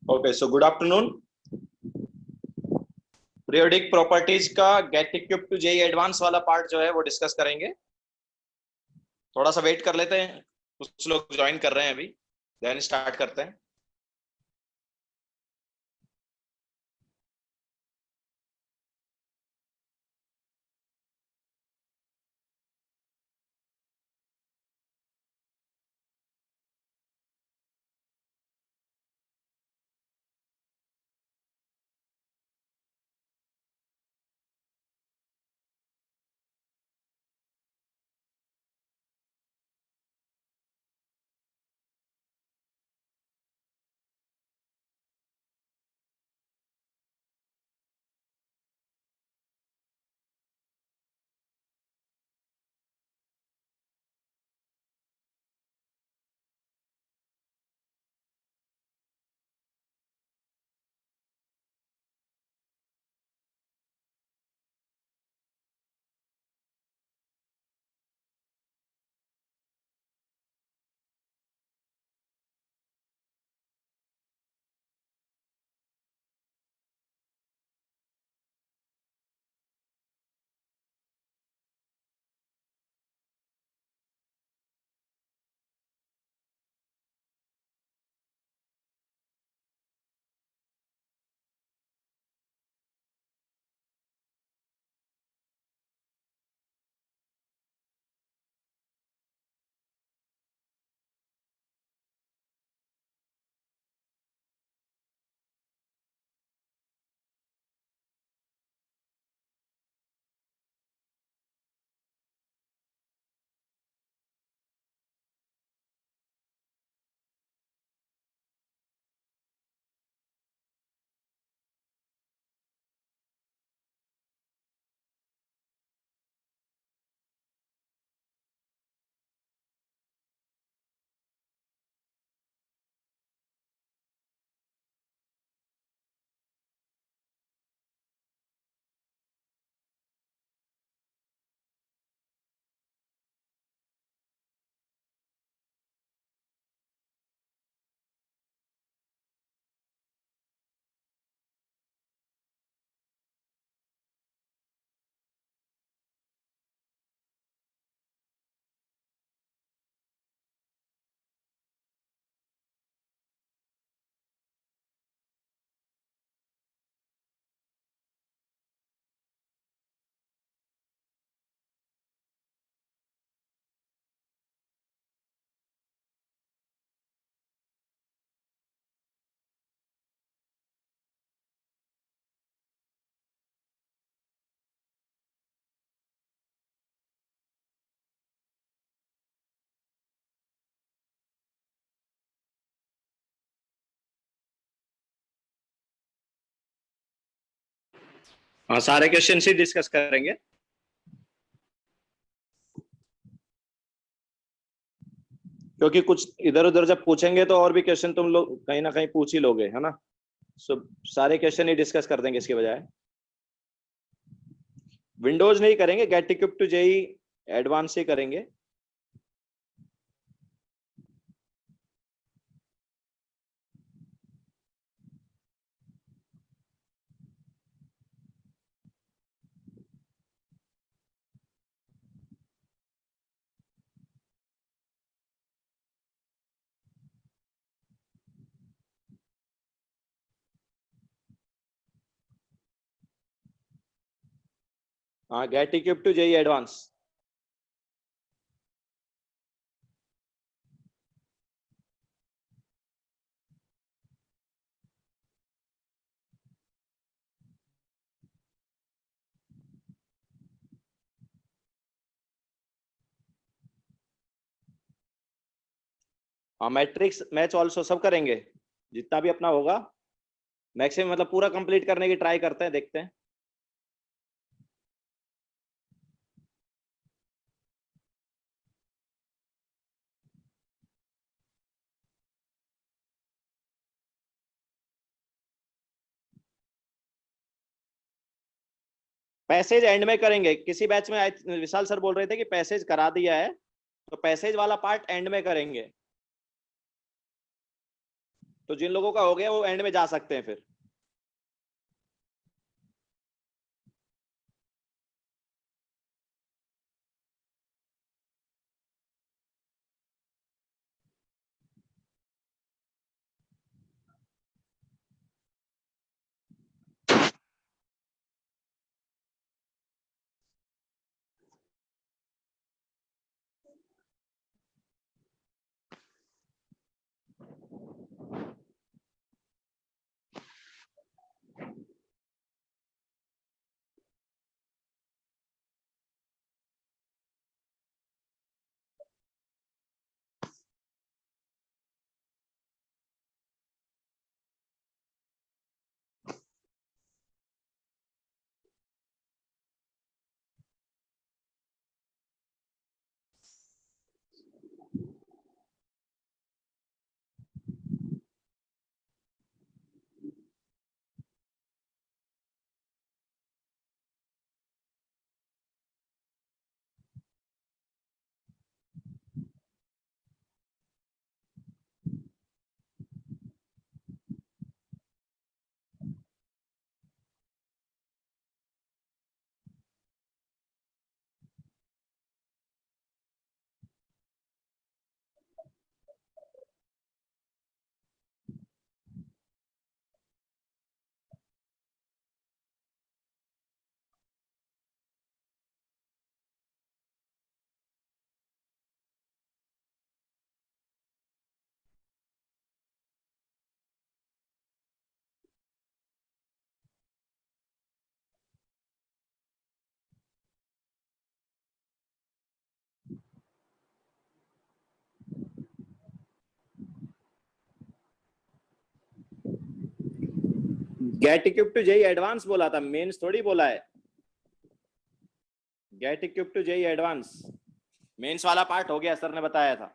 Okay, so good afternoon. Periodic properties का get equip to JEE advance वाला part जो है वो डिस्कस करेंगे। थोड़ा सा वेट कर लेते हैं, कुछ लोग ज्वाइन कर रहे हैं अभी, देन स्टार्ट करते हैं। हाँ, सारे क्वेश्चन ही डिस्कस करेंगे। क्योंकि कुछ इधर उधर जब पूछेंगे तो और भी क्वेश्चन तुम लोग कहीं ना कहीं पूछ ही लोगे, है ना। सो सारे क्वेश्चन ही डिस्कस कर देंगे इसके बजाय। विंडोज नहीं करेंगे, get equip to JEE advance ही करेंगे। हाँ, get equip to JEE advance. हाँ, मैट्रिक्स मैच ऑल्सो सब करेंगे, जितना भी अपना होगा मैक्सिमम, मतलब पूरा कंप्लीट करने की ट्राई करते हैं, देखते हैं। पैसेज एंड में करेंगे, किसी बैच में विशाल सर बोल रहे थे कि पैसेज करा दिया है, तो पैसेज वाला पार्ट एंड में करेंगे। तो जिन लोगों का हो गया वो एंड में जा सकते हैं फिर। Get equip to JEE advance बोला था, मेंस थोड़ी बोला है। Get equip to JEE advance, mains वाला पार्ट हो गया, सर ने बताया था।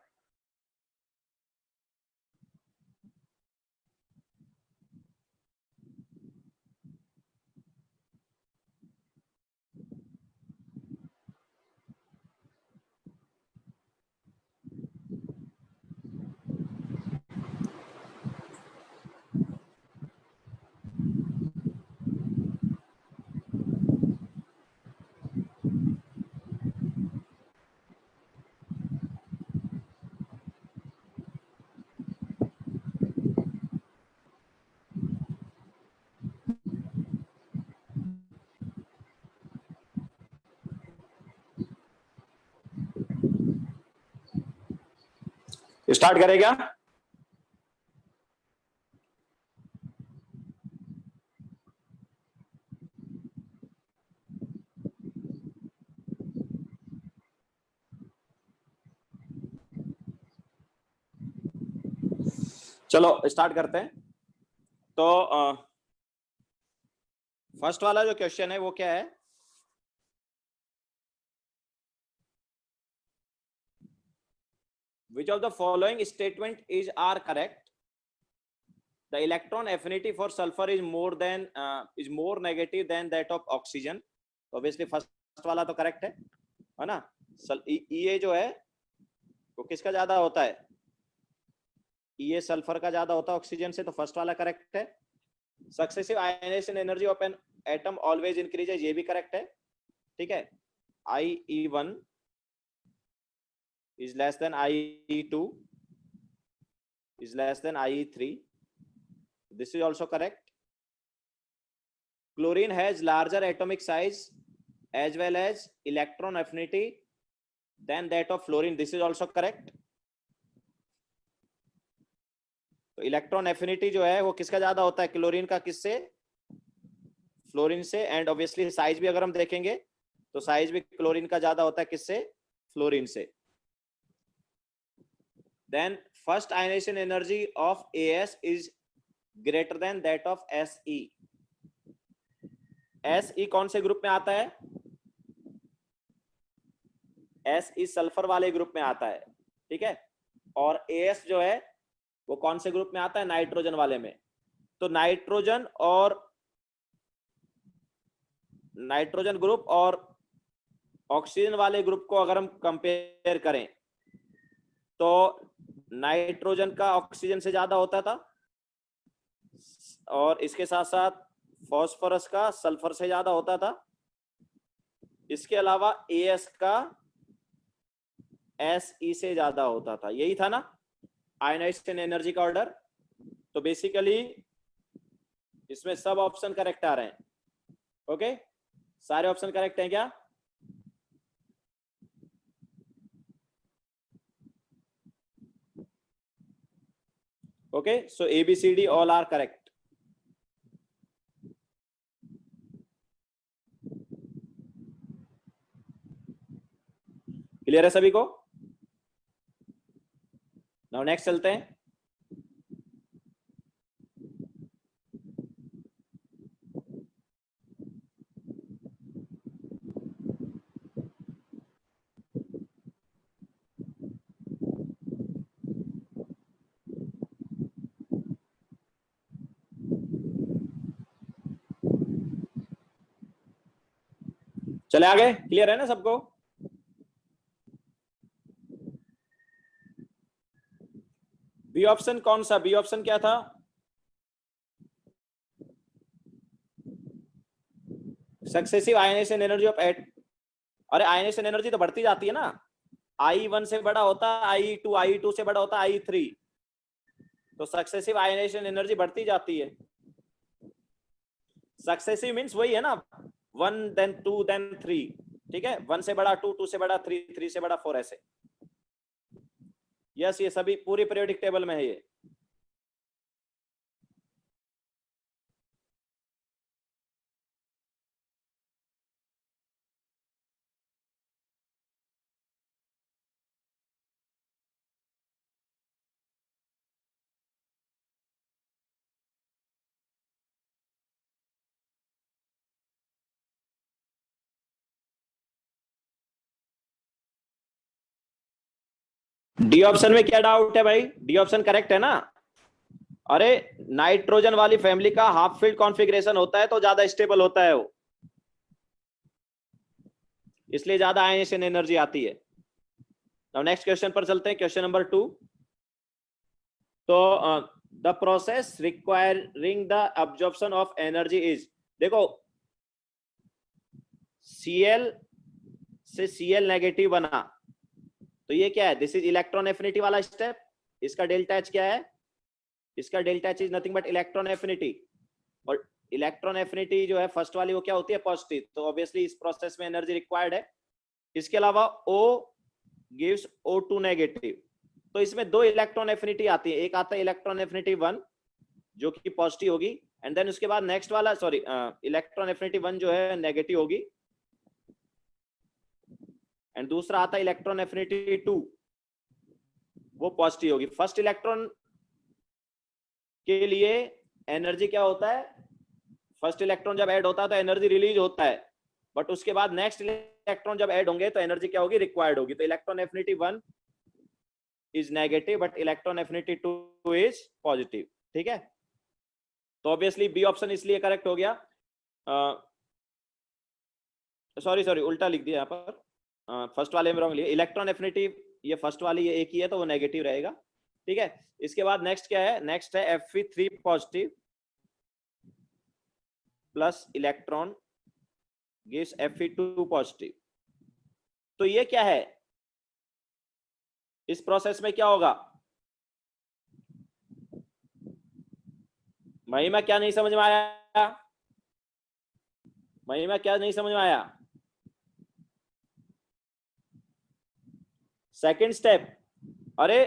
स्टार्ट करेगा? चलो स्टार्ट करते हैं। तो फर्स्ट वाला जो क्वेश्चन है वो क्या है? Which of the following statement is are correct? The electron affinity for sulfur is more negative than that of oxygen. Obviously first वाला तो करेक्ट है ना? ये जो है वो किसका ज्यादा होता है? ये सल्फर का ज्यादा होता है ऑक्सीजन से, तो फर्स्ट वाला करेक्ट है। Successive ionization energy of an atom always increases, ये भी करेक्ट है। ठीक है, IE1 is less than IE2 is less than IE3. This is also correct. Chlorine has larger atomic size as well as electron affinity than that of fluorine. This is also correct. तो electron affinity जो है वो किसका ज्यादा होता है? Chlorine का किससे? फ्लोरीन से। एंड ऑब्वियसली साइज भी अगर हम देखेंगे तो साइज भी क्लोरीन का ज्यादा होता है किससे? फ्लोरीन से। Then first ionization energy of AS is greater than that of SE। SE कौन से ग्रुप में आता है? SE सल्फर वाले ग्रुप में आता है, ठीक है। और AS जो है वो कौन से ग्रुप में आता है? नाइट्रोजन वाले में। तो नाइट्रोजन ग्रुप और ऑक्सीजन वाले ग्रुप को अगर हम कंपेयर करें तो नाइट्रोजन का ऑक्सीजन से ज्यादा होता था, और इसके साथ साथ फास्फोरस का सल्फर से ज्यादा होता था। इसके अलावा एस का एसई से ज्यादा होता था। यही था ना आयनाइजेशन एनर्जी का ऑर्डर। तो बेसिकली इसमें सब ऑप्शन करेक्ट आ रहे हैं। ओके, सारे ऑप्शन करेक्ट हैं क्या? Okay, so ABCD all are correct. Clear है सभी को? नाउ नेक्स्ट चलते हैं। चले आगे, क्लियर है ना सबको? बी ऑप्शन कौन सा? बी ऑप्शन क्या था? Successive ionization energy of at. अरे आयनेशन एनर्जी तो बढ़ती जाती है ना। I1 से बड़ा होता है I2, I2 से बड़ा होता है I3। तो सक्सेसिव आयनेशन एनर्जी बढ़ती जाती है। सक्सेसिव मींस वही है ना, 1 देन 2 देन 3। ठीक है, 1 से बड़ा 2, 2 से बड़ा 3, 3 से बड़ा 4 ऐसे। यस, ये सभी पूरी पीरियोडिक टेबल में है ये। डी ऑप्शन में क्या डाउट है भाई? डी ऑप्शन करेक्ट है ना? अरे नाइट्रोजन वाली फैमिली का हाफ फील्ड कॉन्फ़िगरेशन होता है तो ज्यादा स्टेबल होता है वो, इसलिए ज्यादा आयनेशन एनर्जी आती है। अब नेक्स्ट क्वेश्चन पर चलते हैं, क्वेश्चन नंबर 2। तो the process requiring the absorption of energy is, देखो Cl से Cl नेगेटिव बना, तो ये क्या है? दिस इज इलेक्ट्रॉन एफिनिटी वाला स्टेप। इसका डेल्टा एच क्या है? इसका delta H is nothing but electron affinity. और इलेक्ट्रॉन एफिनिटी जो है फर्स्ट वाली वो क्या होती है? पॉजिटिव। तो ऑब्वियसली इस प्रोसेस में एनर्जी रिक्वायर्ड है। इसके अलावा O गिव्स O2 नेगेटिव, तो इसमें दो इलेक्ट्रॉन एफिनिटी आती है। एक आता है इलेक्ट्रॉन एफिनिटी 1 जो कि पॉजिटिव होगी, एंड देन उसके बाद नेक्स्ट वाला सॉरी इलेक्ट्रॉन एफिनिटी 1 जो है नेगेटिव होगी, एंड दूसरा आता है इलेक्ट्रॉन एफिनिटी 2 वो पॉजिटिव होगी। फर्स्ट इलेक्ट्रॉन के लिए एनर्जी क्या होता है? फर्स्ट इलेक्ट्रॉन जब ऐड होता है तो एनर्जी रिलीज होता है, बट उसके बाद नेक्स्ट इलेक्ट्रॉन जब ऐड होंगे तो एनर्जी क्या होगी? रिक्वायर्ड होगी। तो electron affinity 1 is negative but electron affinity 2 is positive. ठीक है, तो ऑब्वियसली बी ऑप्शन इसलिए करेक्ट हो गया। सॉरी सॉरी उल्टा लिख दिया यहाँ पर, फर्स्ट वाले में रॉन्ग लिया। इलेक्ट्रॉन एफिनिटी ये फर्स्ट वाली ये एक ही है तो वो नेगेटिव रहेगा। ठीक है, इसके बाद नेक्स्ट क्या है? नेक्स्ट है Fe3 positive plus electron gives Fe2 positive. तो ये क्या है? इस प्रोसेस में क्या होगा? महिमा क्या नहीं समझ में आया? महिमा क्या नहीं समझ में आया? सेकंड स्टेप, अरे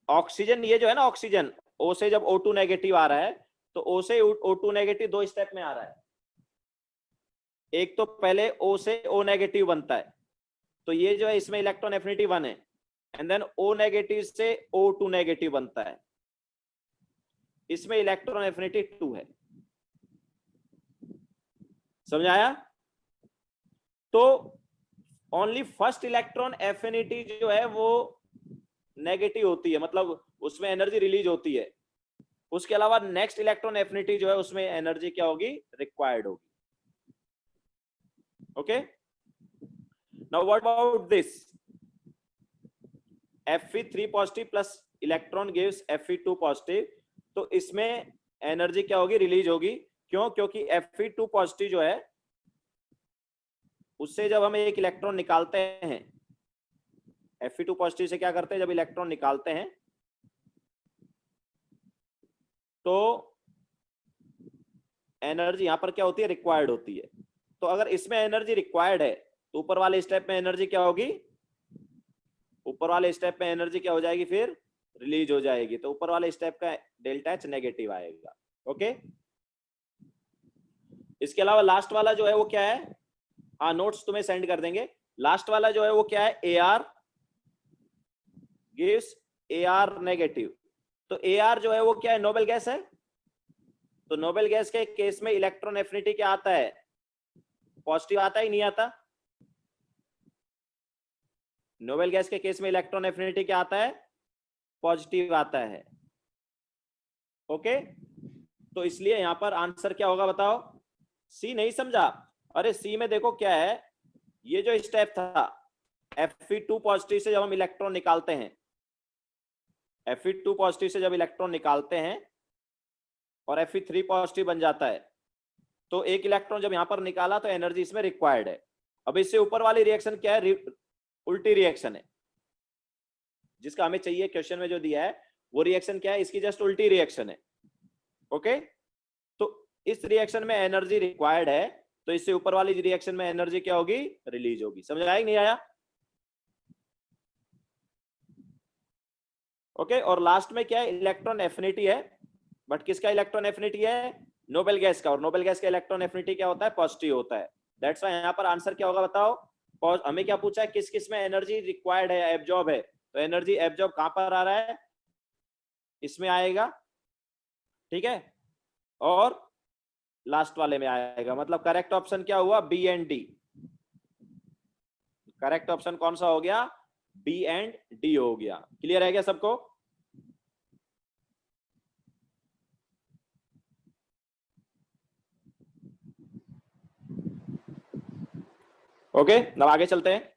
ऑक्सीजन ये जो है ना, ऑक्सीजन O से जब O2 नेगेटिव आ रहा है तो O से O2 नेगेटिव दो स्टेप में आ रहा है। एक तो पहले O से O नेगेटिव बनता है, तो ये जो है इसमें इलेक्ट्रॉन एफिनिटी 1 है, एंड देन O नेगेटिव से O2 नेगेटिव बनता है, इसमें इलेक्ट्रॉन एफिनिटी 2 है। समझ आया? तो ओनली फर्स्ट इलेक्ट्रॉन एफिनिटी जो है वो नेगेटिव होती है, मतलब उसमें एनर्जी रिलीज होती है। उसके अलावा नेक्स्ट इलेक्ट्रॉन एफिनिटी जो है उसमें एनर्जी क्या होगी? रिक्वायर्ड होगी। Okay, now what about this? Fe3 positive plus electron gives Fe2 positive, तो इसमें एनर्जी क्या होगी, रिलीज होगी। क्यों? क्योंकि Fe2 पॉजिटिव जो है उससे जब हम एक इलेक्ट्रॉन निकालते हैं, Fe2 पॉजिटिव से क्या करते हैं, जब इलेक्ट्रॉन निकालते हैं तो एनर्जी यहां पर क्या होती है, रिक्वायर्ड होती है। तो अगर इसमें एनर्जी रिक्वायर्ड है तो ऊपर वाले स्टेप में एनर्जी क्या होगी, ऊपर वाले स्टेप में एनर्जी क्या हो जाएगी, फिर रिलीज हो जाएगी। तो ऊपर वाले स्टेप का डेल्टा एच नेगेटिव आएगा। ओके, इसके अलावा लास्ट वाला जो है वो क्या है, हाँ नोट्स तुम्हें सेंड कर देंगे। लास्ट वाला जो है वो क्या है, A R gives A R negative. तो ए आर जो है वो क्या है, नोबेल गैस है। तो नोबेल गैस के केस में इलेक्ट्रॉन एफिनिटी क्या आता है, पॉजिटिव आता ही नहीं आता। नोबेल गैस के केस में इलेक्ट्रॉन एफिनिटी क्या आता है, पॉजिटिव आता है। ओके, तो इसलिए यहां पर आंसर क्या होगा बताओ, सी नहीं समझा? अरे सी में देखो क्या है, ये जो स्टेप था Fe2 पॉजिटिव से जब हम इलेक्ट्रॉन निकालते हैं, Fe2 पॉजिटिव से जब इलेक्ट्रॉन निकालते हैं और Fe3 पॉजिटिव बन जाता है, तो एक इलेक्ट्रॉन जब यहां पर निकाला तो एनर्जी इसमें रिक्वायर्ड है। अब इससे ऊपर वाली रिएक्शन क्या है, उल्टी रिएक्शन है, जिसका हमें चाहिए क्वेश्चन में जो दिया है वो रिएक्शन क्या है, इसकी जस्ट उल्टी रिएक्शन है। ओके, तो इस रिएक्शन में एनर्जी रिक्वायर्ड है, तो इससे ऊपर वाली रिएक्शन में एनर्जी क्या होगी, रिलीज होगी। समझ आया कि नहीं आया? ओके, और लास्ट में क्या है, इलेक्ट्रॉन एफिनिटी है, बट किसका इलेक्ट्रॉन एफिनिटी है, नोबेल गैस का। और नोबेल गैस का इलेक्ट्रॉन एफिनिटी क्या होता है, पॉजिटिव होता है। दैट्स व्हाई यहां पर आंसर क्या होगा बताओ, हमें क्या पूछा है, किस किस में एनर्जी रिक्वायर्ड है, एब्जॉर्ब है। तो एनर्जी एब्जॉर्ब कहां पर आ रहा है, इसमें आएगा, ठीक है, और लास्ट वाले में आएगा। मतलब करेक्ट ऑप्शन क्या हुआ, B and D. Correct option कौन सा हो गया, बी एंड डी हो गया। क्लियर है क्या सबको? ओके, अब आगे चलते हैं।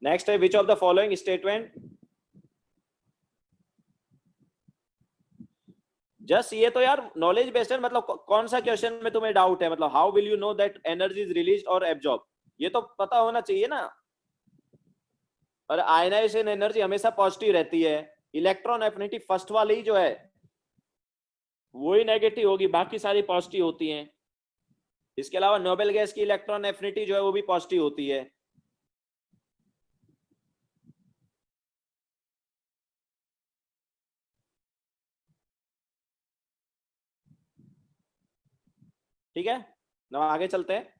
नेक्स्ट है, विच of the following statement, just ये तो यार नॉलेज बेस्ड है। मतलब कौन सा क्वेश्चन में तुम्हें डाउट है, मतलब how will you know that energy is release और एब्जॉर्ब, ये तो पता होना चाहिए ना। और आयनाइजेशन एनर्जी हमेशा पॉजिटिव रहती है, इलेक्ट्रॉन एफिनिटी फर्स्ट वाली ही जो है वही नेगेटिव होगी, बाकी सारी पॉजिटिव होती हैं। इसके अलावा नोबेल गैस की इलेक्ट्रॉन एफिनिटी जो है वो भी पॉजिटिव होती है। ठीक है, now आगे चलते हैं।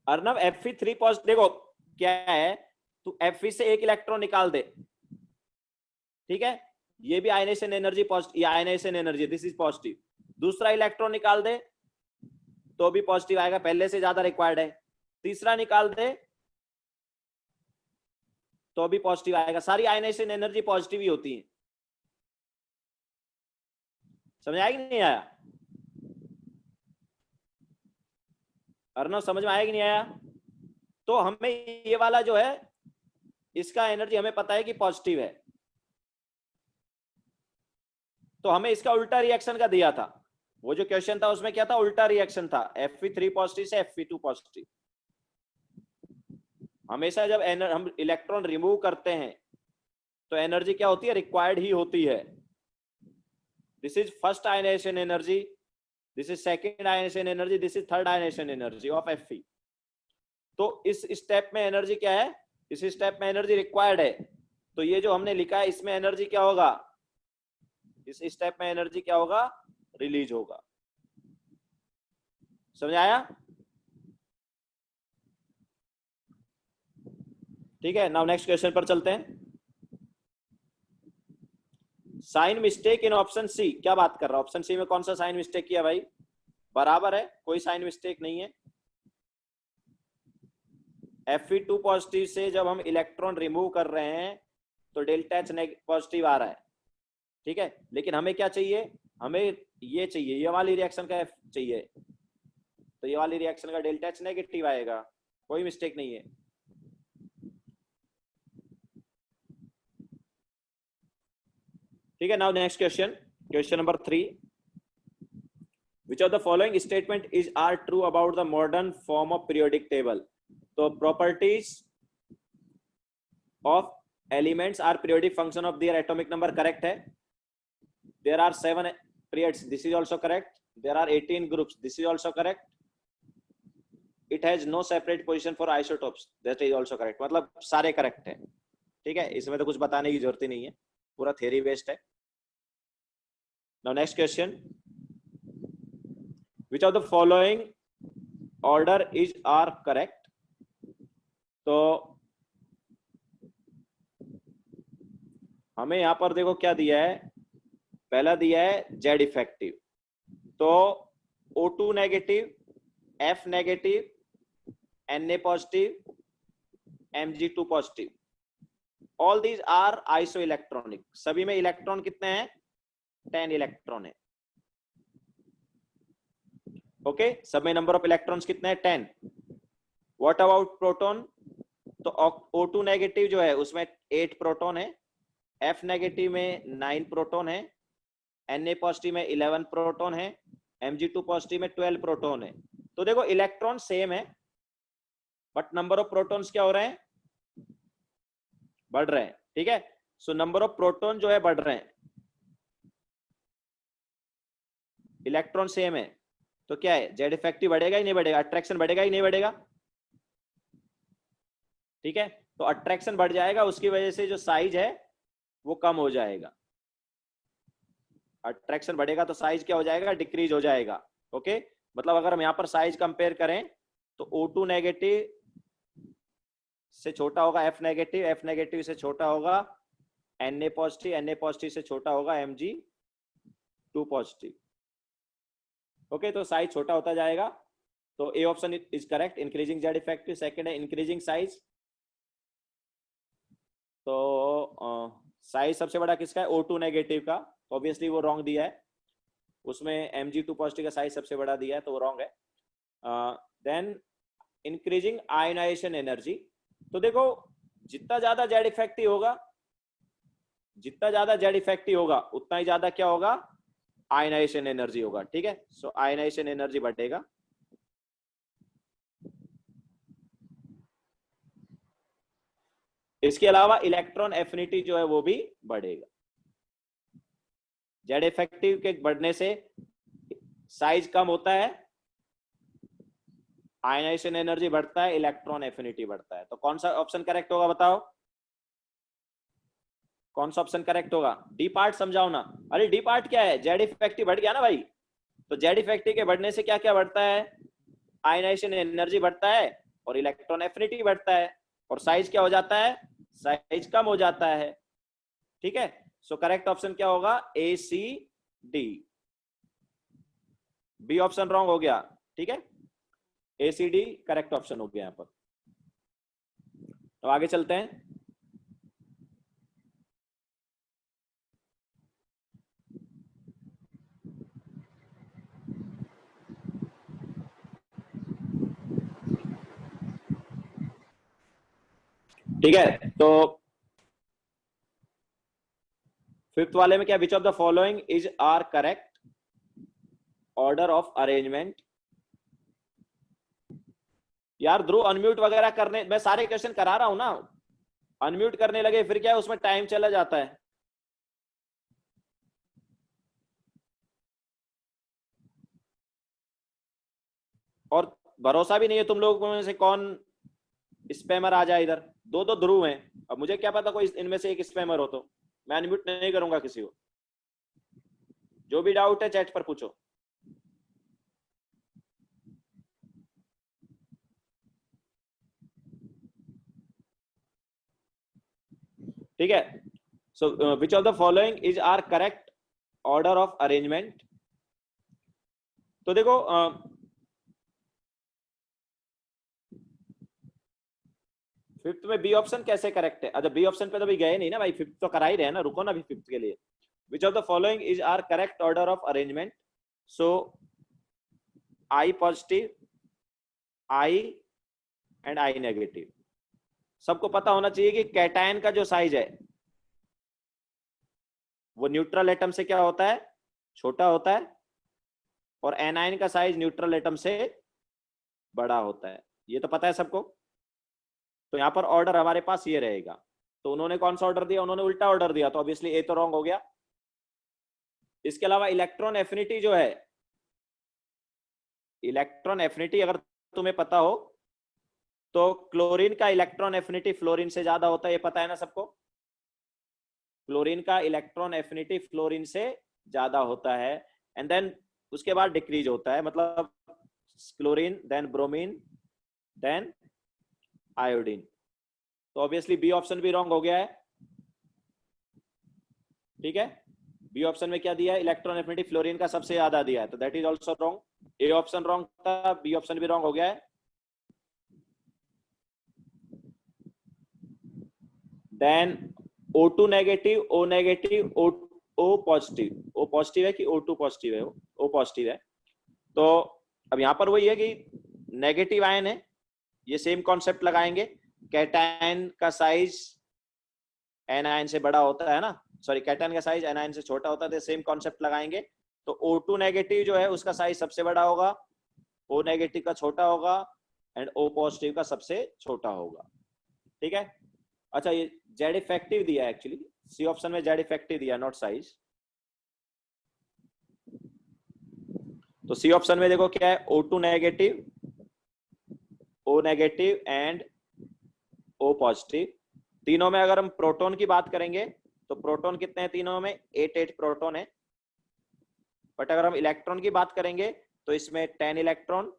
अर्नव Fe3 पॉजिटिव, देखो क्या है, तू Fe से एक इलेक्ट्रॉन निकाल दे, ठीक है, ये भी आयनेशन एनर्जी पॉजिटिव, ये ionisation energy, this is positive. दूसरा इलेक्ट्रॉन निकाल दे तो भी पॉजिटिव आएगा, पहले से ज्यादा रिक्वायर्ड है। तीसरा निकाल दे तो भी पॉजिटिव आएगा। सारी आयनेशन एनर्जी पॉजिटिव ही होती है। समझ आया कि नहीं आया? अर्नव समझ में आया कि नहीं आया? तो हमें ये वाला जो है इसका एनर्जी हमें पता है कि पॉजिटिव है, तो हमें इसका उल्टा रिएक्शन का दिया था। वो जो क्वेश्चन था उसमें क्या था, उल्टा रिएक्शन था, Fe3 पॉजिटिव से Fe2 पॉजिटिव। हमेशा जब हम इलेक्ट्रॉन रिमूव करते हैं तो एनर्जी क्या होती है, रिक्वायर्ड ही होती है। This is first ionisation energy, this is second ionisation energy, this is third ionisation energy of Fe। तो इस स्टेप में एनर्जी क्या है, इस स्टेप में एनर्जी रिक्वायर्ड है, तो ये जो हमने लिखा है इसमें एनर्जी क्या होगा, इस स्टेप में एनर्जी क्या होगा, रिलीज होगा। समझ आया? ठीक है, नाउ नेक्स्ट क्वेश्चन पर चलते हैं। Sign mistake in option C, क्या बात कर रहा है, ऑप्शन सी में कौन सा साइन मिस्टेक किया भाई, बराबर है, कोई साइन मिस्टेक नहीं है। Fe2 पॉजिटिव से जब हम इलेक्ट्रॉन रिमूव कर रहे हैं तो डेल्टा एच पॉजिटिव आ रहा है, ठीक है, लेकिन हमें क्या चाहिए, हमें ये चाहिए, ये वाली रिएक्शन का चाहिए, तो ये वाली रिएक्शन का डेल्टा एच नेगेटिव आएगा, कोई मिस्टेक नहीं है। ठीक है, now next question, question number 3, which of the following statement is are true about the modern form of periodic table? तो properties of elements are periodic function of their atomic number, correct है। there are 7 periods, this is also correct। there are 18 groups, this is also correct। it has no separate position for isotopes, that is also correct। मतलब सारे correct है, ठीक है, इसमें तो कुछ बताने की जरूरत ही नहीं है, पूरा थ्योरी बेस्ड है। now next question, which of the following order is are correct? तो हमें यहां पर देखो क्या दिया है, पहला दिया है जेड इफेक्टिव, तो O2 negative, F negative, Na positive, Mg2 positive, all these are isoelectronic. सभी में इलेक्ट्रॉन कितने हैं, 10 इलेक्ट्रॉन है। ओके, सब में नंबर ऑफ इलेक्ट्रॉन्स कितने हैं, 10। What about proton? तो O2 नेगेटिव जो है उसमें 8 प्रोटॉन है, F नेगेटिव में 9 प्रोटॉन है, Na पॉजिटिव में 11 प्रोटॉन है, Mg2 पॉजिटिव में 12 प्रोटॉन है। तो देखो इलेक्ट्रॉन सेम है, बट नंबर ऑफ प्रोटॉन्स क्या हो रहे हैं, बढ़ रहे हैं। ठीक है, सो नंबर ऑफ प्रोटॉन जो है बढ़ रहे हैं, इलेक्ट्रॉन सेम है, तो क्या है, जेड इफेक्टिव बढ़ेगा ही नहीं बढ़ेगा, अट्रैक्शन बढ़ेगा ही नहीं बढ़ेगा। ठीक है, तो अट्रैक्शन बढ़ जाएगा, उसकी वजह से जो साइज है वो कम हो जाएगा। अट्रैक्शन बढ़ेगा तो साइज क्या हो जाएगा, डिक्रीज हो जाएगा। ओके, मतलब अगर हम यहाँ पर साइज कंपेयर करें तो O2 नेगेटिव से छोटा होगा F नेगेटिव, F नेगेटिव से छोटा होगा Na पॉजिटिव, Na पॉजिटिव से छोटा होगा Mg2 पॉजिटिव। ओके, तो साइज छोटा होता जाएगा, तो A option is correct, increasing Z effective. Second है इंक्रीजिंग साइज, तो साइज सबसे बड़ा किसका है, O2 नेगेटिव का, ऑब्वियसली वो रॉन्ग दिया है, उसमें Mg2 पॉजिटिव का साइज सबसे बड़ा दिया है, तो वो रॉन्ग है। देन इंक्रीजिंग आयनाइजेशन एनर्जी, तो देखो जितना ज्यादा जेड इफेक्टिव होगा, जितना ज्यादा जेड इफेक्टिव होगा उतना ही ज्यादा क्या होगा, आयनाइजेशन एनर्जी होगा। ठीक है, सो आयनाइजेशन एनर्जी बढ़ेगा। इसके अलावा इलेक्ट्रॉन एफिनिटी जो है वो भी बढ़ेगा। जेड इफेक्टिव के बढ़ने से साइज कम होता है, आयनाइजेशन एनर्जी बढ़ता है, इलेक्ट्रॉन एफिनिटी बढ़ता है। तो कौन सा ऑप्शन करेक्ट होगा बताओ, कौन सा ऑप्शन करेक्ट होगा? डी पार्ट समझाओ ना। अरे डी पार्ट क्या है, जेड इफेक्टिव बढ़ गया ना भाई, तो जेड इफेक्टिव के बढ़ने से क्या क्या बढ़ता है, आयनाइजेशन एनर्जी बढ़ता है और इलेक्ट्रॉन एफिनिटी बढ़ता है, और साइज क्या हो जाता है, साइज कम हो जाता है। ठीक है, सो करेक्ट ऑप्शन क्या होगा, A C D. B option wrong हो गया। ठीक है, A C D correct option हो गया यहां पर। तो आगे चलते हैं। ठीक है, तो फिफ्थ वाले में क्या, which of the following is are correct order of arrangement. यार ध्रुव अनम्यूट वगैरह करने, मैं सारे क्वेश्चन करा रहा हूं ना, अनम्यूट करने लगे फिर क्या है, उसमें टाइम चला जाता है। और भरोसा भी नहीं है तुम लोगों में से कौन स्पैमर आ जाए इधर। दो दो ध्रुव हैं, अब मुझे क्या पता कोई इनमें से एक स्पैमर हो, तो मैं अनम्यूट नहीं करूंगा किसी को। जो भी डाउट है चैट पर पूछो। ठीक है, so which of the following is are correct order of arrangement. तो देखो फिफ्थ में बी ऑप्शन कैसे करेक्ट है? अच्छा बी ऑप्शन पे तो भी गए नहीं ना भाई, फिफ्थ तो करा ही रहे ना, रुको ना अभी फिफ्थ के लिए। Which of the following is are correct order of arrangement. So I positive, I and I negative. सबको पता होना चाहिए कि कैटायन का जो साइज है वो न्यूट्रल एटम से क्या होता है, छोटा होता है, और एनायन का साइज न्यूट्रल एटम से बड़ा होता है। ये तो पता है सबको। तो यहाँ पर ऑर्डर हमारे पास ये रहेगा। तो उन्होंने कौन सा ऑर्डर दिया, उन्होंने उल्टा ऑर्डर दिया, तो ऑब्वियसली ए तो रॉन्ग हो गया। इसके अलावा इलेक्ट्रॉन एफिनिटी जो है, इलेक्ट्रॉन एफिनिटी अगर तुम्हें पता हो तो क्लोरीन का इलेक्ट्रॉन एफिनिटी फ्लोरीन से ज्यादा होता है, ये पता है ना सबको। क्लोरीन का इलेक्ट्रॉन एफिनिटी फ्लोरीन से ज्यादा होता है, एंड देन उसके बाद डिक्रीज होता है, मतलब chlorine then bromine then iodine. तो ऑब्वियसली बी ऑप्शन भी रॉन्ग हो गया है। ठीक है, बी ऑप्शन में क्या दिया है, इलेक्ट्रॉन एफिनिटी फ्लोरीन का सबसे ज्यादा दिया है, तो that is also wrong. A option wrong था, बी ऑप्शन भी रॉन्ग हो गया है। Then O2 negative, O negative, O positive. O positive है कि O2 पॉजिटिव है, O पॉजिटिव है। तो अब यहां पर वही है कि नेगेटिव आयन है, ये सेम कॉन्सेप्ट लगाएंगे। कैटायन का साइज एनायन से बड़ा होता है ना, सॉरी कैटायन का साइज एनायन से छोटा होता है, तो सेम कॉन्सेप्ट लगाएंगे। तो O2 नेगेटिव जो है उसका साइज सबसे बड़ा होगा, O नेगेटिव का छोटा होगा, एंड O पॉजिटिव का सबसे छोटा होगा। ठीक है। अच्छा, ये जेड इफेक्टिव दिया है एक्चुअली, सी ऑप्शन में जेड इफेक्टिव दिया, नॉट साइज। तो सी ऑप्शन में देखो क्या है, O2 negative, O negative and O positive. तीनों में अगर हम प्रोटॉन की बात करेंगे तो प्रोटॉन कितने हैं तीनों में, 8 प्रोटॉन है। बट अगर हम इलेक्ट्रॉन की बात करेंगे तो इसमें 10 इलेक्ट्रॉन,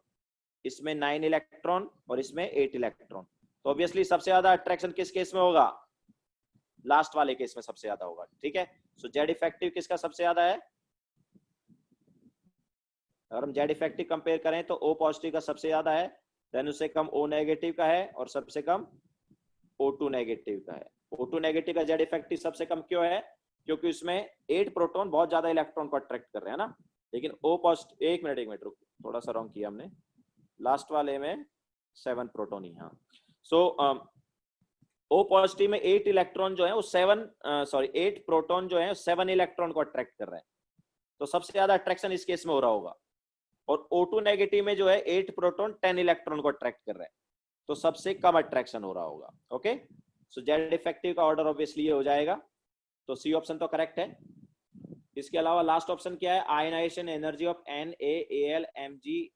इसमें 9 इलेक्ट्रॉन और इसमें 8 इलेक्ट्रॉन। तो ऑब्वियसली सबसे ज्यादा अट्रैक्शन किस केस में होगा, लास्ट वाले केस में सबसे ज्यादा होगा। ठीक है, सो जेड इफेक्टिव किसका सबसे ज्यादा है, अगर हम जेड इफेक्टिव कंपेयर करें तो O पॉजिटिव का सबसे ज्यादा है, देन उससे कम O नेगेटिव का है, और सबसे कम O2 नेगेटिव का है। O2 नेगेटिव का जेड इफेक्टिव सबसे कम क्यों है, क्योंकि उसमें 8 प्रोटॉन बहुत ज्यादा इलेक्ट्रॉन को अट्रैक्ट कर रहे हैं ना। लेकिन O पॉजिटिव, एक मिनट रुक, थोड़ा सा रॉन्ग किया हमने, लास्ट वाले में 7 प्रोटॉन ही। हाँ, सो O पॉजिटिव में 8 इलेक्ट्रॉन जो है वो 8 प्रोटॉन जो है 7 इलेक्ट्रॉन को अट्रैक्ट कर रहे हैं। तो सबसे ज्यादा अट्रैक्शन इस केस में हो रहा होगा। और O2 नेगेटिव में जो है 8 प्रोटॉन 10 इलेक्ट्रॉन को अट्रैक्ट कर रहे हैं, तो सबसे कम अट्रैक्शन हो रहा होगा। ओके, सो जेड इफेक्टिव का ऑर्डर ऑब्वियसली ये हो जाएगा। तो सी ऑप्शन तो करेक्ट है। इसके अलावा लास्ट ऑप्शन क्या है, आयनाइजेशन एनर्जी ऑफ NaAlMgSi।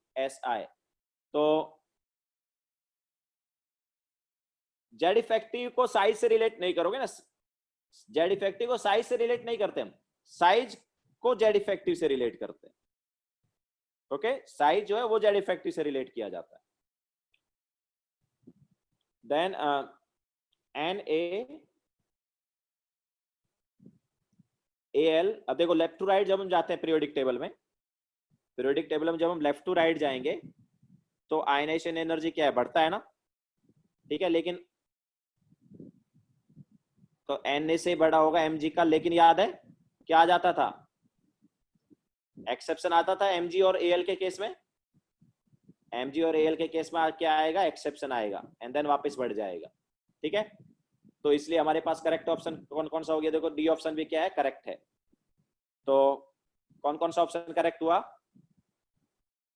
तो जेड इफेक्टिव को साइज से रिलेट नहीं करोगे ना, जेड इफेक्टिव को साइज से रिलेट नहीं करते हम, साइज को जेड इफेक्टिव से रिलेट करते हैं। ओके, साइज जो है वो जेड इफेक्टिव से रिलेट किया जाता है। देन NaAl, अब देखो लेफ्ट टू राइट जब हम जाते हैं पीरियोडिक टेबल में, पीरियोडिक टेबल में जब हम लेफ्ट टू राइट जाएंगे तो आयनाइजेशन एनर्जी क्या है, बढ़ता है ना। ठीक है, लेकिन तो Na से बड़ा होगा Mg का, लेकिन याद है क्या आ जाता था, एक्सेप्शन आता था Mg और Al के केस में। Mg और Al के केस में क्या आएगा, एक्सेप्शन आएगा, एंड देन वापस बढ़ जाएगा। ठीक है, तो इसलिए हमारे पास करेक्ट ऑप्शन कौन कौन सा हो गया, देखो डी ऑप्शन भी क्या है, करेक्ट है। तो कौन कौन सा ऑप्शन करेक्ट हुआ,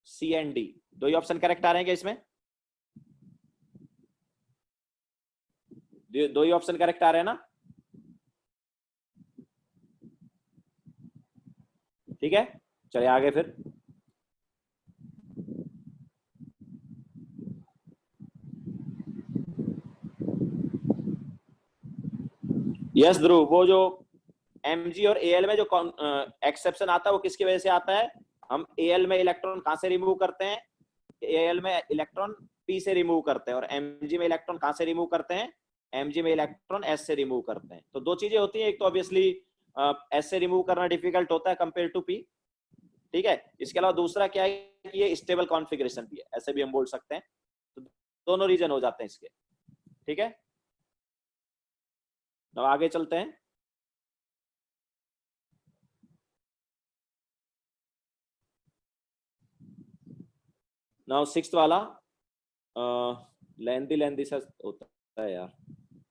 सी एंड डी, दो ही ऑप्शन करेक्ट आ रहे हैं क्या इसमें, दो ही ऑप्शन करेक्ट आ रहे हैं ना। ठीक है, चलिए आगे फिर। यस ध्रुव, वो जो Mg और Al में जो एक्सेप्शन आता है वो किसकी वजह से आता है, हम Al में इलेक्ट्रॉन कहां से रिमूव करते हैं, Al में इलेक्ट्रॉन P से रिमूव करते हैं, और Mg में इलेक्ट्रॉन कहां से रिमूव करते हैं, Mg में इलेक्ट्रॉन S से रिमूव करते हैं। तो दो चीजें होती हैं, एक तो ऑब्वियसली S से रिमूव करना डिफिकल्ट होता है कंपेयर टू P। ठीक है, इसके अलावा दूसरा क्या है कि ये स्टेबल कॉन्फ़िगरेशन भी है, ऐसे भी हम बोल सकते हैं। तो दोनों रीजन हो जाते हैं इसके। ठीक है, तो आगे चलते हैं। नाउ सिक्स्थ वाला, लेंदी लेंदी सा होता है यार,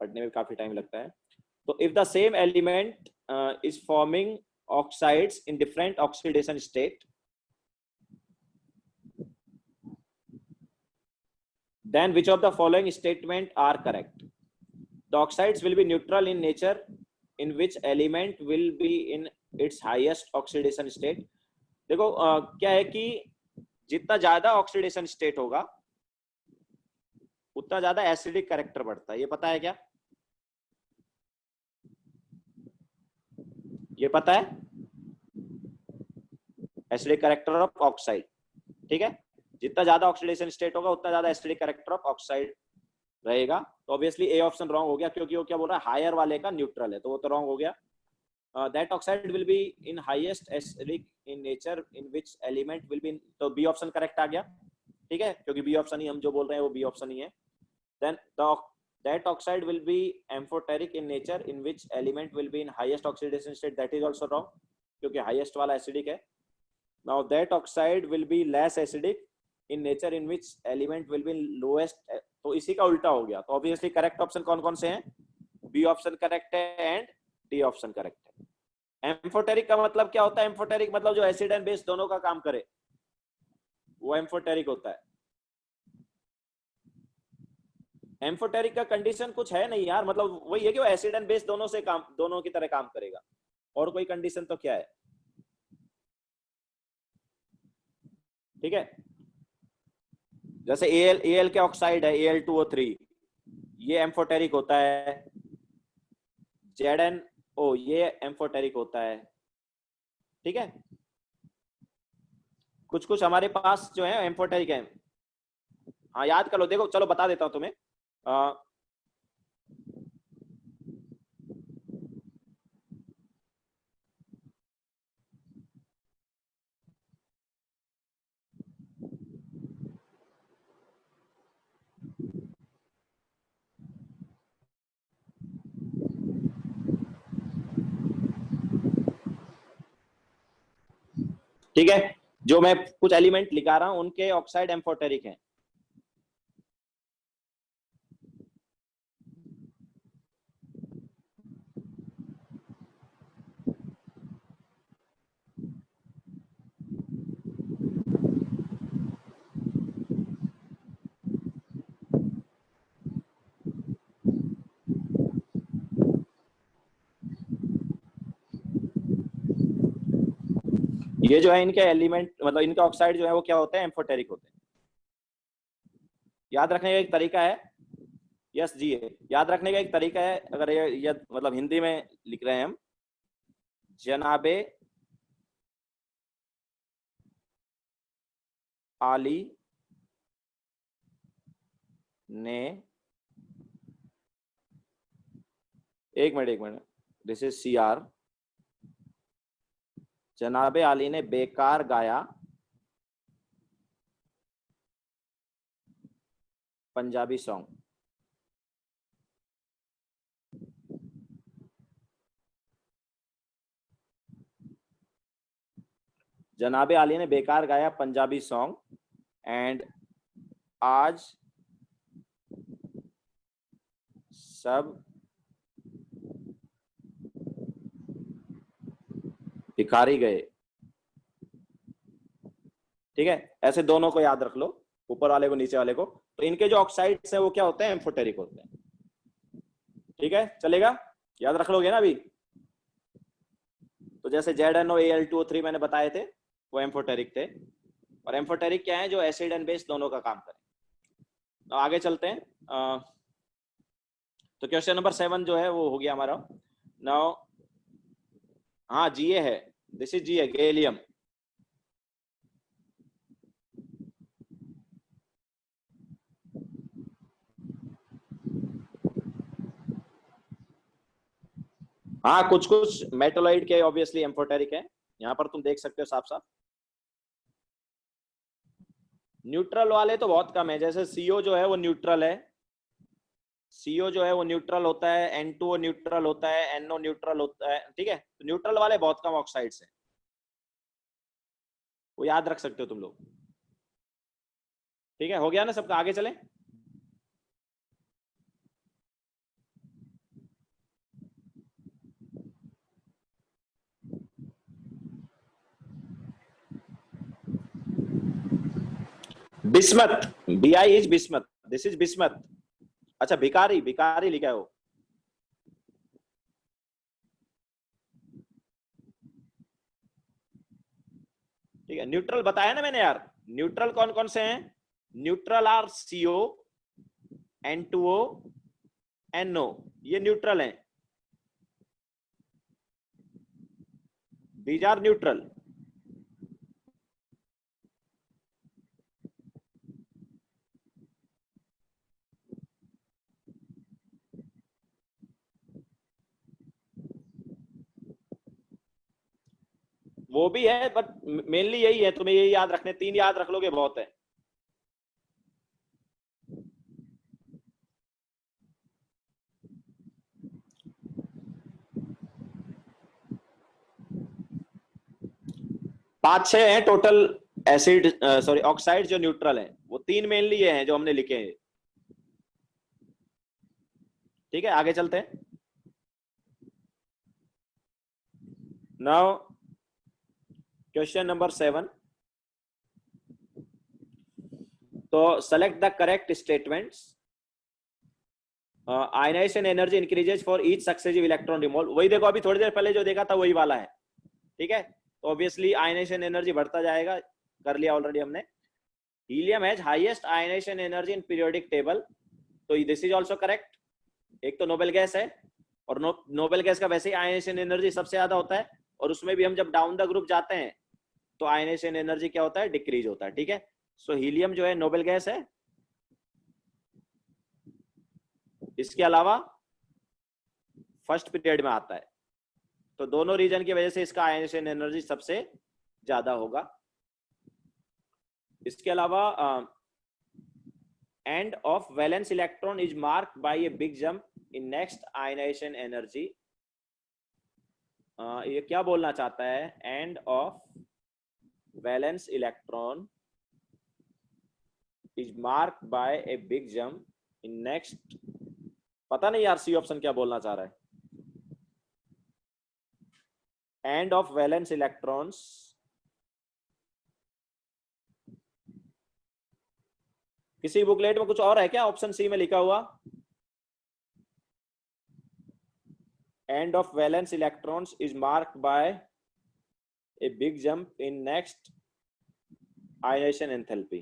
पढ़ने में काफी टाइम लगता है। तो if the same element is forming oxides in different oxidation state, then which of the following statement are correct? The oxides will be neutral in nature, in which element will be in its highest oxidation state? देखो क्या है कि जितना ज्यादा oxidation state होगा उतना ज्यादा acidic character बढ़ता है, ये पता है क्या? ये पता है एसिडिक कैरेक्टर ऑफ ऑक्साइड, ठीक है? जितना ज्यादा ऑक्सीडेशन स्टेट होगा उतना ज्यादा एसिडिक कैरेक्टर ऑफ ऑक्साइड रहेगा। तो ऑब्वियसली ए ऑप्शन रॉन्ग हो गया, क्योंकि वो क्या बोल रहा है, हायर वाले का न्यूट्रल है, तो वो तो रॉन्ग हो गया। That oxide will be in highest acidic in nature in which element will be, तो बी ऑप्शन करेक्ट आ गया, ठीक है? क्योंकि बी ऑप्शन ही हम जो बोल रहे हैं वो बी ऑप्शन ही है। Then that oxide will be amphoteric in nature in which element will be in highest oxidation state, that is also wrong, क्योंकि highest वाला acidic है। now that oxide will be less acidic in nature in which element will be in lowest, तो इसी का उल्टा हो गया। तो ऑब्वियसली करेक्ट ऑप्शन कौन कौन से हैं? बी ऑप्शन करेक्ट है एंड डी ऑप्शन करेक्ट है। एम्फोटेरिक का मतलब क्या होता है? एम्फोटेरिक मतलब जो एसिड एंड बेस दोनों का काम करे, वो एम्फोटेरिक होता है। एम्फोटेरिक का कंडीशन कुछ है नहीं यार, मतलब वही है कि वो एसिड एंड बेस दोनों से काम, दोनों की तरह काम करेगा, और कोई कंडीशन तो क्या है, ठीक है? जैसे एल के ऑक्साइड है Al2O3, ये एम्फोटेरिक होता है। ZnO ये एम्फोटेरिक होता है, ठीक है? कुछ कुछ हमारे पास जो है एम्फोटेरिक है। हाँ याद कर लो, देखो चलो बता देता हूं तुम्हें। ठीक है, जो मैं कुछ एलिमेंट लिखा रहा हूं उनके ऑक्साइड एम्फोटेरिक हैं। ये जो है इनके एलिमेंट, मतलब इनके ऑक्साइड जो है वो क्या होते हैं? एम्फोटेरिक होते हैं। याद रखने का एक तरीका है, यस जी है, याद रखने का एक तरीका है, अगर ये मतलब हिंदी में लिख रहे हैं हम, जनाबे आली ने, एक मिनट, दिस इज CR, जनाबे आली ने बेकार गाया पंजाबी सॉन्ग। जनाबे आली ने बेकार गाया पंजाबी सॉन्ग एंड आज सब भिखारी गए, ठीक है? ऐसे दोनों को याद रख लो, ऊपर वाले को नीचे वाले को। तो इनके जो ऑक्साइड्स हैं वो क्या होते हैं? एम्फोटेरिक होते हैं, ठीक है? चलेगा, याद रख लोगे ना अभी? तो जैसे ZnO Al2O3 मैंने बताए थे, वो एम्फोटेरिक थे, और एम्फोटेरिक क्या है? जो एसिड एंड बेस दोनों का काम करे। तो आगे चलते हैं। तो क्वेश्चन नंबर 7 जो है वो हो गया हमारा। नाउ हाँ GA है, दिस इज GA, गैलियम। हाँ कुछ कुछ मेटोलाइट के ऑब्वियसली एम्फोटेरिक है, यहाँ पर तुम देख सकते हो साफ साफ। न्यूट्रल वाले तो बहुत कम है, जैसे CO जो है वो न्यूट्रल है, CO जो है वो न्यूट्रल होता है, N2O न्यूट्रल होता है, NO न्यूट्रल होता है, ठीक है? तो न्यूट्रल वाले बहुत कम ऑक्साइड्स हैं, वो याद रख सकते हो तुम लोग, ठीक है? हो गया ना सबका? आगे चलें। Bismuth, BI is bismuth, this is bismuth. अच्छा भिकारी, भिकारी लिखा है वो। ठीक है, न्यूट्रल बताया ना मैंने यार, न्यूट्रल कौन कौन से हैं? Neutral are CO, N2O, NO, ये न्यूट्रल हैं, दीज आर न्यूट्रल। वो भी है बट मेनली यही है, तुम्हें यही याद रखने, 3 याद रख लोगे बहुत है। पांच छह हैं टोटल एसिड, सॉरी ऑक्साइड जो न्यूट्रल हैं, वो 3 मेनली ये हैं जो हमने लिखे हैं। ठीक है, आगे चलते हैं। Now question number 7। तो select the correct statements. Ionization energy increases for each successive electron removal, वही देखो अभी थोड़ी देर पहले जो देखा था वही वाला है। ठीक है, तो ऑब्वियसली आयनाइजेशन एनर्जी बढ़ता जाएगा, कर लिया ऑलरेडी हमने। Helium has highest ionization energy in periodic table, तो दिस इज आल्सो करेक्ट। एक तो नोबेल गैस है, और नोबेल गैस का वैसे ही आयनाइजेशन एनर्जी सबसे ज्यादा होता है, और उसमें भी हम जब डाउन द ग्रुप जाते हैं तो आयनाइजेशन एनर्जी क्या होता है? डिक्रीज होता है। ठीक है, सो हीलियम जो है नोबेल गैस है। इसके अलावा फर्स्ट पीरियड में आता है, तो दोनों रीजन की वजह से इसका आयनाइजेशन एनर्जी सबसे ज्यादा होगा। इसके अलावा end of valence electron is marked by a big jump in next ionization energy. ये क्या बोलना चाहता है? End of valence electron is marked by a big jump in next, पता नहीं यार सी ऑप्शन क्या बोलना चाह रहा है। एंड ऑफ वैलेंस इलेक्ट्रॉन्स, किसी बुकलेट में कुछ और है क्या ऑप्शन सी में लिखा हुआ? End of valence electrons is marked by a big jump in next ionization enthalpy.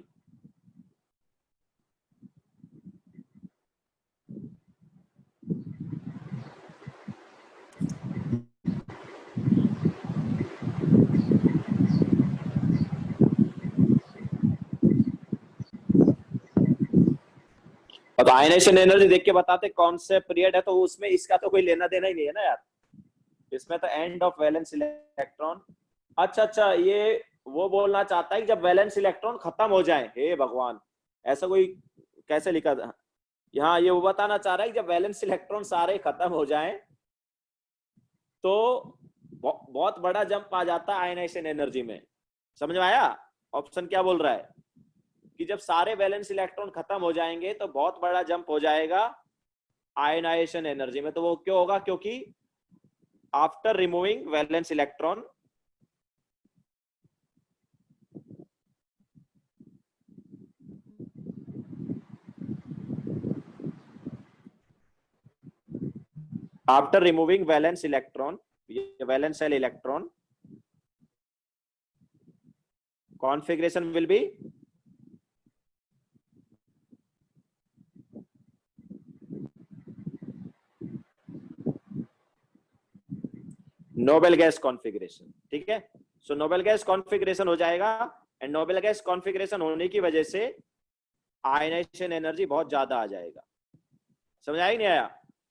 तो आयनाइजेशन एनर्जी देख के बताते कौन से पीरियड है, तो उसमें इसका तो कोई लेना देना ही नहीं है ना यार, इसमें तो एंड ऑफ वैलेंस इलेक्ट्रॉन। अच्छा अच्छा, ये वो बोलना चाहता है कि जब वैलेंस इलेक्ट्रॉन खत्म हो जाए, हे भगवान, ऐसा कोई कैसे लिखा था यहाँ? ये वो बताना चाह रहा है कि जब वैलेंस इलेक्ट्रॉन सारे खत्म हो जाए तो बहुत बड़ा जंप आ जाता है आयनाइजेशन एनर्जी में। समझ में आया ऑप्शन क्या बोल रहा है? कि जब सारे वैलेंस इलेक्ट्रॉन खत्म हो जाएंगे तो बहुत बड़ा जंप हो जाएगा आयनाइजेशन एनर्जी में। तो वो क्यों होगा? क्योंकि after removing valence electron, after removing valence electron, valence shell electron configuration will be noble gas configuration. ठीक है, सो नोबेल गैस कॉन्फ़िगरेशन हो जाएगा, एंड नोबेल गैस कॉन्फ़िगरेशन होने की वजह से आयनाइजेशन एनर्जी बहुत ज्यादा आ जाएगा। समझ आया नहीं आया?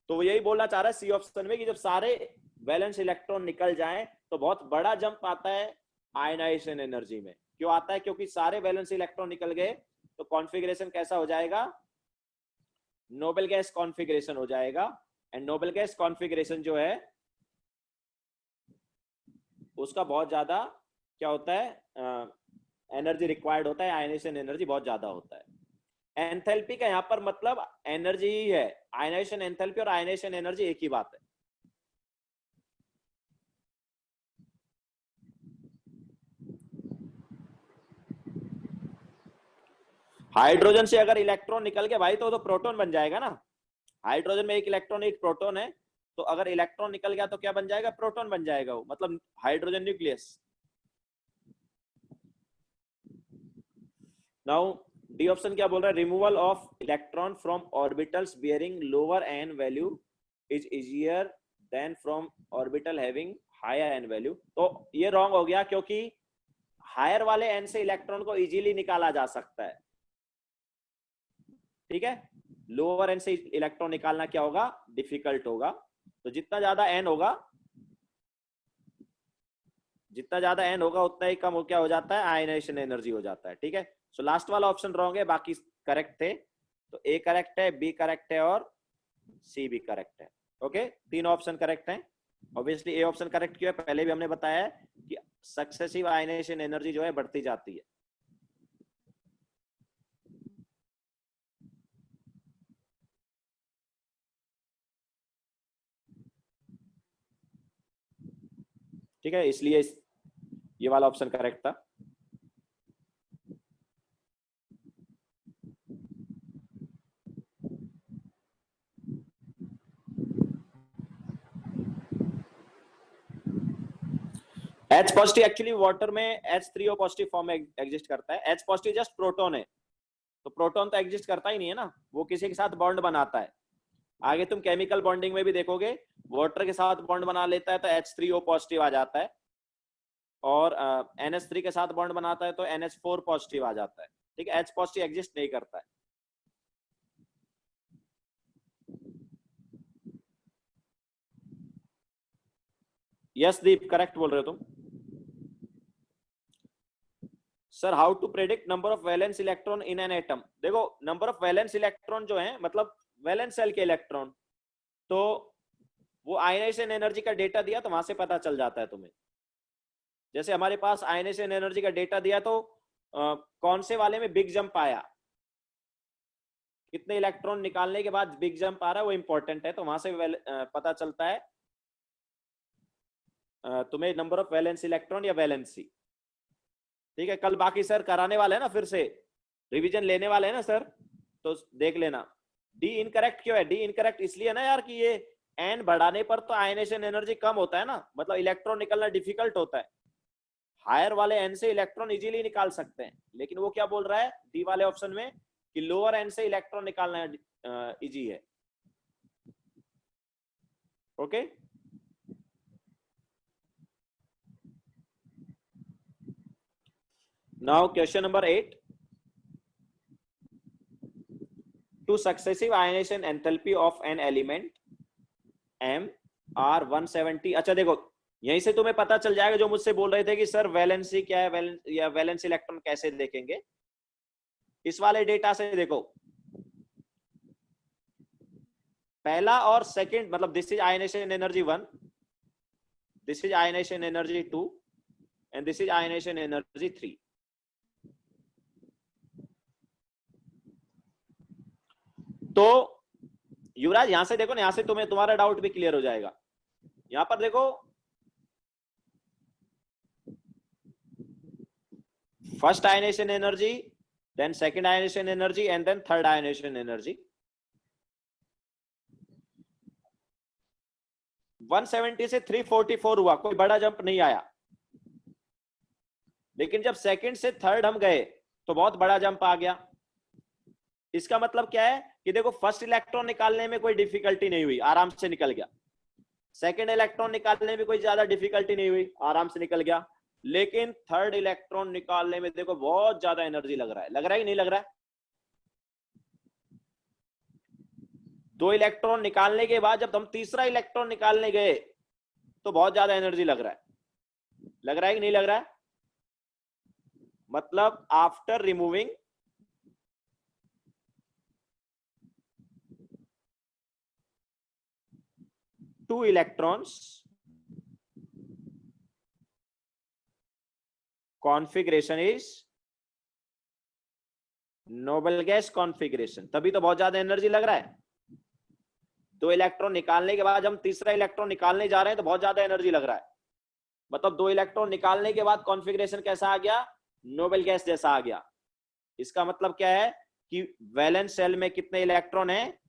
तो वो यही बोलना चाह रहा है सी ऑप्शन में कि जब सारे वैलेंस इलेक्ट्रॉन निकल जाएं तो बहुत बड़ा जंप आता है आयनाइजेशन एनर्जी में। क्यों आता है? क्योंकि सारे वैलेंस इलेक्ट्रॉन निकल गए तो कॉन्फ़िगरेशन कैसा हो जाएगा? नोबेल गैस कॉन्फ़िगरेशन हो जाएगा, एंड नोबेल गैस कॉन्फ़िगरेशन जो है उसका बहुत ज्यादा क्या होता है? एनर्जी रिक्वायर्ड होता है, आयनाइजेशन एनर्जी बहुत ज्यादा होता है। एंथैल्पी का यहाँ पर मतलब एनर्जी ही है, आयनाइजेशन एंथैल्पी और आयनाइजेशन एनर्जी एक ही बात है। हाइड्रोजन से अगर इलेक्ट्रॉन निकल के भाई तो प्रोटॉन बन जाएगा ना। हाइड्रोजन में एक इलेक्ट्रॉन एक प्रोटॉन है, तो अगर इलेक्ट्रॉन निकल गया तो क्या बन जाएगा, प्रोटॉन बन जाएगा वो, मतलब hydrogen nucleus. Now D option क्या बोल रहा है, removal of electron from orbitals bearing lower n value is easier than from orbital having higher n value. तो ये रॉन्ग हो गया, क्योंकि हायर वाले एन से इलेक्ट्रॉन को इजीली निकाला जा सकता है, ठीक है। लोअर एन से इलेक्ट्रॉन निकालना क्या होगा, डिफिकल्ट होगा। तो जितना ज्यादा एन होगा, जितना ज्यादा एन होगा उतना ही कम क्या हो जाता है, आयनाइजेशन एनर्जी हो जाता है, ठीक है। सो लास्ट वाला ऑप्शन रॉन्ग है, बाकी करेक्ट थे। तो ए करेक्ट है, बी करेक्ट है और सी भी करेक्ट है। ओके, तीन ऑप्शन करेक्ट हैं। ऑब्वियसली ए ऑप्शन करेक्ट क्यों है, पहले भी हमने बताया है कि सक्सेसिव आयनाइजेशन एनर्जी जो है बढ़ती जाती है। ठीक है, इसलिए ये वाला ऑप्शन करेक्ट था। H पॉजिटिव एक्चुअली वाटर में H3O पॉजिटिव फॉर्म में एग्जिस्ट करता है। H पॉजिटिव जस्ट प्रोटॉन है, तो प्रोटॉन तो एग्जिस्ट करता ही नहीं है ना, वो किसी के साथ बॉन्ड बनाता है। आगे तुम केमिकल बॉन्डिंग में भी देखोगे, वाटर के साथ बॉन्ड बना लेता है तो H3O पॉजिटिव आ जाता है, और NH3 के साथ बॉन्ड बनाता है तो NH4 पॉजिटिव आ जाता है, ठीक है। H पॉजिटिव एग्जिस्ट नहीं करता है। यस दीप, करेक्ट बोल रहे हो तुम। Sir how to predict number of valence electron in an atom. देखो नंबर ऑफ वैलेंस इलेक्ट्रॉन जो है, मतलब वैलेंस सेल के इलेक्ट्रॉन, तो वो आयनाइजेशन एनर्जी का डेटा दिया तो वहां से पता चल जाता है तुम्हें। जैसे हमारे पास आयनाइजेशन एनर्जी का डेटा दिया तो कौन से वाले में बिग जंप आया, कितने इलेक्ट्रॉन निकालने के बाद बिग जंप आ रहा है, वो इंपॉर्टेंट है। तो वहां से पता चलता है तुम्हें नंबर ऑफ वैलेंस इलेक्ट्रॉन या वैलेंसी, ठीक है। कल बाकी सर कराने वाले हैं ना, फिर से रिवीजन लेने वाले हैं ना सर, तो देख लेना। डी इनकरेक्ट क्यों है, डी इनकरेक्ट इसलिए ना यार कि ये एन बढ़ाने पर तो आयनेशन एनर्जी कम होता है ना, मतलब इलेक्ट्रॉन निकलना डिफिकल्ट होता है। हायर वाले एन से इलेक्ट्रॉन इजीली निकाल सकते हैं, लेकिन वो क्या बोल रहा है डी वाले ऑप्शन में कि लोअर एन से इलेक्ट्रॉन निकालना इजी है। Okay, now question number 8, to successive ionization enthalpy of an element m r 170। अच्छा देखो, यहीं से तुम्हें पता चल जाएगा जो मुझसे बोल रहे थे कि सर वैलेंसी क्या है, या वैलेंस इलेक्ट्रॉन कैसे देखेंगे। इस वाले डेटा से देखो, पहला और सेकंड, मतलब this is ionization energy 1, this is ionization energy 2 and this is ionization energy 3। तो युवराज यहां से देखो ना, यहां से तुम्हें तुम्हारा डाउट भी क्लियर हो जाएगा। यहां पर देखो, first ionization energy, then second ionization energy and then third ionization energy. 170 से 344 हुआ, कोई बड़ा जंप नहीं आया। लेकिन जब सेकंड से थर्ड हम गए तो बहुत बड़ा जंप आ गया। इसका मतलब क्या है कि देखो, फर्स्ट इलेक्ट्रॉन निकालने में कोई डिफिकल्टी नहीं हुई, आराम से निकल गया। सेकंड इलेक्ट्रॉन निकालने में कोई ज्यादा डिफिकल्टी नहीं हुई, आराम से निकल गया। लेकिन थर्ड इलेक्ट्रॉन निकालने में देखो बहुत ज्यादा एनर्जी लग रहा है, लग रहा है कि नहीं लग रहा है। दो इलेक्ट्रॉन निकालने के बाद जब हम तीसरा इलेक्ट्रॉन निकालने गए तो बहुत ज्यादा एनर्जी लग रहा है, लग रहा है कि नहीं लग रहा है। मतलब after removing two electrons, configuration is noble gas configuration. तभी तो बहुत ज्यादा एनर्जी लग रहा है। दो इलेक्ट्रॉन निकालने के बाद हम तीसरा इलेक्ट्रॉन निकालने जा रहे हैं तो बहुत ज्यादा एनर्जी लग रहा है। मतलब दो इलेक्ट्रॉन निकालने के बाद कॉन्फ़िगरेशन कैसा आ गया, नोबल गैस जैसा आ गया। इसका मतलब क्या है कि वैलेंस शेल में कितने इलेक्ट्रॉन है,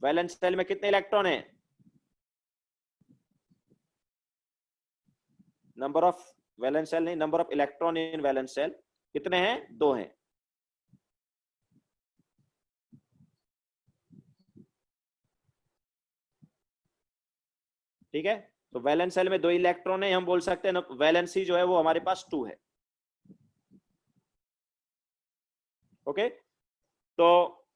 वैलेंस शेल में कितने इलेक्ट्रॉन है, नंबर ऑफ वैलेंस शेल नहीं, number of electron in valence shell कितने हैं, 2 हैं। ठीक है, तो वैलेंस शेल में 2 इलेक्ट्रॉन है, हम बोल सकते हैं वैलेंसी जो है वो हमारे पास 2 है। ओके, तो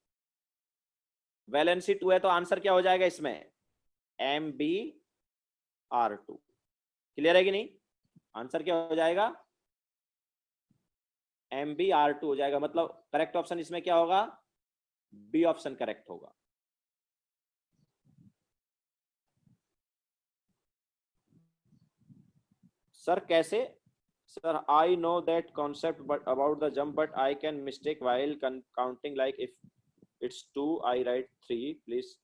वैलेंसी 2 है, तो आंसर क्या हो जाएगा इसमें, MbR2। क्लियर है कि नहीं, आंसर क्या हो जाएगा, MbR2 हो जाएगा। मतलब करेक्ट ऑप्शन इसमें क्या होगा, बी ऑप्शन करेक्ट होगा। सर कैसे, sir I know that concept but about the jump but I can mistake while counting, like if it's 2 I right 3 please.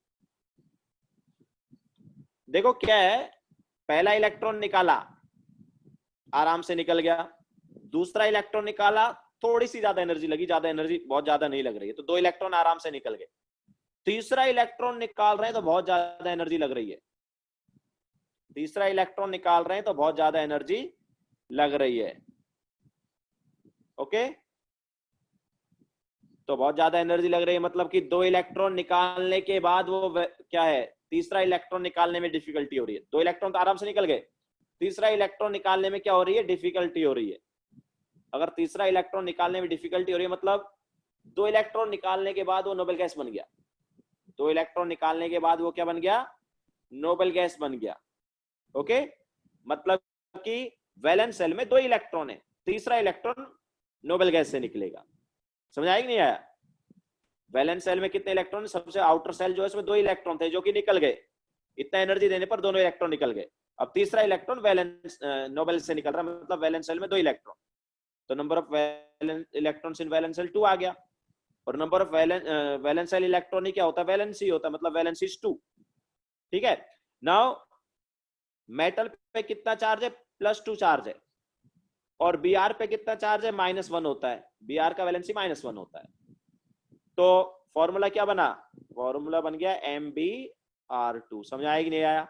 देखो क्या है, पहला इलेक्ट्रॉन निकाला, आराम से निकल गया, दूसरा इलेक्ट्रॉन निकाला, थोड़ी सी ज्यादा एनर्जी लगी, ज्यादा एनर्जी बहुत ज्यादा नहीं लग रही है, तो 2 इलेक्ट्रॉन आराम से निकल गए। तीसरा इलेक्ट्रॉन निकाल रहे हैं तो बहुत ज्यादा एनर्जी लग रही है, तीसरा इलेक्ट्रॉन निकाल रहे हैं तो बहुत ज्यादा एनर्जी लग रही है। ओके, तो बहुत ज्यादा एनर्जी लग रही है, मतलब कि 2 इलेक्ट्रॉन निकालने के बाद वो क्या है, तीसरा इलेक्ट्रॉन निकालने में डिफिकल्टी हो रही है। 2 इलेक्ट्रॉन तो आराम से निकल गए, तीसरा इलेक्ट्रॉन निकालने में क्या हो रही है, डिफिकल्टी हो रही है। अगर तीसरा इलेक्ट्रॉन निकालने में डिफिकल्टी हो रही है, मतलब 2 इलेक्ट्रॉन निकालने के बाद वो नोबेल गैस बन गया, 2 इलेक्ट्रॉन निकालने के बाद वो क्या बन गया, नोबेल गैस बन गया। ओके, मतलब कि वैलेंस शेल में 2 इलेक्ट्रॉन है, तीसरा इलेक्ट्रॉन नोबेल गैस से निकलेगा। समझ आया कि नहीं आया, वैलेंस शेल में कितने इलेक्ट्रॉन, सबसे आउटर सेल जो है उसमें 2 इलेक्ट्रॉन थे जो कि निकल गए, इतना एनर्जी देने पर दोनों इलेक्ट्रॉन निकल गए। अब तीसरा इलेक्ट्रॉन वैलेंस नोबेल से निकल रहा है, मतलब वैलेंस शेल में 2 इलेक्ट्रॉन, तो number of electrons in valence shell 2 आ गया, और number of valence shell electron ही क्या होता है, वैलेंसी होता है, मतलब वैलेंसी इज 2। ठीक है, नाउ मेटल पे कितना चार्ज है, +2 चार्ज है, और Br पे कितना चार्ज है, -1 होता है, Br का वैलेंसी -1 होता है। तो फॉर्मूला क्या बना, फॉर्मूला बन गया MbR2। समझ आया कि नहीं आया,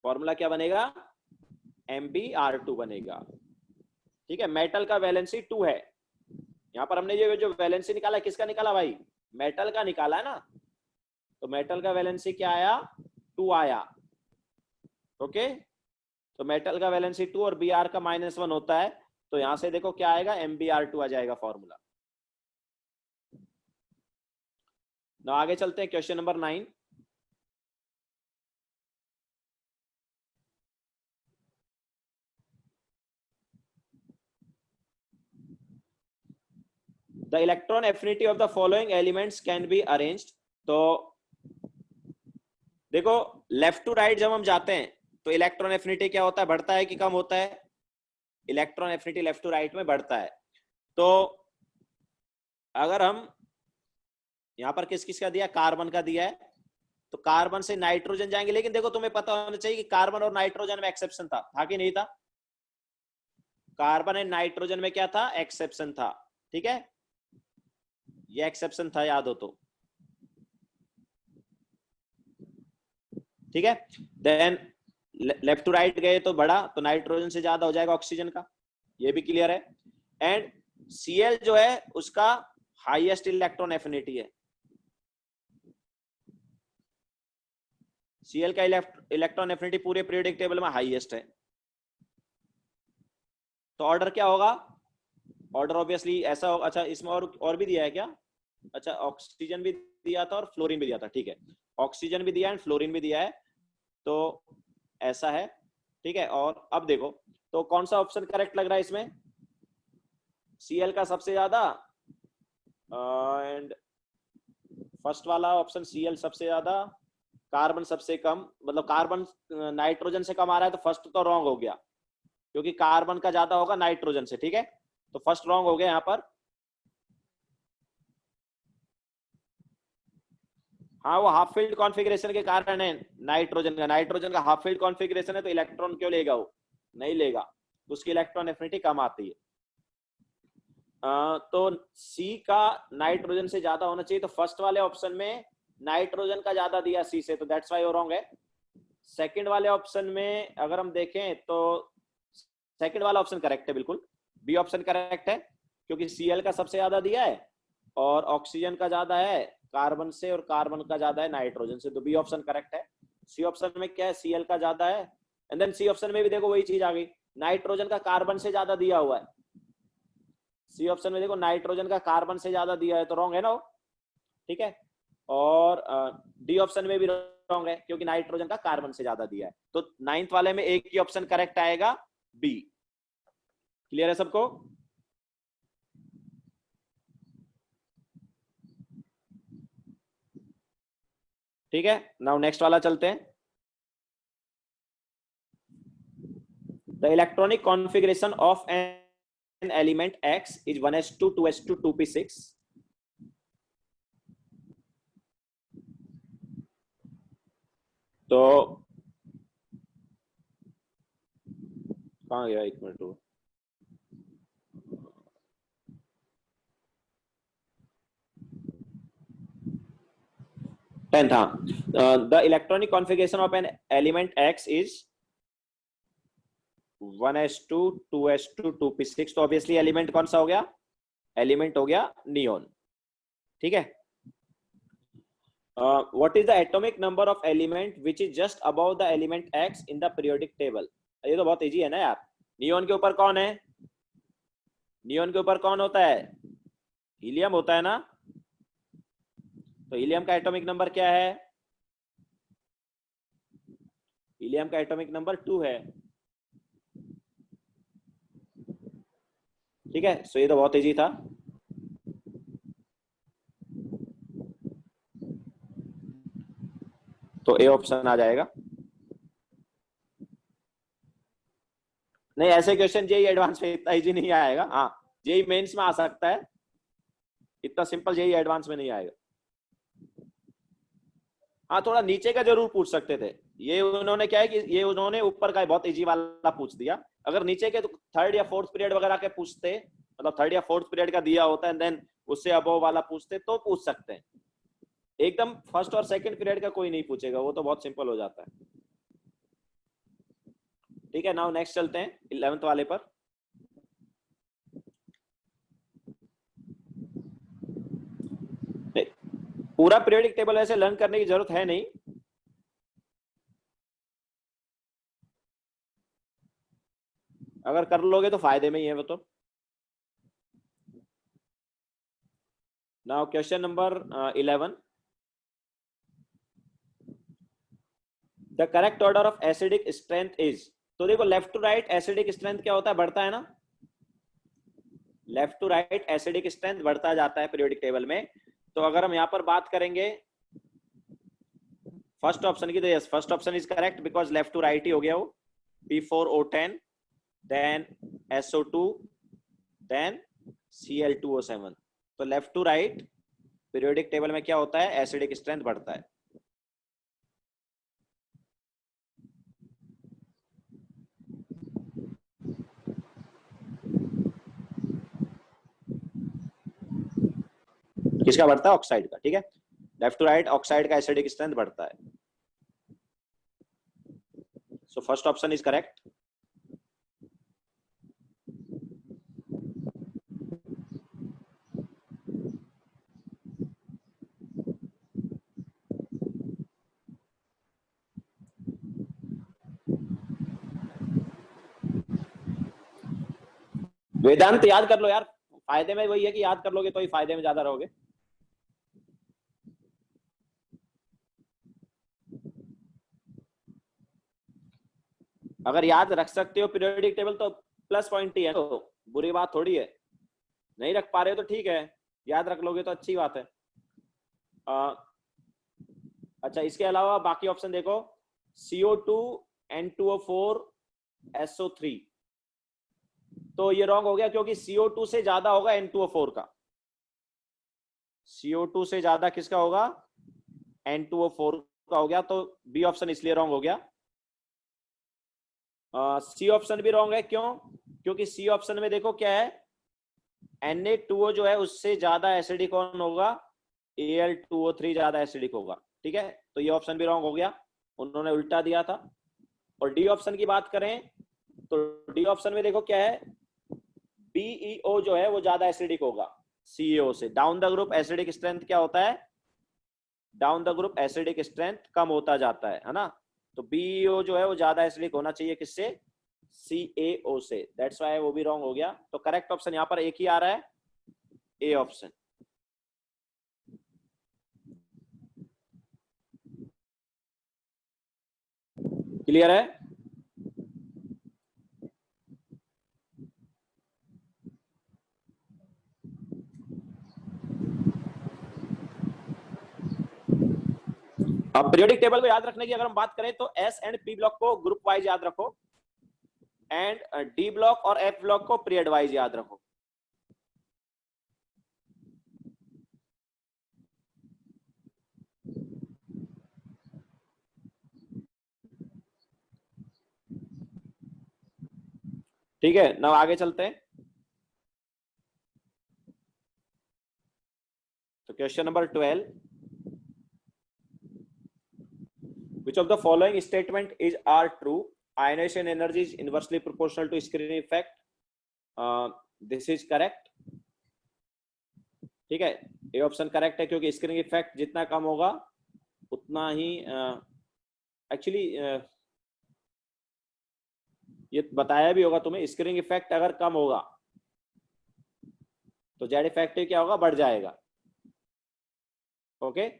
फॉर्मूला क्या बनेगा, MbR2 बनेगा। ठीक है, मेटल का वैलेंसी 2 है, यहां पर हमने ये जो वैलेंसी निकाला किसका निकाला भाई, मेटल का निकाला है ना, तो मेटल का वैलेंसी क्या आया, 2 आया। ओके, तो मेटल का वैलेंसी 2 और Br का -1 होता है, तो यहां से देखो क्या आएगा, MbR2 आ जाएगा फॉर्मूला। ना आगे चलते हैं, question number 9। The electron affinity of the following elements can be arranged. तो देखो लेफ्ट टू राइट जब हम जाते हैं तो इलेक्ट्रॉन एफिनिटी क्या होता है, बढ़ता है कि कम होता है, electron affinity left to right में बढ़ता है। तो अगर हम यहां पर किस किस का दिया, कार्बन का दिया है, तो कार्बन से नाइट्रोजन जाएंगे, लेकिन देखो तुम्हें पता होना चाहिए कि कार्बन और नाइट्रोजन में एक्सेप्शन था कि नहीं था, कार्बन एंड नाइट्रोजन में क्या था, एक्सेप्शन था। ठीक है, ये एक्सेप्शन था, याद हो तो। ठीक है, देन लेफ्ट टू राइट गए तो बढ़ा, तो नाइट्रोजन से ज्यादा हो जाएगा ऑक्सीजन का, ये भी क्लियर है। एंड Cl जो है उसका हाईएस्ट इलेक्ट्रॉन एफिनिटी है, Cl का इलेक्ट्रॉन एफिनिटी पूरे पीरियोडिक टेबल में हाईएस्ट है। तो ऑर्डर क्या होगा, ऑर्डर ऑब्वियसली ऐसा होगा। अच्छा इसमें और भी दिया है क्या, अच्छा ऑक्सीजन भी दिया था और फ्लोरीन भी दिया था, ठीक है, ऑक्सीजन भी दिया है फ्लोरीन भी दिया है, तो ऐसा है। ठीक है, और अब देखो तो कौन सा ऑप्शन करेक्ट लग रहा है इसमें, Cl का सबसे ज्यादा एंड फर्स्ट वाला ऑप्शन Cl सबसे ज्यादा, कार्बन सबसे कम, मतलब कार्बन नाइट्रोजन से कम आ रहा है, तो फर्स्ट तो रॉन्ग हो गया क्योंकि कार्बन का ज्यादा होगा नाइट्रोजन से। ठीक है, तो फर्स्ट रॉन्ग हो गया यहाँ पर। हाँ वो हाफ फील्ड कॉन्फ़िगरेशन के कारण है, नाइट्रोजन का हाफ फील्ड कॉन्फ़िगरेशन है, तो इलेक्ट्रॉन क्यों लेगा, वो नहीं लेगा, तो उसकी इलेक्ट्रॉन एफिनिटी कम आती है। तो सी का नाइट्रोजन से ज्यादा होना चाहिए, तो फर्स्ट वाले ऑप्शन में नाइट्रोजन का ज्यादा दिया सी से, तो दैट्स व्हाई वो रॉन्ग है। सेकंड वाले ऑप्शन में अगर हम देखें तो सेकंड वाला ऑप्शन करेक्ट है, बिल्कुल बी ऑप्शन करेक्ट है, क्योंकि Cl का सबसे ज्यादा दिया है और ऑक्सीजन का ज्यादा है कार्बन से और कार्बन का ज्यादा है नाइट्रोजन से, तो बी ऑप्शन करेक्ट है। सी ऑप्शन में क्या है, Cl का ज्यादा है, एंड देन सी ऑप्शन में भी देखो वही चीज आ गई, नाइट्रोजन का कार्बन से ज्यादा दिया हुआ है। सी ऑप्शन में देखो नाइट्रोजन का कार्बन से ज्यादा दिया है, तो रॉन्ग है ना, ठीक है। और डी ऑप्शन में भी रॉन्ग है, क्योंकि नाइट्रोजन का कार्बन से ज्यादा दिया है, तो 9th वाले में एक ही ऑप्शन करेक्ट आएगा, बी। क्लियर है सबको? ठीक है, नाउ नेक्स्ट वाला चलते हैं। The electronic configuration of an element X is 1s2 2s2 2p6। तो कहाँ गया, एक मिनट रुको। टेंथ, हाँ, the electronic configuration of an element X is 1s2 2s2 2p6। तो ऑब्वियसली एलिमेंट कौन सा हो गया, एलिमेंट हो गया नियोन, ठीक है। What is the atomic number of element which is just above the element X in the periodic table. ये तो बहुत इजी है ना यार। नियोन के ऊपर कौन है, नियोन के ऊपर कौन होता है, हीलियम होता है ना। तो हीलियम का एटॉमिक नंबर क्या है, हीलियम का एटॉमिक नंबर 2 है, ठीक है। सो ये तो बहुत इजी था। तो ए ऑप्शन आ जाएगा। नहीं, ऐसे क्वेश्चन जेई एडवांस में इतना इजी नहीं आएगा, हाँ जेई मेंस में आ सकता है, इतना सिंपल जेई एडवांस में नहीं आएगा। हाँ, थोड़ा नीचे का जरूर पूछ सकते थे, ये उन्होंने क्या है कि ये उन्होंने ऊपर का बहुत इजी वाला पूछ दिया। अगर नीचे के तो थर्ड या फोर्थ पीरियड वगैरह के पूछते, मतलब थर्ड या फोर्थ पीरियड का दिया होता है देन उससे अबव वाला पूछते तो पूछ सकते हैं। एकदम फर्स्ट और सेकंड पीरियड का कोई नहीं पूछेगा, वो तो बहुत सिंपल हो जाता है। ठीक है, नाउ नेक्स्ट चलते हैं 11th वाले पर। पूरा पीरियोडिक टेबल ऐसे लर्न करने की जरूरत है नहीं, अगर कर लोगे तो फायदे में ही है वो तो। Now question number 11, the correct order of acidic strength is. तो देखो left to right acidic strength क्या होता है, बढ़ता है ना, left to right acidic strength बढ़ता जाता है पीरियोडिक टेबल में। तो अगर हम यहाँ पर बात करेंगे फर्स्ट ऑप्शन की, तो yes first option is correct because left to right ही हो गया वो, P4O10 then SO2 then Cl2O7। तो left to right periodic table में क्या होता है, एसिडिक स्ट्रेंथ बढ़ता है। किसका बढ़ता है, ऑक्साइड का, ठीक है। लेफ्ट टू राइट ऑक्साइड का एसिडिक स्ट्रेंथ बढ़ता है। So first option is correct. Vedant याद कर लो यार, फायदे में वही है कि याद कर लोगे तो ही फायदे में ज्यादा रहोगे। अगर याद रख सकते हो पीरियोडिक टेबल तो प्लस पॉइंट ही है, तो बुरी बात थोड़ी है। नहीं रख पा रहे हो तो ठीक है, याद रख लोगे तो अच्छी बात है। अच्छा, इसके अलावा बाकी ऑप्शन देखो, CO2 N2O4 SO3। तो ये रॉन्ग हो गया क्योंकि CO2 से ज्यादा होगा N2O4 का, CO2 से ज्यादा किसका होगा, N2O4 का हो गया, तो बी ऑप्शन इसलिए रॉन्ग हो गया। सी ऑप्शन भी रॉन्ग है, क्यों, क्योंकि सी ऑप्शन में देखो क्या है, Na2O जो है उससे ज्यादा एसिडिक कौन होगा, Al2O3 ज्यादा एसिडिक होगा। ठीक है, तो ये ऑप्शन भी रॉन्ग हो गया, उन्होंने उल्टा दिया था। और डी ऑप्शन की बात करें तो डी ऑप्शन में देखो क्या है, BeO जो है वो ज्यादा एसिडिक होगा CEO से। Down the group acidic strength क्या होता है, down the group acidic strength कम होता जाता है ना। तो BeO जो है वो ज्यादा एसिडिक होना चाहिए किससे, CaO से। दैट्स व्हाई वो भी रॉन्ग हो गया। तो करेक्ट ऑप्शन यहाँ पर एक ही आ रहा है, ए ऑप्शन। क्लियर है? अब पीरियोडिक टेबल को याद रखने की अगर हम बात करें तो S एंड P ब्लॉक को ग्रुप वाइज याद रखो, एंड D ब्लॉक और F ब्लॉक को पीरियड वाइज याद रखो। ठीक है ना, आगे चलते हैं। तो question number 12, which of the following statement is are true, ionization energy is inversely proportional to screening effect, this is correct। ठीक है, ये ऑप्शन करेक्ट है क्योंकि स्क्रीनिंग इफेक्ट जितना कम होगा उतना ही एक्चुअली ये बताया भी होगा तुम्हें, स्क्रीनिंग इफेक्ट अगर कम होगा तो जेड इफेक्टिव क्या होगा, बढ़ जाएगा। ओके,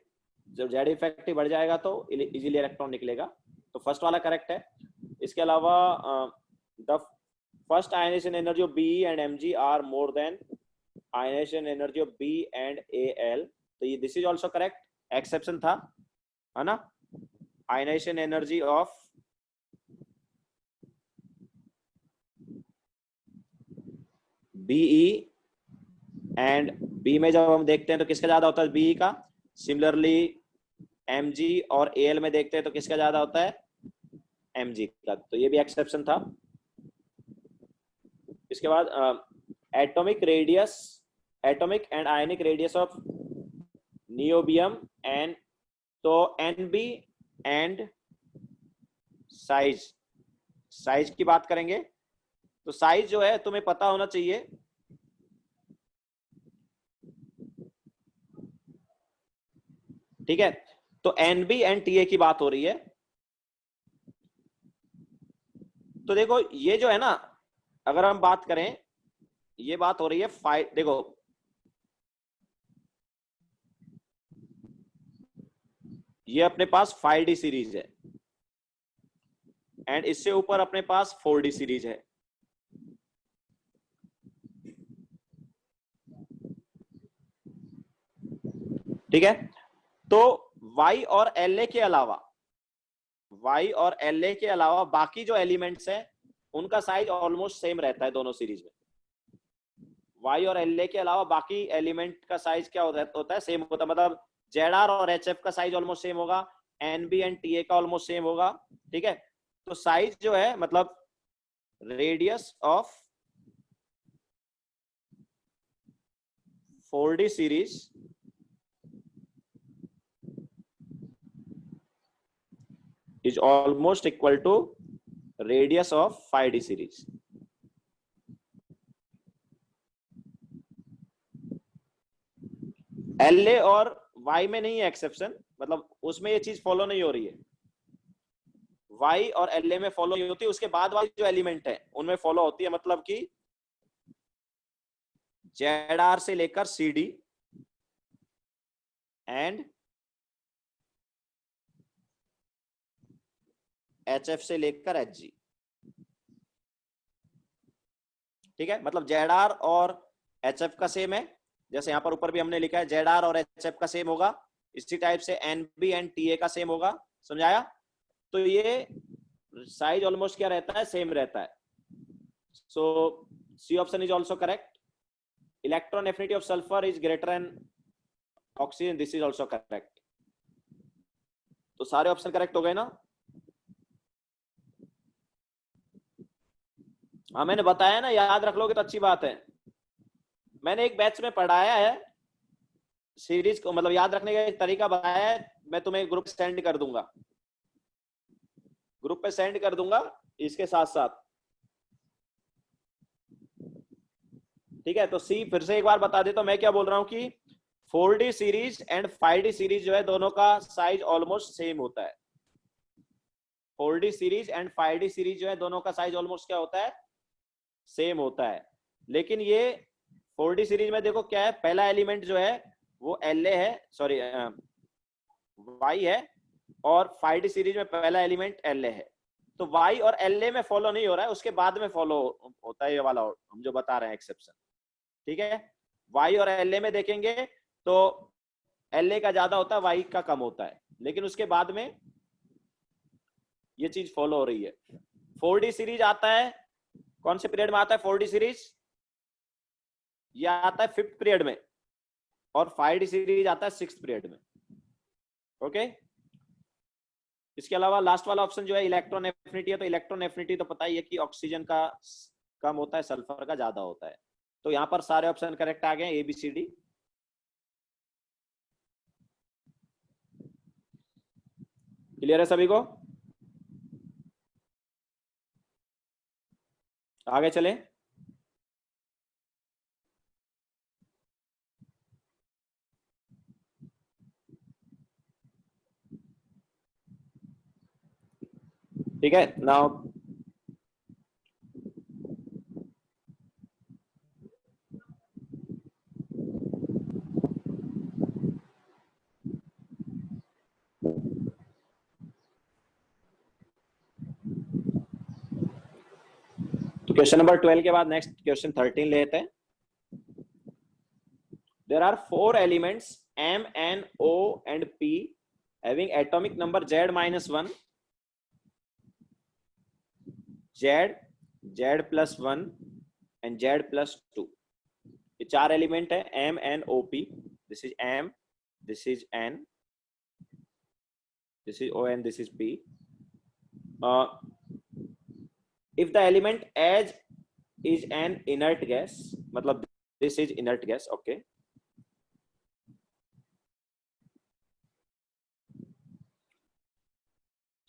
जब जेड इफेक्टिव बढ़ जाएगा तो इजीली इलेक्ट्रॉन निकलेगा। तो फर्स्ट वाला करेक्ट है। इसके अलावा the first ionization energy of B and MG are more than ionization energy of B and L, तो ये this is also correct, exception था है ना। Ionization energy of BE and B में जब हम देखते हैं तो किसका ज्यादा होता है, बीई का। सिमिलरली एमजी और एल में देखते हैं तो किसका ज्यादा होता है, एमजी का। तो ये भी एक्सेप्शन था। इसके बाद atomic radius, atomic and ionic radius of niobium and, तो एनबी एंड साइज, साइज की बात करेंगे तो साइज जो है तुम्हें पता होना चाहिए। ठीक है, तो एनबी एंड टीए की बात हो रही है। तो देखो ये जो है ना, अगर हम बात करें, ये बात हो रही है फाइव, देखो ये अपने पास 5D सीरीज है एंड इससे ऊपर अपने पास 4D सीरीज है। ठीक है, तो Y और La के अलावा, Y और La के अलावा बाकी जो एलिमेंट्स हैं उनका साइज ऑलमोस्ट सेम रहता है दोनों सीरीज में। Y और La के अलावा बाकी एलिमेंट का साइज क्या होता है, सेम होता है। मतलब Zr और HF का साइज ऑलमोस्ट सेम होगा, NB एंड TA का ऑलमोस्ट सेम होगा। ठीक है, तो साइज जो है मतलब radius of 4D series is almost equal to radius of 5D series। LA और Y में नहीं है एक्सेप्शन, मतलब उसमें ये चीज फॉलो नहीं हो रही है। Y और LA में फॉलो नहीं होती, उसके बाद वाली जो एलिमेंट है उनमें फॉलो होती है। मतलब कि ZR से लेकर CD एंड HF से लेकर HG। ठीक है, मतलब ZR और HF का सेम है, जैसे यहां पर ऊपर भी हमने लिखा है ZR और HF का सेम होगा, इसी टाइप से NB एंड TA का सेम होगा। समझाया? तो ये साइज ऑलमोस्ट क्या रहता है, सेम रहता है। So C option is also correct. Electron affinity of sulphur is greater than oxygen, this is also correct. तो सारे ऑप्शन करेक्ट हो गए ना। हाँ मैंने बताया ना, याद रख लोगे तो अच्छी बात है। मैंने एक बैच में पढ़ाया है सीरीज को, मतलब याद रखने का एक तरीका बताया है, मैं तुम्हें ग्रुप सेंड कर दूंगा, ग्रुप पे सेंड कर दूंगा इसके साथ साथ। ठीक है, तो सी फिर से एक बार बता देता हूं मैं क्या बोल रहा हूं कि 4D series and 5D series जो है दोनों का साइज ऑलमोस्ट सेम होता है। 4D series and 5D series जो है दोनों का साइज ऑलमोस्ट क्या होता है, सेम होता है। लेकिन ये 4D सीरीज में देखो क्या है, पहला एलिमेंट जो है वो LA है, सॉरी Y है, और 5D सीरीज में पहला एलिमेंट LA है। तो Y और LA में फॉलो नहीं हो रहा है, उसके बाद में फॉलो होता है ये वाला हम जो बता रहे हैं एक्सेप्शन। ठीक है, Y और LA में देखेंगे तो LA का ज्यादा होता है, Y का कम होता है, लेकिन उसके बाद में ये चीज फॉलो हो रही है। 4D सीरीज आता है कौन से पीरियड में आता है 4D सीरीज, ये आता है 5th पीरियड में, और 5D सीरीज आता है 6th पीरियड में। ओके, इसके अलावा लास्ट वाला ऑप्शन जो है इलेक्ट्रॉन एफिनिटी है, तो इलेक्ट्रॉन एफिनिटी तो पता ही है कि ऑक्सीजन का कम होता है, सल्फर का ज्यादा होता है। तो यहां पर सारे ऑप्शन करेक्ट आ गए, ABCD। क्लियर है सभी को? आगे चले। ठीक है, नाउ तो क्वेश्चन नंबर 12 के बाद नेक्स्ट क्वेश्चन 13 लेते हैं। There are 4 elements M, N, O and P having atomic number Z-1, Z, Z+1 and Z+2। ये 4 एलिमेंट है M, N, O, P। This is M, this is N, this is O and this is P. If the element H is an inert gas, मतलब this is inert gas, okay.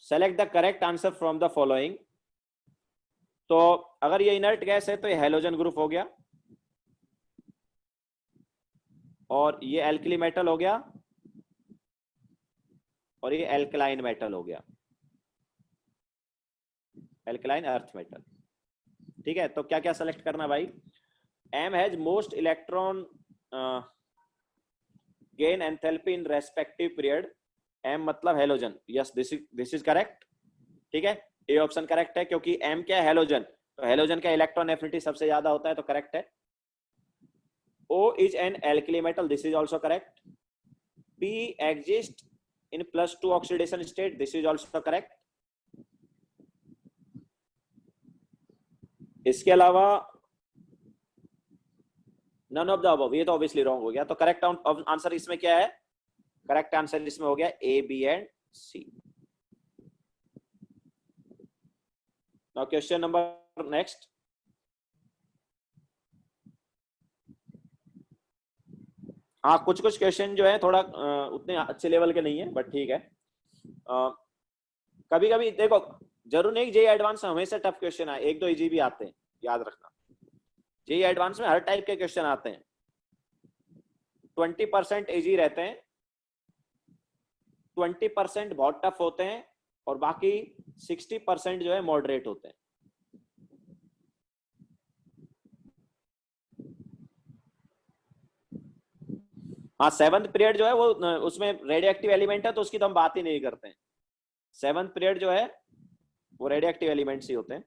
Select the correct answer from the following. तो अगर ये inert gas है तो ये halogen group हो गया, और ये एल्कली मेटल हो गया, और ये एल्कलाइन मेटल हो गया, एल्कलाइन अर्थ मेटल। ठीक है, तो क्या क्या सेलेक्ट करना भाई? M has most electron gain enthalpy in respective period. M मतलब halogen, yes this is correct. ठीक है, ये ऑप्शन करेक्ट है क्योंकि M क्या है, हेलोजन, तो हेलोजन का इलेक्ट्रॉन एफिनिटी सबसे ज्यादा होता है, तो करेक्ट है। O is an alkali metal, this is also correct. P exists in +2 oxidation state, this is also correct. इसके अलावा none of the above, ये तो ऑब्वियसली रॉन्ग हो गया, तो करेक्ट आंसर इसमें क्या है? करेक्ट आंसर इसमें हो गया A, B and C। Now question number next. हाँ, कुछ कुछ क्वेश्चन जो है थोड़ा उतने अच्छे लेवल के नहीं है, बट ठीक है। कभी कभी देखो, जरूर नहीं जेई एडवांस में हमेशा टफ क्वेश्चन आए, एक दो इजी भी आते हैं, याद रखना। जेई एडवांस में हर टाइप के क्वेश्चन आते हैं, 20% इजी रहते हैं, 20% बहुत टफ होते हैं, और बाकी 60% जो है मॉडरेट होते हैं। हाँ, 7th पीरियड जो है वो उसमें रेडियो एक्टिव एलिमेंट है, तो उसकी तो हम बात ही नहीं करते हैं। 7th पीरियड जो है वो रेडियो एक्टिव एलिमेंट्स ही होते हैं,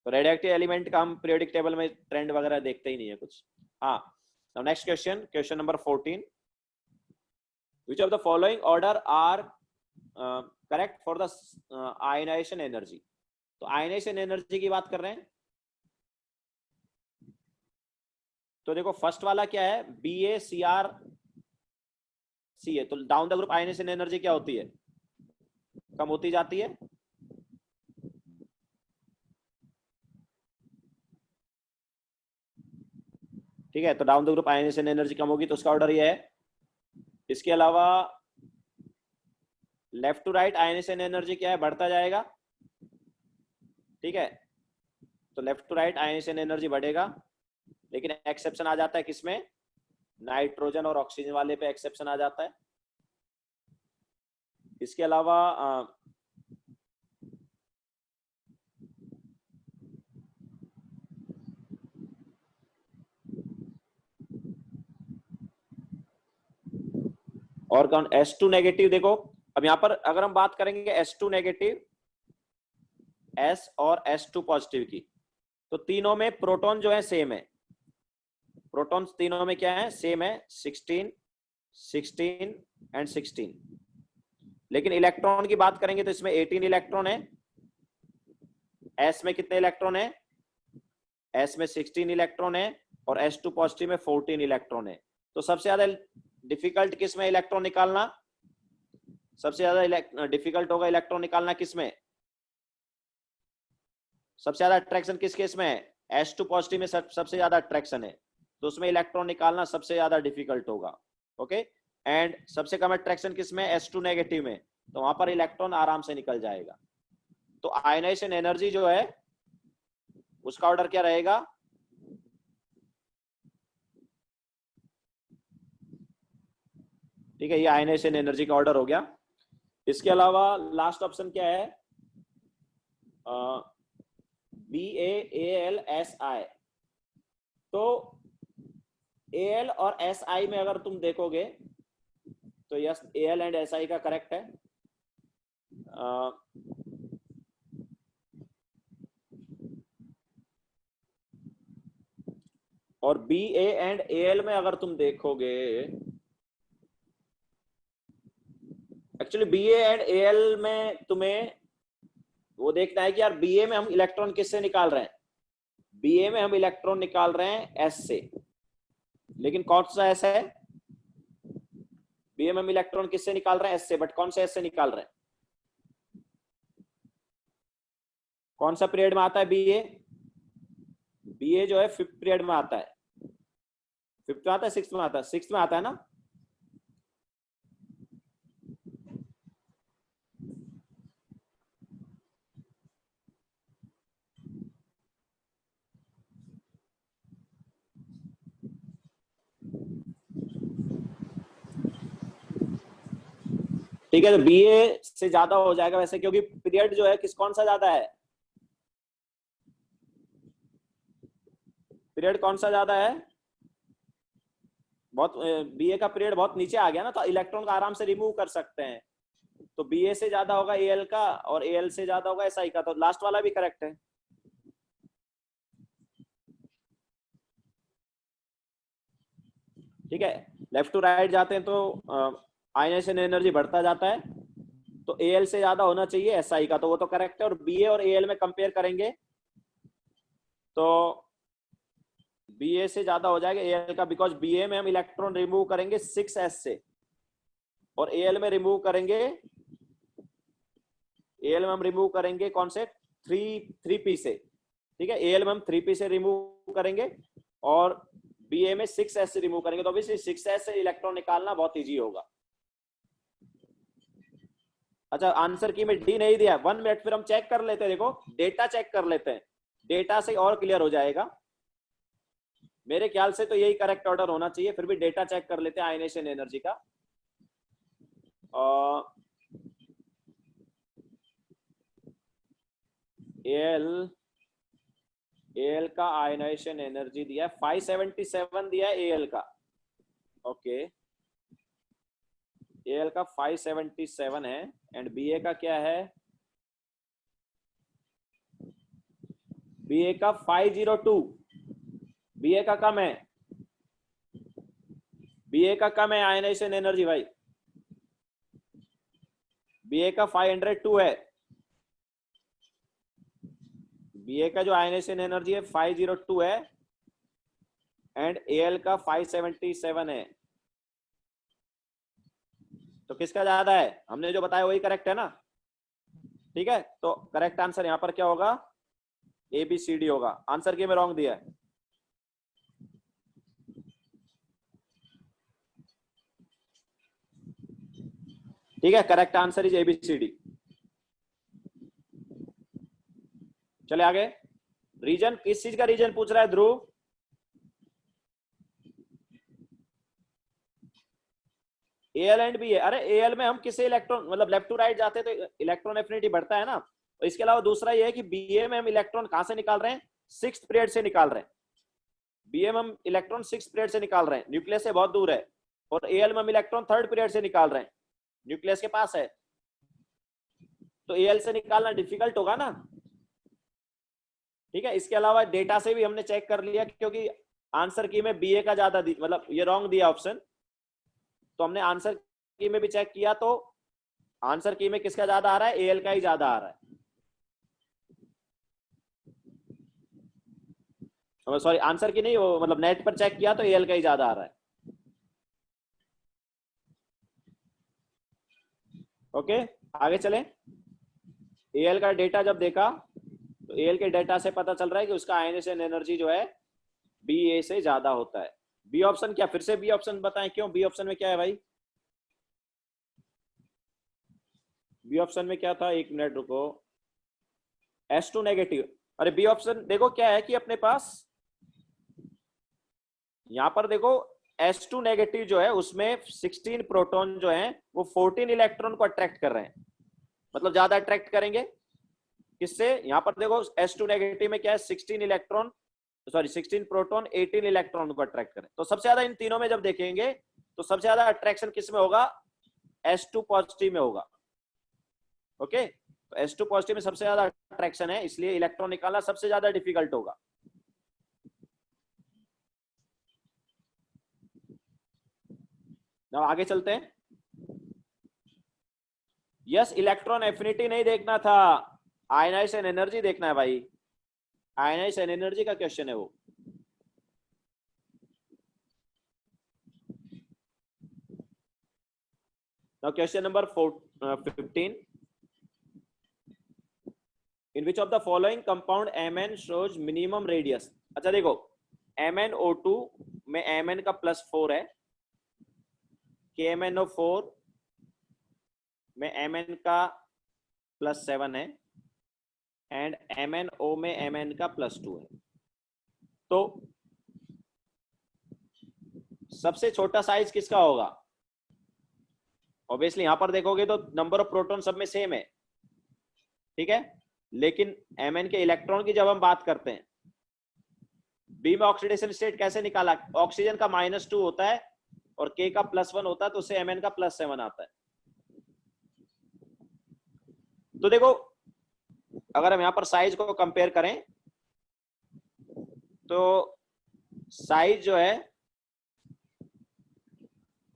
तो रेडियो एक्टिव एलिमेंट का हम पीरियोडिक टेबल में ट्रेंड वगैरह देखते ही नहीं है कुछ। हाँ, now next question, question number 14। Which of the following order are correct for the ionization energy? तो आयनाइजेशन एनर्जी की बात कर रहे हैं, तो देखो फर्स्ट वाला क्या है, BaCr C है, तो down the group ionization energy क्या होती है? कम होती जाती है। ठीक है, तो down the group ionization energy कम होगी, तो उसका ऑर्डर ये है। इसके अलावा left to right ionization energy क्या है, बढ़ता जाएगा। ठीक है, तो left to right ionization energy बढ़ेगा, लेकिन एक्सेप्शन आ जाता है किसमें, नाइट्रोजन और ऑक्सीजन वाले पे एक्सेप्शन आ जाता है। इसके अलावा और कौन, S2 नेगेटिव। देखो अब यहां पर अगर हम बात करेंगे S2 नेगेटिव, S और S2 पॉजिटिव की, तो तीनों में प्रोटॉन जो है सेम है, प्रोटॉन तीनों में क्या है, सेम है, 16 16 एंड 16। लेकिन इलेक्ट्रॉन की बात करेंगे तो इसमें 18 इलेक्ट्रॉन है, S में कितने इलेक्ट्रॉन है, S में 16 इलेक्ट्रॉन है, और S2 पॉजिटिव में 14 इलेक्ट्रॉन है। तो सबसे ज्यादा डिफिकल्ट किस में इलेक्ट्रॉन निकालना, सबसे ज्यादा डिफिकल्ट होगा इलेक्ट्रॉन निकालना किस में, सबसे ज्यादा अट्रैक्शन किस केस में है, S2 पॉजिटिव में सबसे ज्यादा अट्रैक्शन है, तो उसमें इलेक्ट्रॉन निकालना सबसे ज्यादा डिफिकल्ट होगा। ओके, एंड सबसे कम अट्रैक्शन किस में, S2 नेगेटिव में, तो वहां पर इलेक्ट्रॉन आराम से निकल जाएगा। तो आयनाइजेशन एनर्जी जो है उसका ऑर्डर क्या रहेगा, ठीक है, ये आयनाइजेशन एनर्जी का ऑर्डर हो गया। इसके अलावा लास्ट ऑप्शन क्या है, BaAlSi। तो Al और Si में अगर तुम देखोगे तो यस, Al एंड Si का करेक्ट है। और Ba एंड Al में अगर तुम देखोगे, एक्चुअली Ba एंड Al में तुम्हें वो देखना है कि यार Ba में हम इलेक्ट्रॉन किससे निकाल रहे हैं, Ba में हम इलेक्ट्रॉन निकाल रहे हैं S से, लेकिन कौन सा S है, Ba में हम इलेक्ट्रॉन किससे निकाल रहे हैं, S से, बट कौन से S से निकाल रहे हैं, कौन सा पीरियड में आता है Ba, Ba जो है 5th पीरियड में आता है, 5th में आता है, 6th में आता है, 6th में आता है ना। ठीक है, तो Ba से ज्यादा हो जाएगा वैसे, क्योंकि पीरियड जो है किस कौन सा ज्यादा है, पीरियड कौन सा ज्यादा है, बहुत Ba का पीरियड बहुत नीचे आ गया ना, तो इलेक्ट्रॉन का आराम से रिमूव कर सकते हैं। तो Ba से ज्यादा होगा Al का, और Al से ज्यादा होगा Si का, तो लास्ट वाला भी करेक्ट है। ठीक है, लेफ्ट टू राइट जाते हैं तो आयनाइजेशन एनर्जी बढ़ता जाता है, तो Al से ज्यादा होना चाहिए Si का, तो वो तो करेक्ट है। और Ba और Al में कंपेयर करेंगे तो Ba से ज्यादा हो जाएगा Al का, बिकॉज Ba में हम इलेक्ट्रॉन रिमूव करेंगे 6s से, और Al में रिमूव करेंगे, Al में हम रिमूव करेंगे कौन से, 3p से। ठीक है, Al में हम 3p से रिमूव करेंगे, और Ba में 6s से रिमूव करेंगे, तो ऑब्वियसली 6s से इलेक्ट्रॉन निकालना बहुत इजी होगा। अच्छा, आंसर की में डी नहीं दिया, 1 मिनट, फिर हम चेक कर लेते हैं, देखो डेटा चेक कर लेते हैं, डेटा से और क्लियर हो जाएगा। मेरे ख्याल से तो यही करेक्ट ऑर्डर होना चाहिए, फिर भी डेटा चेक कर लेते हैं आयनाइजेशन एनर्जी का। Al का आयनाइजेशन एनर्जी दिया 577 दिया है Al का। ओके, Al का 577 है, एंड Ba का क्या है, Ba का 502, Ba का कम है, Ba का कम है आयनाइजेशन एनर्जी भाई, Ba का 502 है, Ba का जो आयनाइजेशन एनर्जी है 502 है, एंड Al का 577 है। तो किसका ज्यादा है, हमने जो बताया वही करेक्ट है ना। ठीक है, तो करेक्ट आंसर यहां पर क्या होगा, ABCD होगा। आंसर के में रॉन्ग दिया है, ठीक है, करेक्ट आंसर इज ABCD। चले आगे। रीजन, किस चीज का रीजन पूछ रहा है ध्रुव? एल एंड बी है। अरे एल में हम किसी इलेक्ट्रॉन मतलब लेफ्ट टू राइट जाते हैं तो इलेक्ट्रॉन एफिनिटी बढ़ता है ना। और इसके अलावा दूसरा ये है कि बीए में हम इलेक्ट्रॉन कहां से निकाल रहे हैं? 6th पीरियड से निकाल रहे हैं। बीए में हम इलेक्ट्रॉन 6th पीरियड से निकाल रहे हैं, न्यूक्लियस से बहुत दूर है। और एल में हम इलेक्ट्रॉन 3rd पीरियड से निकाल रहे हैं, न्यूक्लियस के पास है। तो एल से निकालना डिफिकल्ट होगा ना। ठीक है, इसके अलावा डेटा से भी हमने चेक कर लिया, क्योंकि आंसर की में बीए का ज्यादा मतलब ये रॉन्ग दिया ऑप्शन, तो हमने आंसर की में भी चेक किया तो आंसर की में किसका ज्यादा आ रहा है? एल का ही ज्यादा आ रहा है। सॉरी, आंसर की नहीं, वो मतलब नेट पर चेक किया तो एल का ही ज्यादा आ रहा है। ओके, आगे चलें। एल का डेटा जब देखा तो एल के डेटा से पता चल रहा है कि उसका आयनेशन एनर्जी जो है बी ए से ज्यादा होता है। बी ऑप्शन क्या, फिर से बी ऑप्शन बताएं क्यों? बी ऑप्शन में क्या है भाई? बी ऑप्शन में क्या था? एक मिनट रुको। S2 negative. अरे बी ऑप्शन देखो क्या है कि अपने पास यहां पर देखो S2 नेगेटिव जो है उसमें 16 प्रोटॉन जो है वो 14 इलेक्ट्रॉन को अट्रैक्ट कर रहे हैं, मतलब ज्यादा अट्रैक्ट करेंगे। किससे? यहां पर देखो S2 नेगेटिव में क्या है? 16 इलेक्ट्रॉन, सॉरी 16 प्रोटॉन 18 इलेक्ट्रॉन को अट्रैक्ट करें। तो सबसे ज्यादा इन तीनों में जब देखेंगे तो सबसे ज्यादा अट्रैक्शन किस में होगा? S2 पॉजिटिव में होगा। ओके, तो S2 पॉजिटिव में सबसे ज्यादा अट्रैक्शन है, इसलिए इलेक्ट्रॉन निकालना सबसे ज्यादा डिफिकल्ट होगा। आगे चलते हैं। यस, इलेक्ट्रॉन एफिनिटी नहीं देखना था, आयनाइजेशन एनर्जी देखना है भाई। आयनाइजेशन एनर्जी का क्वेश्चन है वो। Now question number 15। In which of the following compound Mn shows minimum radius? अच्छा देखो, MnO2 में Mn का +4 है, KMnO4 में Mn का +7 है, एंड MnO में Mn का +2 है। तो सबसे छोटा साइज किसका होगा? ऑब्वियसली यहां पर देखोगे तो नंबर ऑफ प्रोटॉन सब में सेम है, ठीक है, लेकिन Mn के इलेक्ट्रॉन की जब हम बात करते हैं, बी में ऑक्सीडेशन स्टेट कैसे निकाला? ऑक्सीजन का -2 होता है और K का +1 होता है, तो उससे Mn का +7 आता है। तो देखो अगर हम यहां पर साइज को कंपेयर करें तो साइज जो है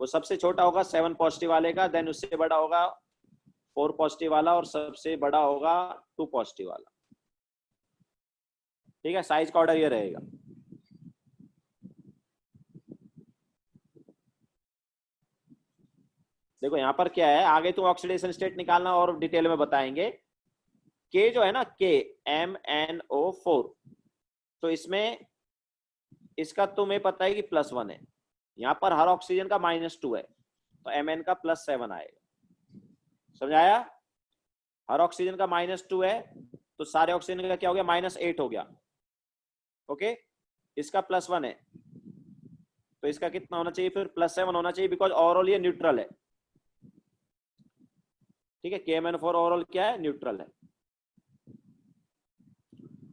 वो सबसे छोटा होगा 7 पॉजिटिव वाले का, देन उससे बड़ा होगा 4 पॉजिटिव वाला, और सबसे बड़ा होगा 2 पॉजिटिव वाला। ठीक है, साइज का ऑर्डर ये रहेगा। देखो यहां पर क्या है, आगे तो ऑक्सीडेशन स्टेट निकालना और डिटेल में बताएंगे। के जो है ना, के MnO4, तो इसमें इसका तुम्हें पता है कि +1 है, यहां पर हर ऑक्सीजन का -2 है, तो Mn का +7 आएगा। समझाया? हर ऑक्सीजन का -2 है तो सारे ऑक्सीजन का क्या हो गया? -8 हो गया। ओके, इसका +1 है तो इसका कितना होना चाहिए? फिर +7 होना चाहिए, बिकॉज ओवरऑल ये न्यूट्रल है। ठीक है, KMnO4 ओवरऑल क्या है? न्यूट्रल है।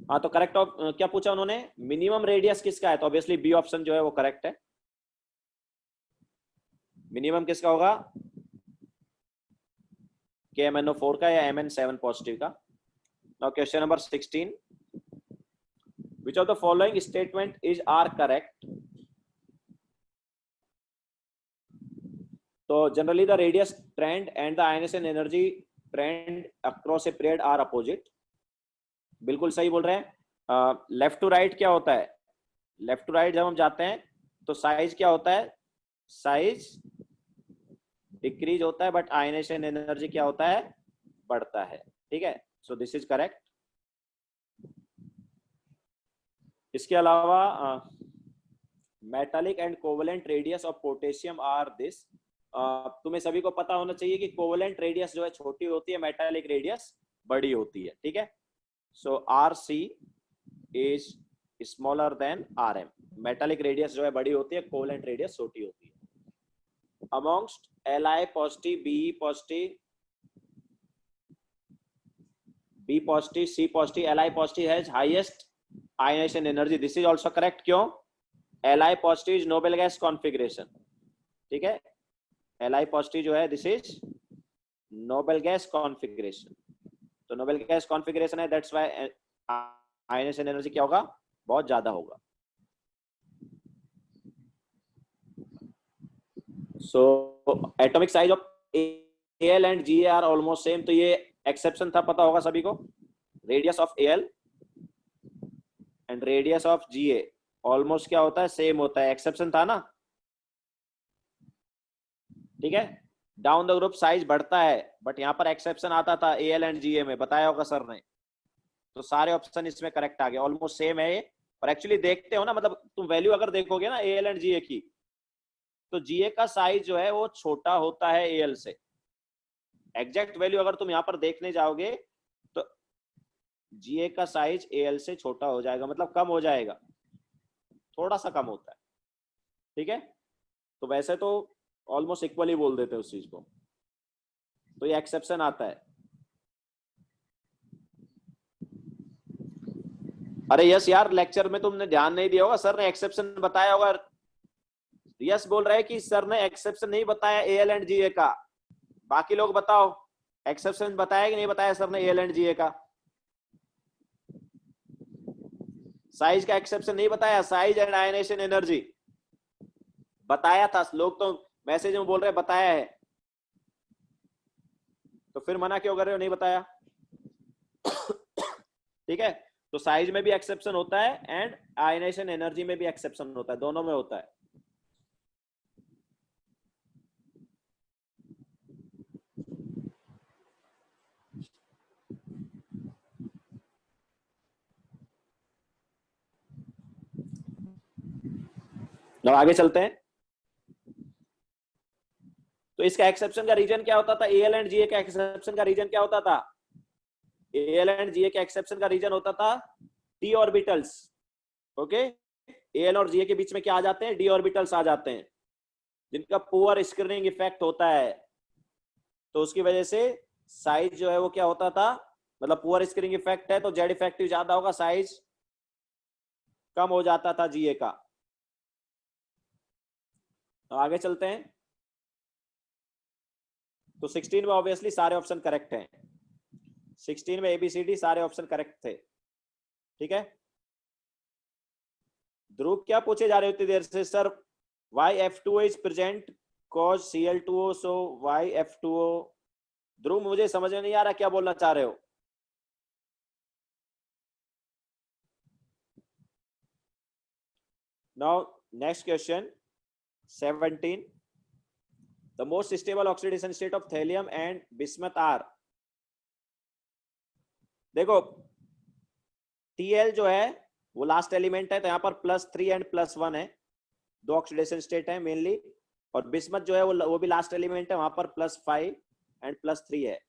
हाँ, तो करेक्ट क्या पूछा उन्होंने? मिनिमम रेडियस किसका है? तो ऑब्वियसली बी ऑप्शन जो है वो करेक्ट है। मिनिमम किसका होगा? KMnO4 का या Mn7 पॉजिटिव का। Now question number 16। Which of the following statement is are correct? तो generally the radius trend and the ionization energy trend across a period are opposite. बिल्कुल सही बोल रहे हैं। लेफ्ट टू राइट क्या होता है? लेफ्ट टू राइट जब हम जाते हैं तो साइज क्या होता है? साइज डिक्रीज होता है, बट आयनेशन एनर्जी क्या होता है? बढ़ता है। ठीक है, सो दिस इज करेक्ट। इसके अलावा metallic and covalent radius of potassium are this. तुम्हें सभी को पता होना चाहिए कि कोवेलेंट रेडियस जो है छोटी होती है, मेटालिक रेडियस बड़ी होती है, ठीक है। So R C is smaller than R M. Metallic radius जो है बड़ी होती है, कोवेलेंट रेडियस छोटी होती है। Amongst Li positive, Be positive, B positive, C positive, Li positive has highest ionization energy. This is also correct. क्यों? Li positive is noble gas configuration. ठीक है, Li positive जो है this is noble gas configuration. तो noble gas configuration है, that's why ionization energy क्या होगा, बहुत ज्यादा होगा. So atomic size of Al and Ga are almost same. तो ये एक्सेप्शन था, पता होगा सभी को. Radius of Al and radius of Ga almost क्या होता है, सेम होता है. एक्सेप्शन था ना, ठीक है. डाउन द ग्रुप साइज बढ़ता है, बट यहाँ पर एक्सेप्शन आता था Al एंड Ga में, बताया होगा सर ने. तो सारे ऑप्शन इसमें करेक्ट आ गए, ऑलमोस्ट सेम है ये. और एक्चुअली देखते हो ना, मतलब तुम वैल्यू अगर देखोगे ना Al एंड Ga की, तो Ga का साइज जो है वो छोटा होता है Al से. एग्जैक्ट वैल्यू अगर तुम यहाँ पर देखने जाओगे तो Ga का साइज Al से छोटा हो जाएगा, मतलब कम हो जाएगा, थोड़ा सा कम होता है, ठीक है. तो वैसे तो ऑलमोस्ट इक्वली बोल देते हैं उस चीज को, तो ये एक्सेप्शन आता है. अरे यस यार, लेक्चर में तुमने ध्यान नहीं दिया होगा, सर ने एक्सेप्शन बताया होगा. यस बोल रहे हैं कि सर ने एक्सेप्शन नहीं बताया Al एंड Ga का. बाकी लोग बताओ, एक्सेप्शन बताया कि नहीं बताया सर ने Al एंड Ga का? साइज का एक्सेप्शन नहीं बताया, साइज एंड आयनाइजेशन एनर्जी बताया था. लोग तो मैसेज में बोल रहे हैं बताया है, तो फिर मना क्यों कर रहे हो, नहीं बताया? ठीक है, तो साइज में भी एक्सेप्शन होता है एंड आयनाइजेशन एनर्जी में भी एक्सेप्शन होता है, दोनों में होता है. अब आगे चलते हैं. तो इसका एक्सेप्शन का रीजन क्या होता था? Al एंड Ga का एक्सेप्शन का रीजन क्या होता था? Al एंड Ga का एक्सेप्शन का रीजन होता था d ऑर्बिटल्स. ओके, Al और Ga के बीच में क्या आ जाते हैं? d ऑर्बिटल्स आ जाते हैं, जिनका पुअर स्क्रीनिंग इफेक्ट होता है. तो उसकी वजह से साइज जो है वो क्या होता था, मतलब पुअर स्क्रीनिंग इफेक्ट है तो जेड इफेक्टिव ज्यादा होगा, साइज कम हो जाता था Ga का. तो आगे चलते हैं. तो 16 में ऑब्वियसली सारे ऑप्शन करेक्ट हैं. 16 में ABCD सारे ऑप्शन करेक्ट थे, ठीक है. ध्रुव क्या पूछे जा रहे होते देर से, sir why F2O is present cause Cl2O, so why F2O? ध्रुव मुझे समझ में नहीं आ रहा क्या बोलना चाह रहे हो. Now next question 17. The most stable oxidation state of thallium and bismuth are. देखो Tl जो है वो लास्ट एलिमेंट है, तो यहाँ पर +3 एंड +1 है, दो ऑक्सीडेशन स्टेट है मेनली. और बिस्मथ जो है वो भी लास्ट एलिमेंट है, वहां पर +5 एंड +3 है.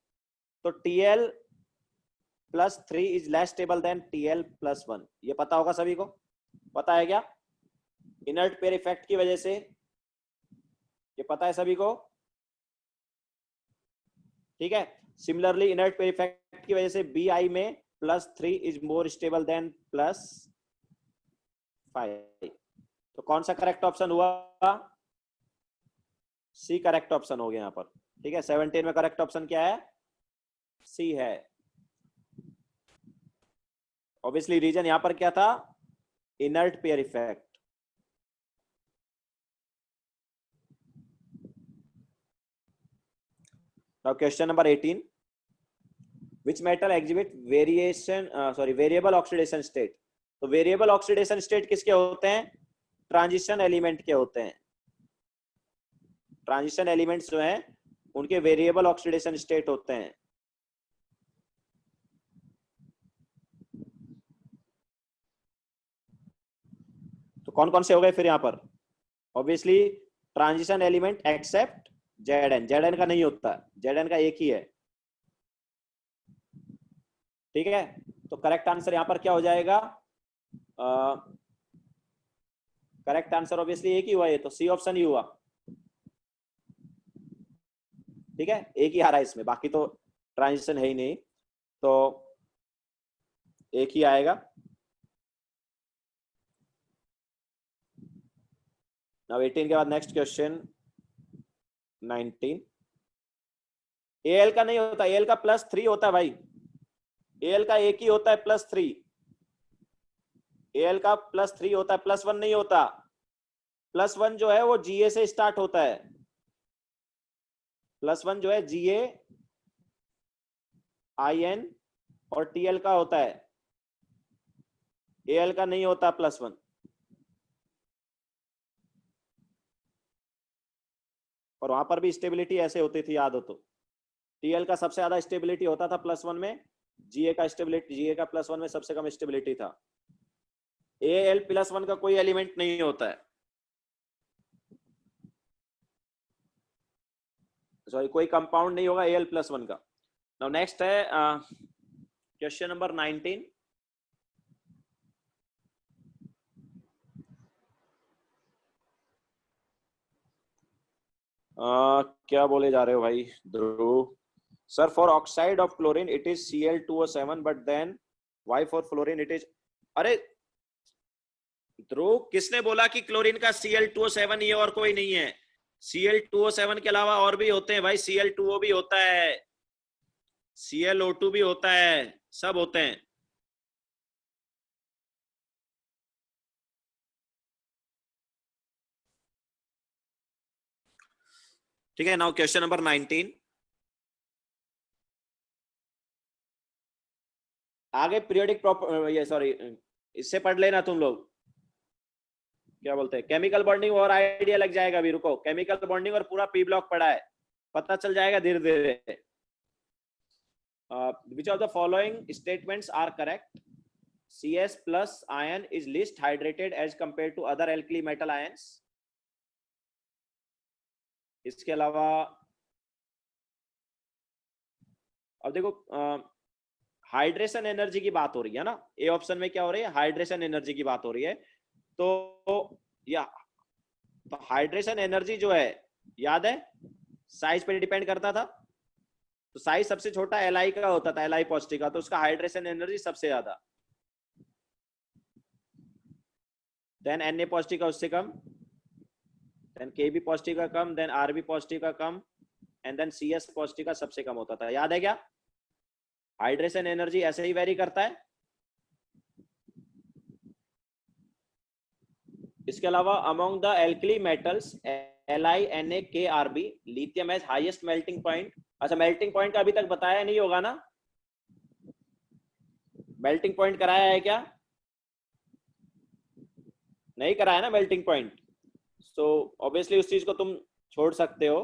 तो Tl+3 is less stable then Tl+1. ये पता होगा सभी को, पता है क्या? इनर्ट पेयर इफेक्ट की वजह से ये पता है सभी को, ठीक है. सिमिलरली इनर्ट पेयर इफेक्ट की वजह से Bi में +3 इज मोर स्टेबल देन +5. तो कौन सा करेक्ट ऑप्शन हुआ? सी करेक्ट ऑप्शन हो गया यहाँ पर, ठीक है. 17 में करेक्ट ऑप्शन क्या है? सी है. ऑब्वियसली रीजन यहाँ पर क्या था? Inert pair effect. Now question number 18. Which metal exhibit variable oxidation state? तो वेरिएबल ऑक्सीडेशन स्टेट किसके होते हैं? ट्रांजिशन एलिमेंट के होते हैं. ट्रांजिशन एलिमेंट्स जो हैं उनके वेरिएबल ऑक्सीडेशन स्टेट होते हैं. तो कौन कौन से हो गए फिर यहाँ पर? Obviously transition element except Zn का नहीं होता, Zn का एक ही है। ठीक है, तो करेक्ट आंसर यहां पर क्या हो जाएगा? करेक्ट आंसर ऑब्वियसली एक ही हुआ, ये तो सी ऑप्शन ही हुआ। ठीक है, एक ही आ रहा है इसमें, बाकी तो ट्रांजिशन है ही नहीं, तो एक ही आएगा। नाउ 18 के बाद नेक्स्ट क्वेश्चन 19। एल का नहीं होता, एल का +3 होता है भाई, एल का एक ही होता है +3, एल का +3 होता है, +1 नहीं होता। +1 जो है वो जीए से स्टार्ट होता है, +1 जो है जीए IN और टीएल का होता है, एल का नहीं होता +1। और वहां पर भी स्टेबिलिटी ऐसे होती थी, याद हो तो, टीएल का सबसे ज्यादा स्टेबिलिटी होता था +1 में, जीए का +1 में सबसे कम स्टेबिलिटी था। एल +1 का कोई एलिमेंट नहीं होता है, सॉरी कोई कंपाउंड नहीं होगा एल +1 का। नाउ नेक्स्ट है क्वेश्चन नंबर 19। क्या बोले जा रहे हो भाई Dhruv? Sir for oxide of chlorine it is Cl2O7 but then why for fluorine it is. अरे ध्रुव, किसने बोला कि क्लोरीन का Cl2O7 ही है और कोई नहीं है? Cl2O7 के अलावा और भी होते हैं भाई, Cl2O भी होता है, ClO2 भी होता है, सब होते हैं। ठीक है, नाउ क्वेश्चन नंबर 19। आगे पीरियोडिक ये सॉरी इससे पढ़ लेना तुम लोग, क्या बोलते हैं, केमिकल बॉन्डिंग और आइडिया लग जाएगा अभी, रुको। केमिकल बॉन्डिंग और पूरा पी ब्लॉक पढ़ा है, पता चल जाएगा धीरे धीरे। Which of the following statements are correct? CS plus ion is least hydrated as compared to other alkali metal ions। इसके अलावा अब देखो, हाइड्रेशन एनर्जी की बात हो रही है ना, ए ऑप्शन में क्या हो रही है, हाइड्रेशन एनर्जी की बात हो रही है। तो या तो हाइड्रेशन एनर्जी जो है, याद है साइज पे डिपेंड करता था, तो साइज सबसे छोटा Li का होता था, Li पॉजिटिव का, तो उसका हाइड्रेशन एनर्जी सबसे ज्यादा, देन Na पॉजिटिव का उससे कम, देन Kb पॉजिटिव का कम, देन Rb पॉजिटिव का कम, एंड देन CS पॉजिटिव का सबसे कम होता था। याद है क्या? हाइड्रेशन एनर्जी ऐसे ही वेरी करता है। इसके अलावा among the alkali metals Li Na K Rb lithium has highest melting point. अच्छा, मेल्टिंग पॉइंट का अभी तक बताया नहीं होगा ना, मेल्टिंग पॉइंट कराया है क्या? नहीं कराया ना मेल्टिंग पॉइंट, सो ऑब्वियसली उस चीज को तुम छोड़ सकते हो।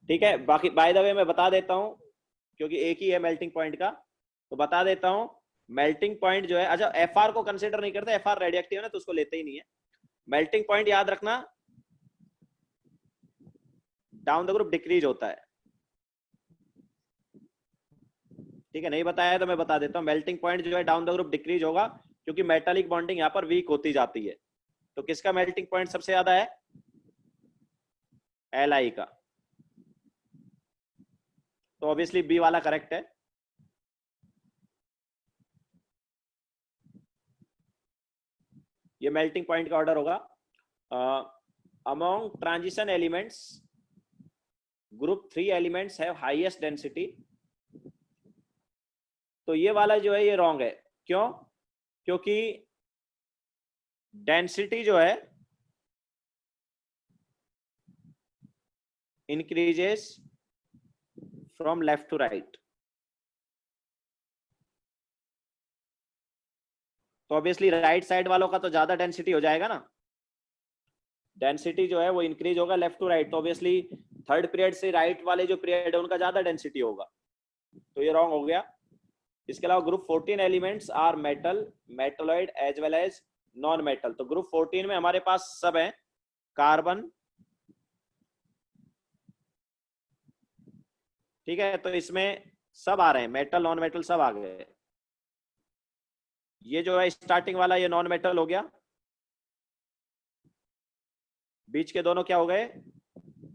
ठीक है, बाकी बाय द वे मैं बता देता हूं, क्योंकि एक ही है मेल्टिंग पॉइंट का, तो बता देता हूं। मेल्टिंग पॉइंट जो है, अच्छा FR को कंसीडर नहीं करते, FR रेडियोएक्टिव है ना, तो उसको लेते ही नहीं है। मेल्टिंग पॉइंट याद रखना, डाउन द ग्रुप डिक्रीज होता है। ठीक है, नहीं बताया तो मैं बता देता हूं, मेल्टिंग पॉइंट जो है डाउन द ग्रुप डिक्रीज होगा, क्योंकि मेटालिक बॉन्डिंग यहाँ पर वीक होती जाती है। तो किसका मेल्टिंग पॉइंट सबसे ज्यादा है? Li का, तो ऑब्वियसली बी वाला करेक्ट है। ये मेल्टिंग पॉइंट का ऑर्डर होगा। Among transition elements group 3 elements have highest density. तो ये वाला जो है ये रॉन्ग है, क्यों? क्योंकि डेंसिटी जो है increases from left to right, तो ऑब्वियसली राइट साइड वालों का तो ज्यादा डेंसिटी हो जाएगा ना, डेंसिटी जो है वो इंक्रीज होगा लेफ्ट टू राइट, तो ऑब्वियसली थर्ड पीरियड से राइट वाले जो पीरियड है उनका ज्यादा डेंसिटी होगा, तो ये रॉन्ग हो गया। इसके अलावा group 14 elements are metal, metalloid as well as non metal. तो ग्रुप 14 में हमारे पास सब है, कार्बन, ठीक है। तो इसमें सब आ रहे हैं, मेटल नॉन मेटल सब आ गए। ये जो है स्टार्टिंग वाला ये नॉन मेटल हो गया, बीच के दोनों क्या हो गए,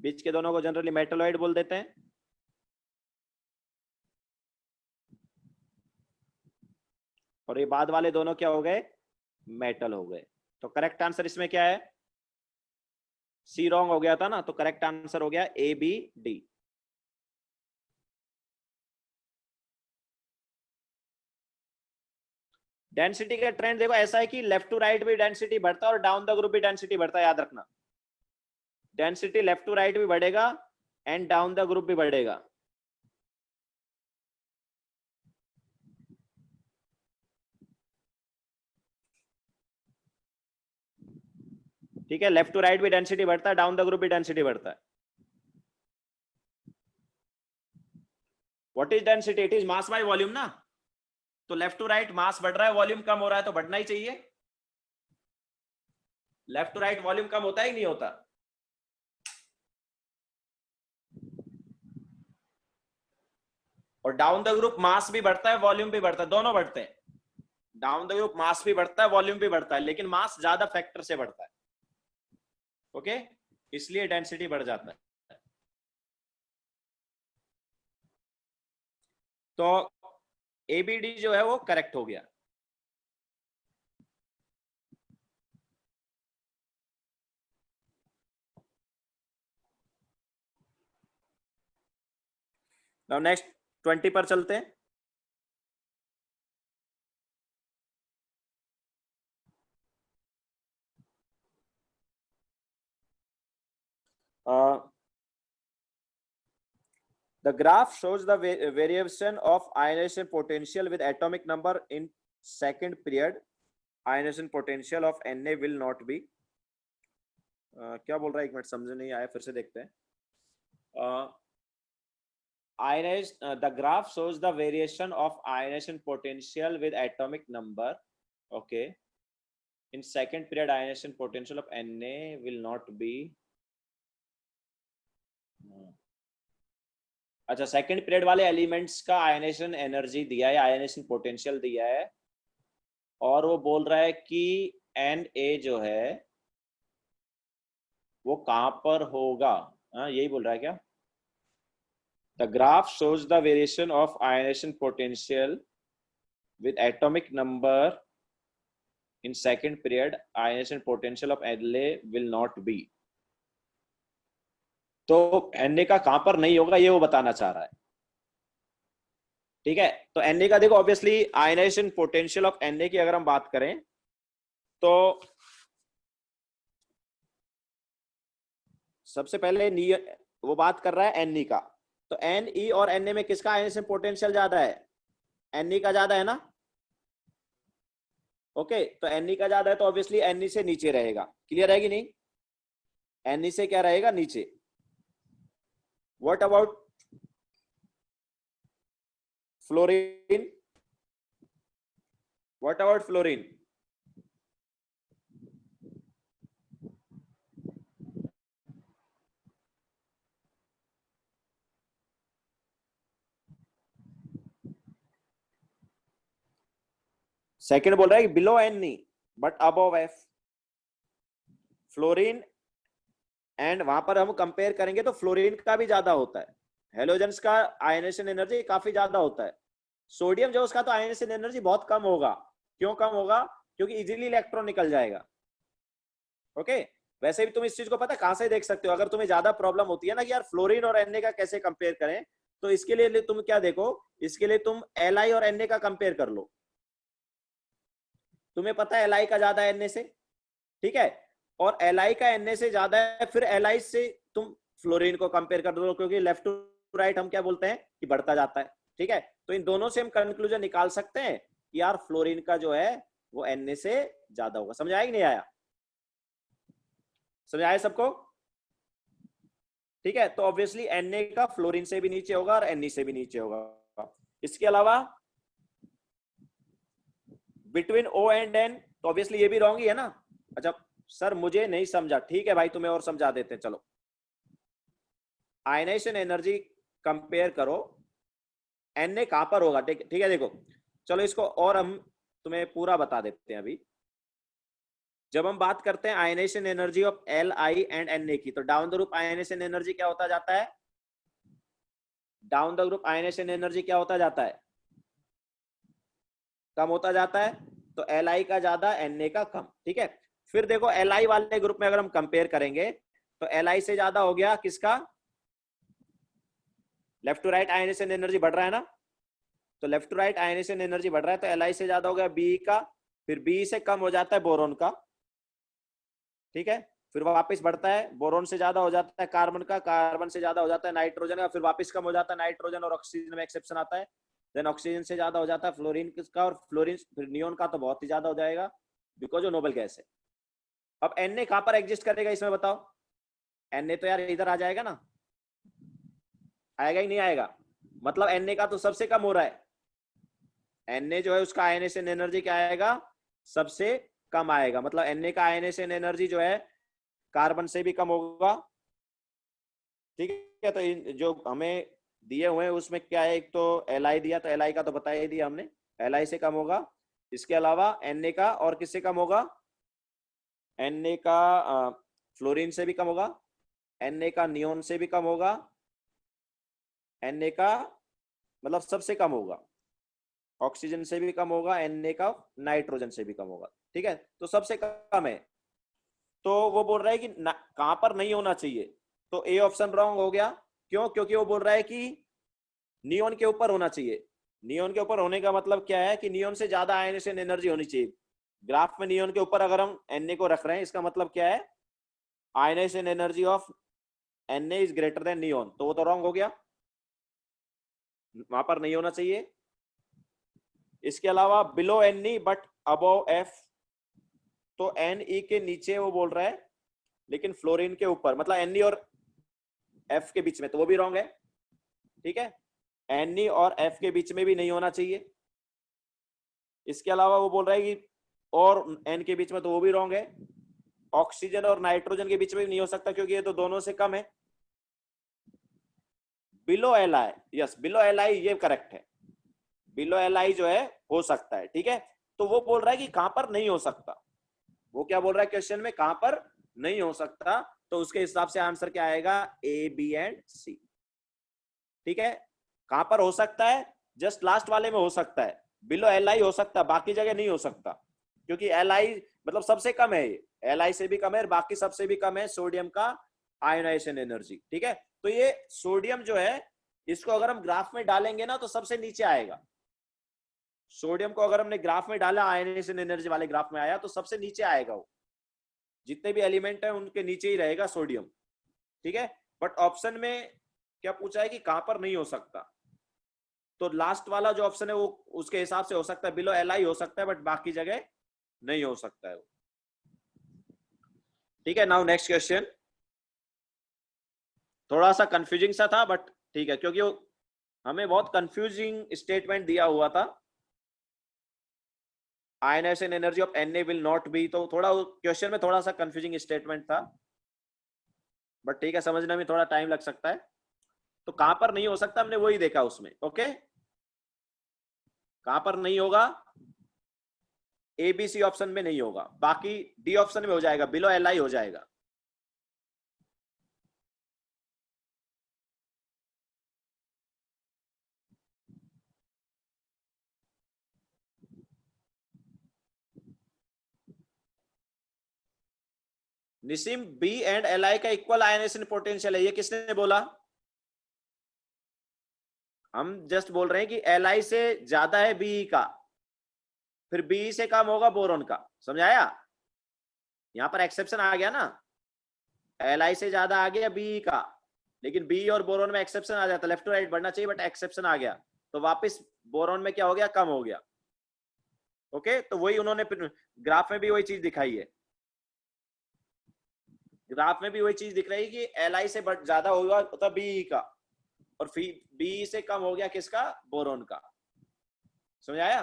बीच के दोनों को जनरली मेटलॉइड बोल देते हैं। और ये बाद वाले दोनों क्या हो गए, मेटल हो गए। तो करेक्ट आंसर इसमें क्या है, सी रॉन्ग हो गया था ना, तो करेक्ट आंसर हो गया ए बी डी। डेंसिटी का ट्रेंड देखो ऐसा है कि लेफ्ट टू राइट भी डेंसिटी बढ़ता है और डाउन द ग्रुप भी डेंसिटी बढ़ता है, याद रखना। डेंसिटी लेफ्ट टू राइट भी बढ़ेगा एंड डाउन द ग्रुप भी बढ़ेगा। ठीक है, लेफ्ट टू राइट भी डेंसिटी बढ़ता है, डाउन द ग्रुप भी डेंसिटी बढ़ता है। What is density, it is mass by volume ना। तो लेफ्ट टू राइट मास बढ़ रहा है, वॉल्यूम कम हो रहा है, तो बढ़ना ही चाहिए। लेफ्ट टू राइट वॉल्यूम कम होता है कि नहीं होता। और डाउन द ग्रुप मास भी बढ़ता है, वॉल्यूम भी बढ़ता है, दोनों बढ़ते हैं। डाउन द ग्रुप मास भी बढ़ता है, वॉल्यूम भी बढ़ता है, लेकिन मास ज्यादा फैक्टर से बढ़ता है। ओके, इसलिए डेंसिटी बढ़ जाता है। तो एबीडी जो है वो करेक्ट हो गया। नाउ नेक्स्ट 20 पर चलते हैं। The graph shows the variation of ionization potential with atomic number in second period. Ionization potential of Na will not be. क्या बोल रहा है, एक मिनट समझ नहीं आया, फिर से देखते हैं। The graph shows the variation of ionization potential with atomic number. Okay. In second period, ionization potential of Na will not be. अच्छा, सेकंड पीरियड वाले एलिमेंट्स का आयनेशन एनर्जी दिया है, आयनेशन पोटेंशियल दिया है, और वो बोल रहा है कि Na जो है वो कहां पर होगा। हाँ, यही बोल रहा है क्या। The graph shows the variation of ionisation potential with atomic number in second period, ionisation potential of Na will not be. तो Na का कहां पर नहीं होगा ये वो बताना चाह रहा है। ठीक है, तो Na का देखो obviously ionization potential of Na की अगर हम बात करें तो सबसे पहले वो बात कर रहा है Ne का, तो Ne और Na में किसका आयनाइजेशन पोटेंशियल ज्यादा है, Ne का ज्यादा है ना। ओके, तो Ne का ज्यादा है तो ऑब्वियसली Ne से नीचे रहेगा, क्लियर है कि नहीं। Ne से क्या रहेगा, नीचे। What about fluorine, what about fluorine. Second बोल रहा है कि below Ne but above F। Fluorine and वहां पर हम कंपेयर करेंगे तो फ्लोरीन का भी ज्यादा होता है, हेलोजेंस का आयनेशन एनर्जी काफी ज्यादा होता है। सोडियम जो उसका तो आयनेशन एनर्जी बहुत कम होगा। क्यों कम होगा, क्योंकि इजीली इलेक्ट्रॉन निकल जाएगा। ओके, वैसे भी तुम इस चीज को पता है कहां से देख सकते हो, अगर तुम्हें ज्यादा प्रॉब्लम होती है ना कि यार फ्लोरीन और Na का कैसे कंपेयर करें, तो इसके लिए तुम क्या देखो, इसके लिए तुम Li और Na का कंपेयर कर लो। तुम्हें पता है Li का ज्यादा है Na से, ठीक है, और Li का Na से ज्यादा है, फिर Li से तुम फ्लोरीन को कंपेयर कर दो, क्योंकि लेफ्ट टू राइट हम क्या बोलते हैं कि बढ़ता जाता है। ठीक है, तो इन दोनों से हम कंक्लूजन निकाल सकते हैं कि यार फ्लोरीन का जो है वो Na से ज्यादा होगा। समझ आया कि नहीं आया, समझ आया सबको। ठीक है, तो ऑब्वियसली Na का फ्लोरीन से भी नीचे होगा और Ne से भी नीचे होगा। इसके अलावा बिटवीन O एंड N, तो ऑब्वियसली ये भी रॉन्ग ही है ना। अच्छा, सर मुझे नहीं समझा, ठीक है भाई तुम्हें और समझा देते हैं, चलो। आयनाइजेशन एनर्जी कंपेयर करो, एन ए कहां पर होगा, ठीक है देखो, चलो इसको और हम तुम्हें पूरा बता देते हैं अभी। जब हम बात करते हैं ionization energy of L I and N A की, तो down the group ionization energy क्या होता जाता है, down the group ionization energy क्या होता जाता है, कम होता जाता है। तो एल आई का ज्यादा, एन ए का कम, ठीक है। फिर देखो एल आई वाले ग्रुप में अगर हम कंपेयर करेंगे, तो एल आई से ज्यादा हो गया किसका, left to right ionization energy बढ़ रहा है ना, तो left to right ionization energy बढ़ रहा है, तो एल आई से ज्यादा हो गया बी का, फिर बी से कम हो जाता है बोरोन का, ठीक है। फिर वापस बढ़ता है, बोरोन से ज्यादा हो जाता है कार्बन का, कार्बन से ज्यादा हो जाता है नाइट्रोजन का, फिर वापस कम हो जाता है नाइट्रोजन और ऑक्सीजन में एक्सेप्शन आता है। देन ऑक्सीजन से ज्यादा हो जाता है फ्लोरीन का, और फ्लोरीन फिर नियोन का तो बहुत ही ज्यादा हो जाएगा, बिकॉज वो नोबल गैस है। अब एन ए कहां पर एग्जिस्ट करेगा इसमें बताओ, एन ए तो यार इधर आ जाएगा ना, आएगा ही नहीं आएगा, मतलब एन ए का तो सबसे कम हो रहा है, एन ए जो है उसका आयनेशन एनर्जी क्या आएगा, सबसे कम आएगा, मतलब एन ए का आयनेशन एनर्जी जो है कार्बन से भी कम होगा, ठीक है। तो जो हमें दिए हुए हैं उसमें क्या है, एक तो एल आई दिया, तो एल आई का तो बता ही दिया हमने, एल आई से कम होगा। इसके अलावा एन ए का और किससे कम होगा, एन ए का फ्लोरीन से भी कम होगा, एन ए का नियोन से भी कम होगा, एन ए का मतलब सबसे कम होगा, ऑक्सीजन से भी कम होगा, एन ए का नाइट्रोजन से भी कम होगा, ठीक है, तो सबसे कम है। तो वो बोल रहा है कि कहां पर नहीं होना चाहिए, तो ए ऑप्शन रॉन्ग हो गया, क्यों, क्योंकि वो बोल रहा है कि नियोन के ऊपर होना चाहिए। नियोन के ऊपर होने का मतलब क्या है कि नियोन से ज्यादा आयनेशन एनर्जी होनी चाहिए, ग्राफ में नियोन के ऊपर अगर हम एन ए को रख रहे हैं, इसका मतलब क्या है, ionization energy of N A is greater than neon, तो वो तो रॉन्ग हो गया, वहां पर नहीं होना चाहिए। इसके अलावा below N E but above F, तो एन ई के नीचे वो बोल रहा है, लेकिन फ्लोरीन के ऊपर, मतलब एन ई और एफ के बीच में, तो वो भी रॉन्ग है, ठीक है, एन ई और एफ के बीच में भी नहीं होना चाहिए। इसके अलावा वो बोल रहा है कि और एन के बीच में, तो वो भी रॉन्ग है। ऑक्सीजन और नाइट्रोजन के बीच में भी नहीं हो सकता, क्योंकि ये तो दोनों से कम है। Below L I, yes below L I ये करेक्ट है, बिलो एल आई जो है हो सकता है, ठीक है। तो वो बोल रहा है कि कहां पर नहीं हो सकता, वो क्या बोल रहा है क्वेश्चन में, कहां पर नहीं हो सकता, तो उसके हिसाब से आंसर क्या आएगा, ए बी एंड सी, ठीक है। कहां पर हो सकता है, जस्ट लास्ट वाले में हो सकता है, बिलो एल आई हो सकता है, बाकी जगह नहीं हो सकता, क्योंकि एल आई मतलब सबसे कम है, एल आई से भी कम है, बाकी सबसे भी कम है सोडियम का आयोनाइजेशन एनर्जी, ठीक है। तो ये सोडियम जो है, इसको अगर हम ग्राफ में डालेंगे ना, तो सबसे नीचे आएगा, सोडियम को अगर हमने ग्राफ में डाला, आयनाइजेशन एनर्जी वाले ग्राफ में आया, तो सबसे नीचे आएगा वो, जितने भी एलिमेंट है उनके नीचे ही रहेगा सोडियम, ठीक है। बट ऑप्शन में क्या पूछा है कि कहां पर नहीं हो सकता, तो लास्ट वाला जो ऑप्शन है वो उसके हिसाब से हो सकता है, बिलो एल आई हो सकता है, बट बाकी जगह नहीं हो सकता है, ठीक है। नाउ नेक्स्ट क्वेश्चन, थोड़ा सा कंफ्यूजिंग सा था, बट ठीक है, क्योंकि हमें बहुत कंफ्यूजिंग स्टेटमेंट दिया हुआ था, ionization energy of N A will not be, तो थोड़ा क्वेश्चन में थोड़ा सा कंफ्यूजिंग स्टेटमेंट था, बट ठीक है, समझने में थोड़ा टाइम लग सकता है। तो कहां पर नहीं हो सकता हमने वही देखा उसमें, ओके, कहां पर नहीं होगा, ए बी सी ऑप्शन में नहीं होगा, बाकी डी ऑप्शन में हो जाएगा, बिलो एल आई हो जाएगा। निसिम बी एंड एल आई का इक्वल आयनेशन पोटेंशियल है, ये किसने बोला, हम जस्ट बोल रहे हैं कि एल आई से ज्यादा है बी का, फिर बी से कम होगा बोरोन का, समझाया, यहां पर एक्सेप्शन आ गया ना, एल आई से ज्यादा आ गया बी का, लेकिन बी और बोरोन में एक्सेप्शन आ जाता, लेफ्ट टू राइट बढ़ना चाहिए बट एक्सेप्शन आ गया, तो वापस बोरोन में क्या हो गया, कम हो गया, ओके। तो वही उन्होंने ग्राफ में भी वही चीज दिखाई है, ग्राफ में भी वही चीज दिख रही है कि एल आई से ज्यादा होगा तो बी का, और बी से कम हो गया किसका, बोरोन का, समझ आया।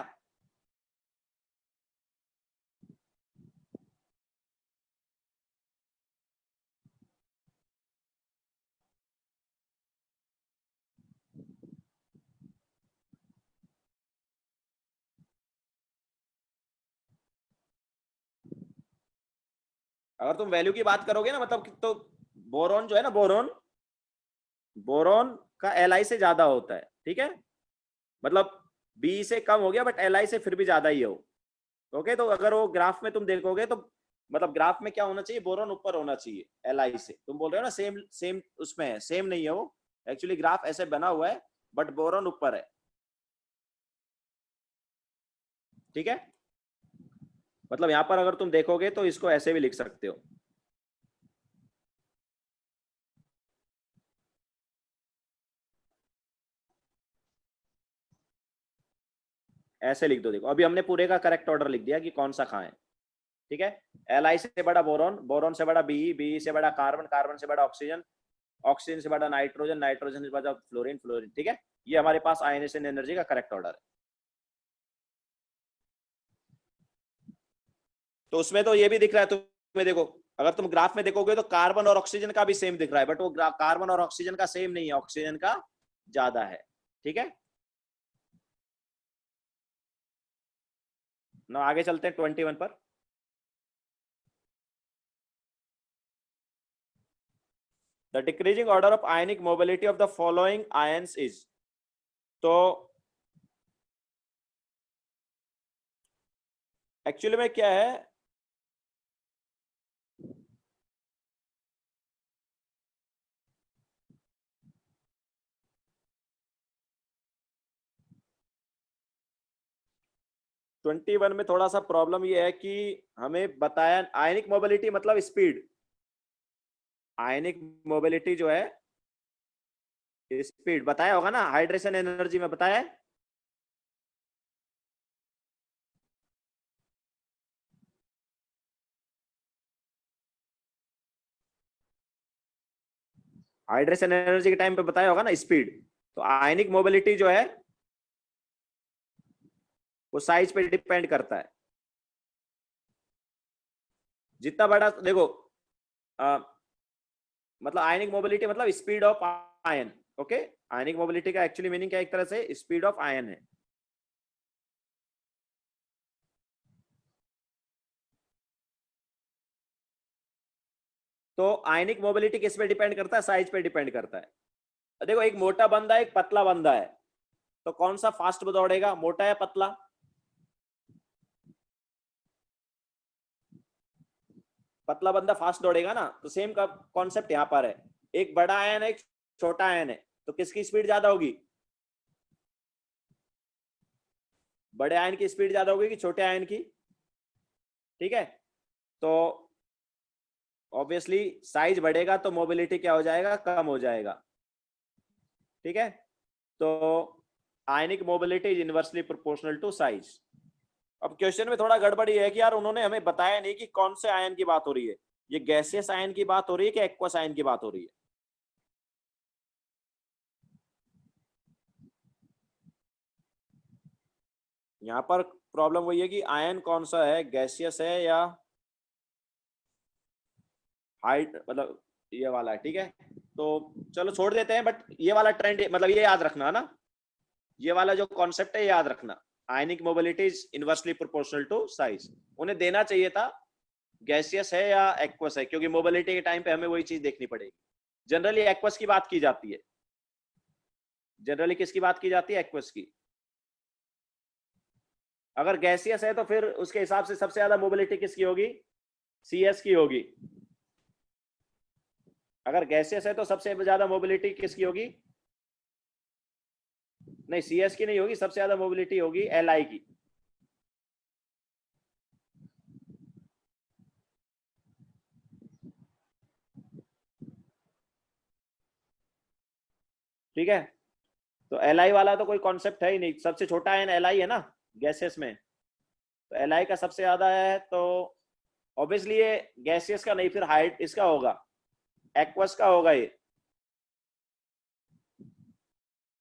अगर तुम वैल्यू की बात करोगे ना, मतलब तो बोरॉन जो है ना, बोरॉन का Li से ज्यादा होता है, ठीक है, मतलब बी से कम हो गया बट Li से फिर भी ज्यादा ही हो। ओके, तो अगर वो ग्राफ में तुम देखोगे तो मतलब ग्राफ में क्या होना चाहिए, बोरॉन ऊपर होना चाहिए Li से। तुम बोल रहे हो ना सेम सेम उसमें है, सेम नहीं है वो, एक्चुअली ग्राफ ऐसे बना हुआ है बट बोरॉन ऊपर है, ठीक है। मतलब यहां पर अगर तुम देखोगे तो इसको ऐसे भी लिख सकते हो, ऐसे लिख दो। देखो अभी हमने पूरे का करेक्ट ऑर्डर लिख दिया कि कौन सा कहाँ है, ठीक है। Li से बड़ा बोरॉन, बोरॉन से बड़ा Be से बड़ा कार्बन, कार्बन से बड़ा ऑक्सीजन, ऑक्सीजन से बड़ा नाइट्रोजन, नाइट्रोजन से बड़ा फ्लोरीन, फ्लोरीन, ठीक है। ये हमारे पास आयनेशन एनर्जी का करेक्ट ऑर्डर है। तो उसमें तो ये भी दिख रहा है तुम्हें, देखो अगर तुम ग्राफ में देखोगे तो कार्बन और ऑक्सीजन का भी सेम दिख रहा है, बट वो कार्बन और ऑक्सीजन का सेम नहीं है, ऑक्सीजन का ज्यादा है, ठीक है ना। आगे चलते हैं 21 पर। The decreasing order of ionic mobility of the following ions is, तो एक्चुअली में क्या है, ट्वेंटी वन में थोड़ा सा प्रॉब्लम ये है कि हमें बताया आयनिक मोबिलिटी मतलब स्पीड, आयनिक मोबिलिटी जो है स्पीड बताया होगा ना, हाइड्रेशन एनर्जी में बताया है। हाइड्रेशन एनर्जी के टाइम पे बताया होगा ना स्पीड। तो आयनिक मोबिलिटी जो है वो साइज पे डिपेंड करता है। जितना बड़ा देखो आ, मतलब आयनिक मोबिलिटी मतलब speed of ion, okay. Ionic mobility का एक्चुअली मीनिंग क्या, एक तरह से स्पीड ऑफ आयन है। तो आयनिक मोबिलिटी किस पे डिपेंड करता है, साइज पे डिपेंड करता है। देखो एक मोटा बंदा है, एक पतला बंदा है, तो कौन सा फास्ट दौड़ेगा, मोटा या पतला? पतला बंदा फास्ट दौड़ेगा ना। तो सेम का कॉन्सेप्ट यहाँ पर है, एक बड़ा आयन है एक छोटा आयन है, तो किसकी स्पीड ज्यादा होगी, बड़े आयन की स्पीड ज्यादा होगी कि छोटे आयन की, ठीक है। तो ऑब्वियसली साइज बढ़ेगा तो मोबिलिटी क्या हो जाएगा, कम हो जाएगा, ठीक है। तो ionic mobility is inversely proportional to size. अब क्वेश्चन में थोड़ा गड़बड़ी है कि यार उन्होंने हमें बताया नहीं कि कौन से आयन की बात हो रही है, ये गैसियस आयन की बात हो रही है कि एक्वस आयन की बात हो रही है। यहाँ पर प्रॉब्लम वही है कि आयन कौन सा है, गैसियस है या हाइट, मतलब ये वाला है, ठीक है। तो चलो छोड़ देते हैं, बट ये वाला ट्रेंड मतलब ये याद रखना है ना, ये वाला जो कॉन्सेप्ट है ये याद रखना, ionic mobility is inversely proportional to size. उन्हें देना चाहिए था गैसियस है या एक्वस है, क्योंकि मोबिलिटी के टाइम पे हमें वही चीज देखनी पड़ेगी। जनरली एक्वस की बात की जाती है, जनरली किसकी बात की जाती है, एक्वस की। अगर गैसियस है तो फिर उसके हिसाब से सबसे ज्यादा मोबिलिटी किसकी होगी, CS की होगी। अगर गैसियस है तो सबसे ज्यादा मोबिलिटी किसकी होगी, नहीं CS की नहीं होगी, सबसे ज्यादा मोबिलिटी होगी Li की। ठीक है, तो Li वाला तो कोई कॉन्सेप्ट है ही नहीं, सबसे छोटा आयन Li है ना गैसेस में, तो Li का सबसे ज्यादा है, तो ऑब्वियसली ये गैसियस का नहीं, फिर हाइट इसका होगा, एक्वस का होगा ये,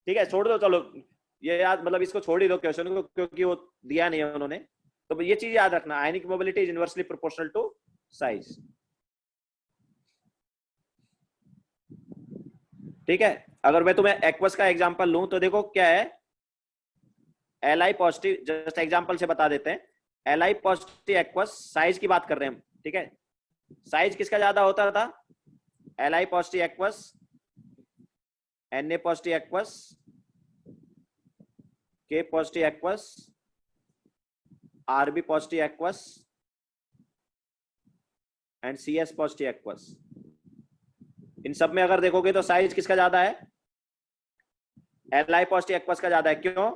ठीक है। छोड़ दो चलो, ये याद मतलब इसको छोड़ ही दो क्वेश्चन को, क्योंकि वो दिया नहीं है उन्होंने। तो ये चीज याद रखना, ionic mobility is inversely proportional to size, ठीक है। अगर मैं तुम्हें एक्वस का एग्जांपल लूं तो देखो क्या है, Li पॉजिटिव, जस्ट एग्जांपल से बता देते हैं। Li पॉजिटिव एक्वस, साइज की बात कर रहे हैं हम, ठीक है। साइज किसका ज्यादा होता था? Li positive aqueous, Na positive aqueous, K positive aqueous, Rb positive aqueous and CS positive aqueous. इन सब में अगर देखोगे तो साइज किसका ज्यादा है? Li पॉजिटिव एक्वस का ज्यादा है। क्यों?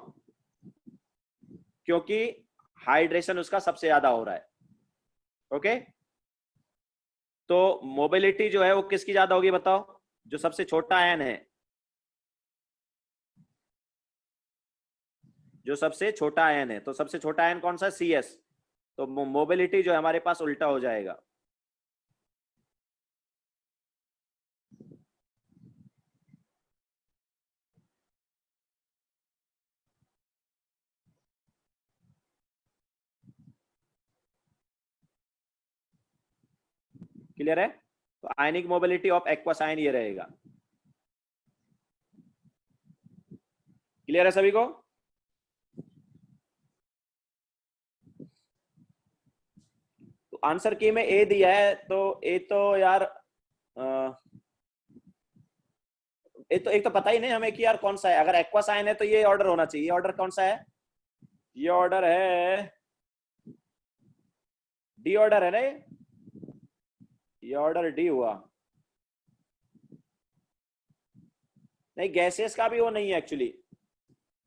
क्योंकि हाइड्रेशन उसका सबसे ज्यादा हो रहा है। ओके, तो मोबिलिटी जो है वो किसकी ज्यादा होगी बताओ? जो सबसे छोटा आयन है, जो सबसे छोटा आयन है, तो सबसे छोटा आयन कौन सा? CS। तो मोबिलिटी जो है हमारे पास उल्टा हो जाएगा। क्लियर है? तो ionic mobility of aqueous ion ये रहेगा। क्लियर है सभी को? तो आंसर की में ए दिया है, तो ए तो यार एक तो पता ही नहीं हमें कि यार कौन सा है। अगर एक्वस आयन है तो ये ऑर्डर होना चाहिए। ये ऑर्डर कौन सा है? ये ऑर्डर है डी ऑर्डर है ना। ये ऑर्डर डी हुआ। नहीं, गैसेस का भी वो नहीं है एक्चुअली।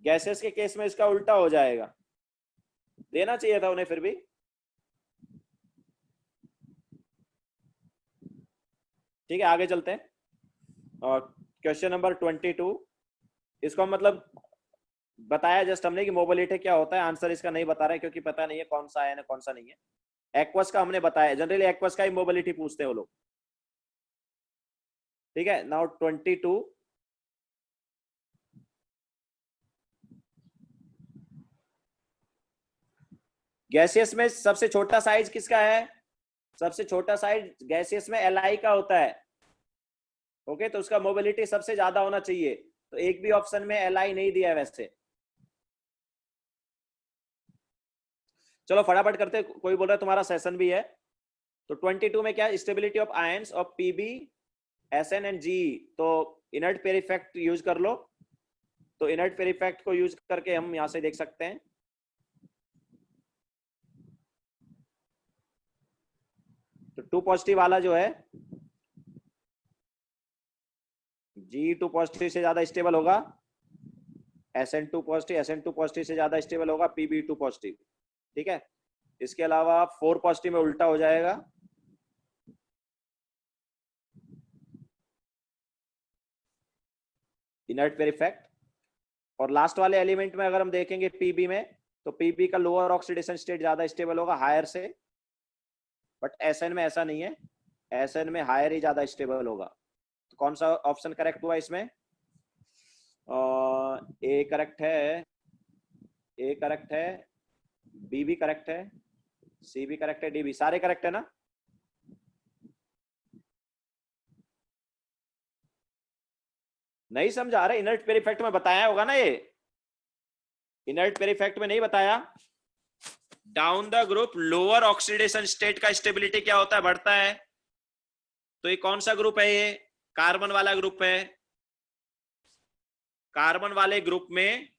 गैसेस के केस में इसका उल्टा हो जाएगा। देना चाहिए था उन्हें फिर भी। ठीक है, आगे चलते हैं। और क्वेश्चन नंबर 22, इसको मतलब बताया जस्ट हमने कि मोबिलिटी क्या होता है। आंसर इसका नहीं बता रहे क्योंकि पता नहीं है कौन सा आयन है कौन सा नहीं है। एक्वस का हमने बताया, जनरली एक्वस का ही मोबिलिटी पूछते हैं वो लोग। ठीक है, नाउ 22, गैसियस में सबसे छोटा साइज किसका है? सबसे छोटा साइज गैसियस में Li का होता है। ओके, तो उसका मोबिलिटी सबसे ज्यादा होना चाहिए। तो एक भी ऑप्शन में Li नहीं दिया है वैसे। चलो फटाफट करते, कोई बोल रहा है तुम्हारा सेशन भी है। तो 22 में क्या? Stability of ions of Pb, Sn and Ge। तो इनर्ट पेयर इफेक्ट यूज कर लो। तो इनर्ट पेयर इफेक्ट को यूज करके हम यहां से देख सकते हैं। तो 2 पॉजिटिव वाला जो है Ge2 पॉजिटिव से ज्यादा स्टेबल होगा, Sn2 पॉजिटिव, Sn2 पॉजिटिव से ज्यादा स्टेबल होगा Pb2 पॉजिटिव। ठीक है, इसके अलावा 4 पॉजिटिव में उल्टा हो जाएगा। Inert pair effect. और लास्ट वाले एलिमेंट में अगर हम देखेंगे Pb में, तो Pb का लोअर ऑक्सीडेशन स्टेट ज्यादा स्टेबल होगा हायर से, बट Sn में ऐसा नहीं है। Sn में हायर ही ज्यादा स्टेबल होगा। तो कौन सा ऑप्शन करेक्ट हुआ इसमें? ए करेक्ट है, ए करेक्ट है, बी भी करेक्ट है, सी भी करेक्ट है, डी भी, सारे करेक्ट है ना? नहीं समझा रहे? इनर्ट पेयर इफेक्ट में बताया होगा ना ये। इनर्ट पेयर इफेक्ट में नहीं बताया? Down the group lower oxidation state का स्टेबिलिटी क्या होता है? बढ़ता है। तो ये कौन सा ग्रुप है? ये कार्बन वाला ग्रुप है। कार्बन वाले ग्रुप में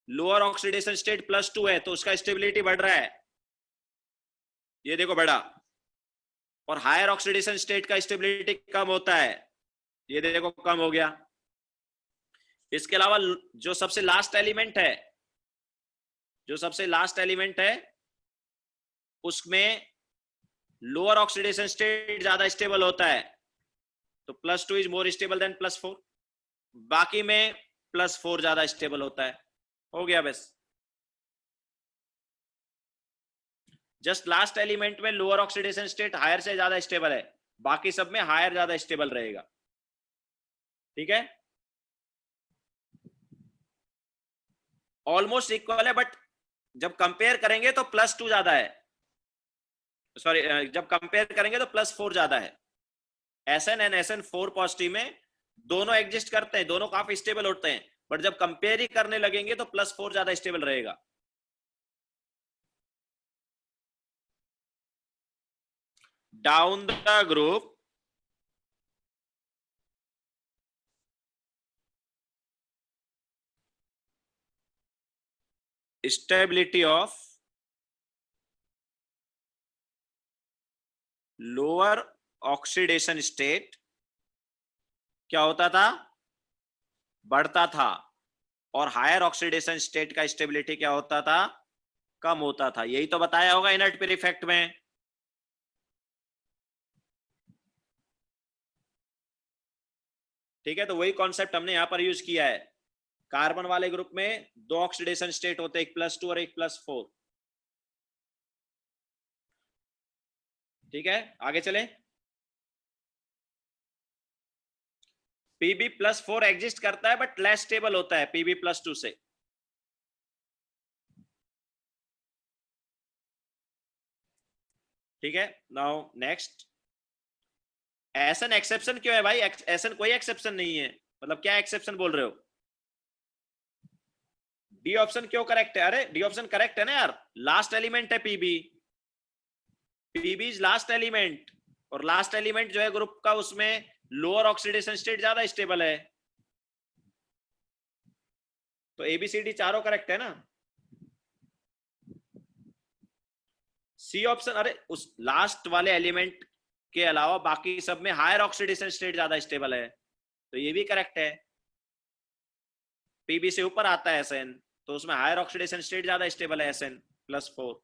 लोअर ऑक्सीडेशन स्टेट +2 है, तो उसका स्टेबिलिटी बढ़ रहा है। ये देखो बढ़ा। और हायर ऑक्सीडेशन स्टेट का स्टेबिलिटी कम होता है। ये देखो कम हो गया। इसके अलावा जो सबसे लास्ट एलिमेंट है, जो सबसे लास्ट एलिमेंट है उसमें लोअर ऑक्सीडेशन स्टेट ज्यादा स्टेबल होता है। तो +2 इज मोर स्टेबल देन +4। बाकी में +4 ज्यादा स्टेबल होता है। हो गया बस। जस्ट लास्ट एलिमेंट में लोअर ऑक्सीडेशन स्टेट हायर से ज्यादा स्टेबल है, बाकी सब में हायर ज्यादा स्टेबल रहेगा। ठीक है, ऑलमोस्ट इक्वल है, बट जब कंपेयर करेंगे तो +2 ज्यादा है। सॉरी, जब कंपेयर करेंगे तो +4 ज्यादा है। Sn एंड Sn4 पॉजिटिव में दोनों एग्जिस्ट करते हैं, दोनों काफी स्टेबल होते हैं, बट जब कंपेयर ही करने लगेंगे तो +4 ज्यादा स्टेबल रहेगा। down the group stability of lower oxidation state क्या होता था, बढ़ता था, और हायर ऑक्सीडेशन स्टेट का स्टेबिलिटी क्या होता था, कम होता था। यही तो बताया होगा इनर्ट पेयर इफेक्ट में। ठीक है, तो वही कॉन्सेप्ट हमने यहां पर यूज किया है। कार्बन वाले ग्रुप में दो ऑक्सीडेशन स्टेट होते हैं, एक +2 और एक +4। ठीक है, आगे चले। Pb+4 एग्जिस्ट करता है बट लेस स्टेबल होता है Pb+2 से। ठीक है, नाउ नेक्स्ट, एसन एक्सेप्शन क्यों है भाई? एसन कोई एक्सेप्शन नहीं है, मतलब क्या एक्सेप्शन बोल रहे हो? डी ऑप्शन क्यों करेक्ट है? अरे डी ऑप्शन करेक्ट है ना यार, लास्ट एलिमेंट है PB, PB is last element, और लास्ट एलिमेंट जो है ग्रुप का उसमें लोअर ऑक्सीडेशन स्टेट ज्यादा स्टेबल है, तो एबीसीडी चारों करेक्ट है ना। सी ऑप्शन, अरे उस लास्ट वाले एलिमेंट के अलावा बाकी सब में हायर ऑक्सीडेशन स्टेट ज्यादा स्टेबल है, तो ये भी करेक्ट है। पीबी से ऊपर आता है एसएन, तो उसमें हायर ऑक्सीडेशन स्टेट ज्यादा स्टेबल है, SN+4।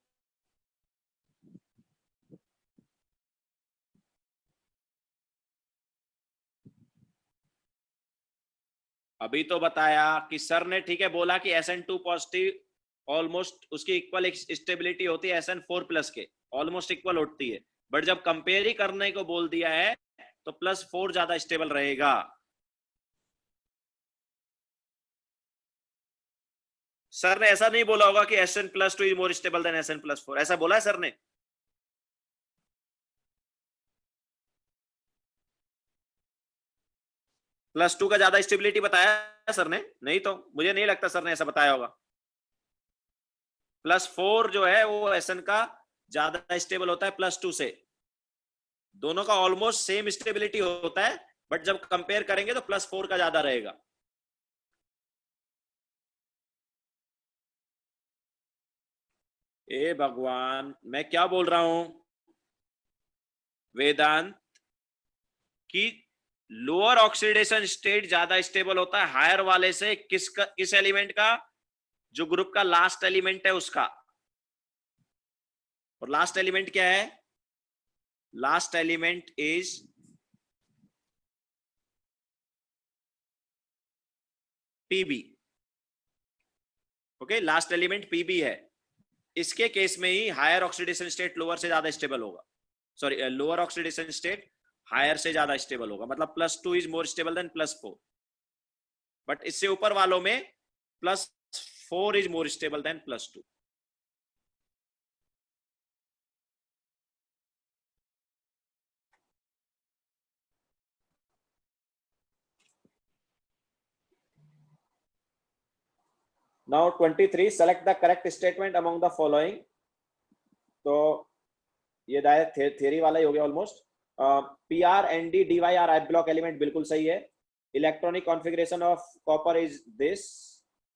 अभी तो बताया कि सर ने, ठीक है, बोला कि SN2 पॉजिटिव ऑलमोस्ट उसकी इक्वल स्टेबिलिटी होती है SN4+ के, ऑलमोस्ट इक्वल होती है, बट जब कंपेयर ही करने को बोल दिया है तो +4 ज्यादा स्टेबल रहेगा। सर ने ऐसा नहीं बोला होगा कि SN+2 is more stable then SN+4, ऐसा बोला है सर ने? +2 का ज्यादा स्टेबिलिटी बताया सर ने? नहीं तो मुझे नहीं लगता सर ने ऐसा बताया होगा। +4 जो है वो SN का ज्यादा स्टेबल होता है +2 से, दोनों का ऑलमोस्ट सेम स्टेबिलिटी होता है, बट जब कंपेयर करेंगे तो +4 का ज्यादा रहेगा। ए भगवान, मैं क्या बोल रहा हूं वेदांत, कि लोअर ऑक्सीडेशन स्टेट ज्यादा स्टेबल होता है हायर वाले से, किस एलिमेंट का? जो ग्रुप का लास्ट एलिमेंट है उसका। और लास्ट एलिमेंट क्या है? Last element is PB. Okay, last element PB है। इसके केस में ही हायर ऑक्सीडेशन स्टेट लोअर से ज्यादा स्टेबल होगा, sorry lower oxidation state higher से ज्यादा स्टेबल होगा, मतलब +2 is more stable than +4। But इससे ऊपर वालों में +4 is more stable than +2। Now 23, select the correct statement among the following। तो ये डायरेक्ट थियरी वाला ही हो गया almost. PrNd/DyR I block element बिल्कुल सही है। Electronic configuration of copper is this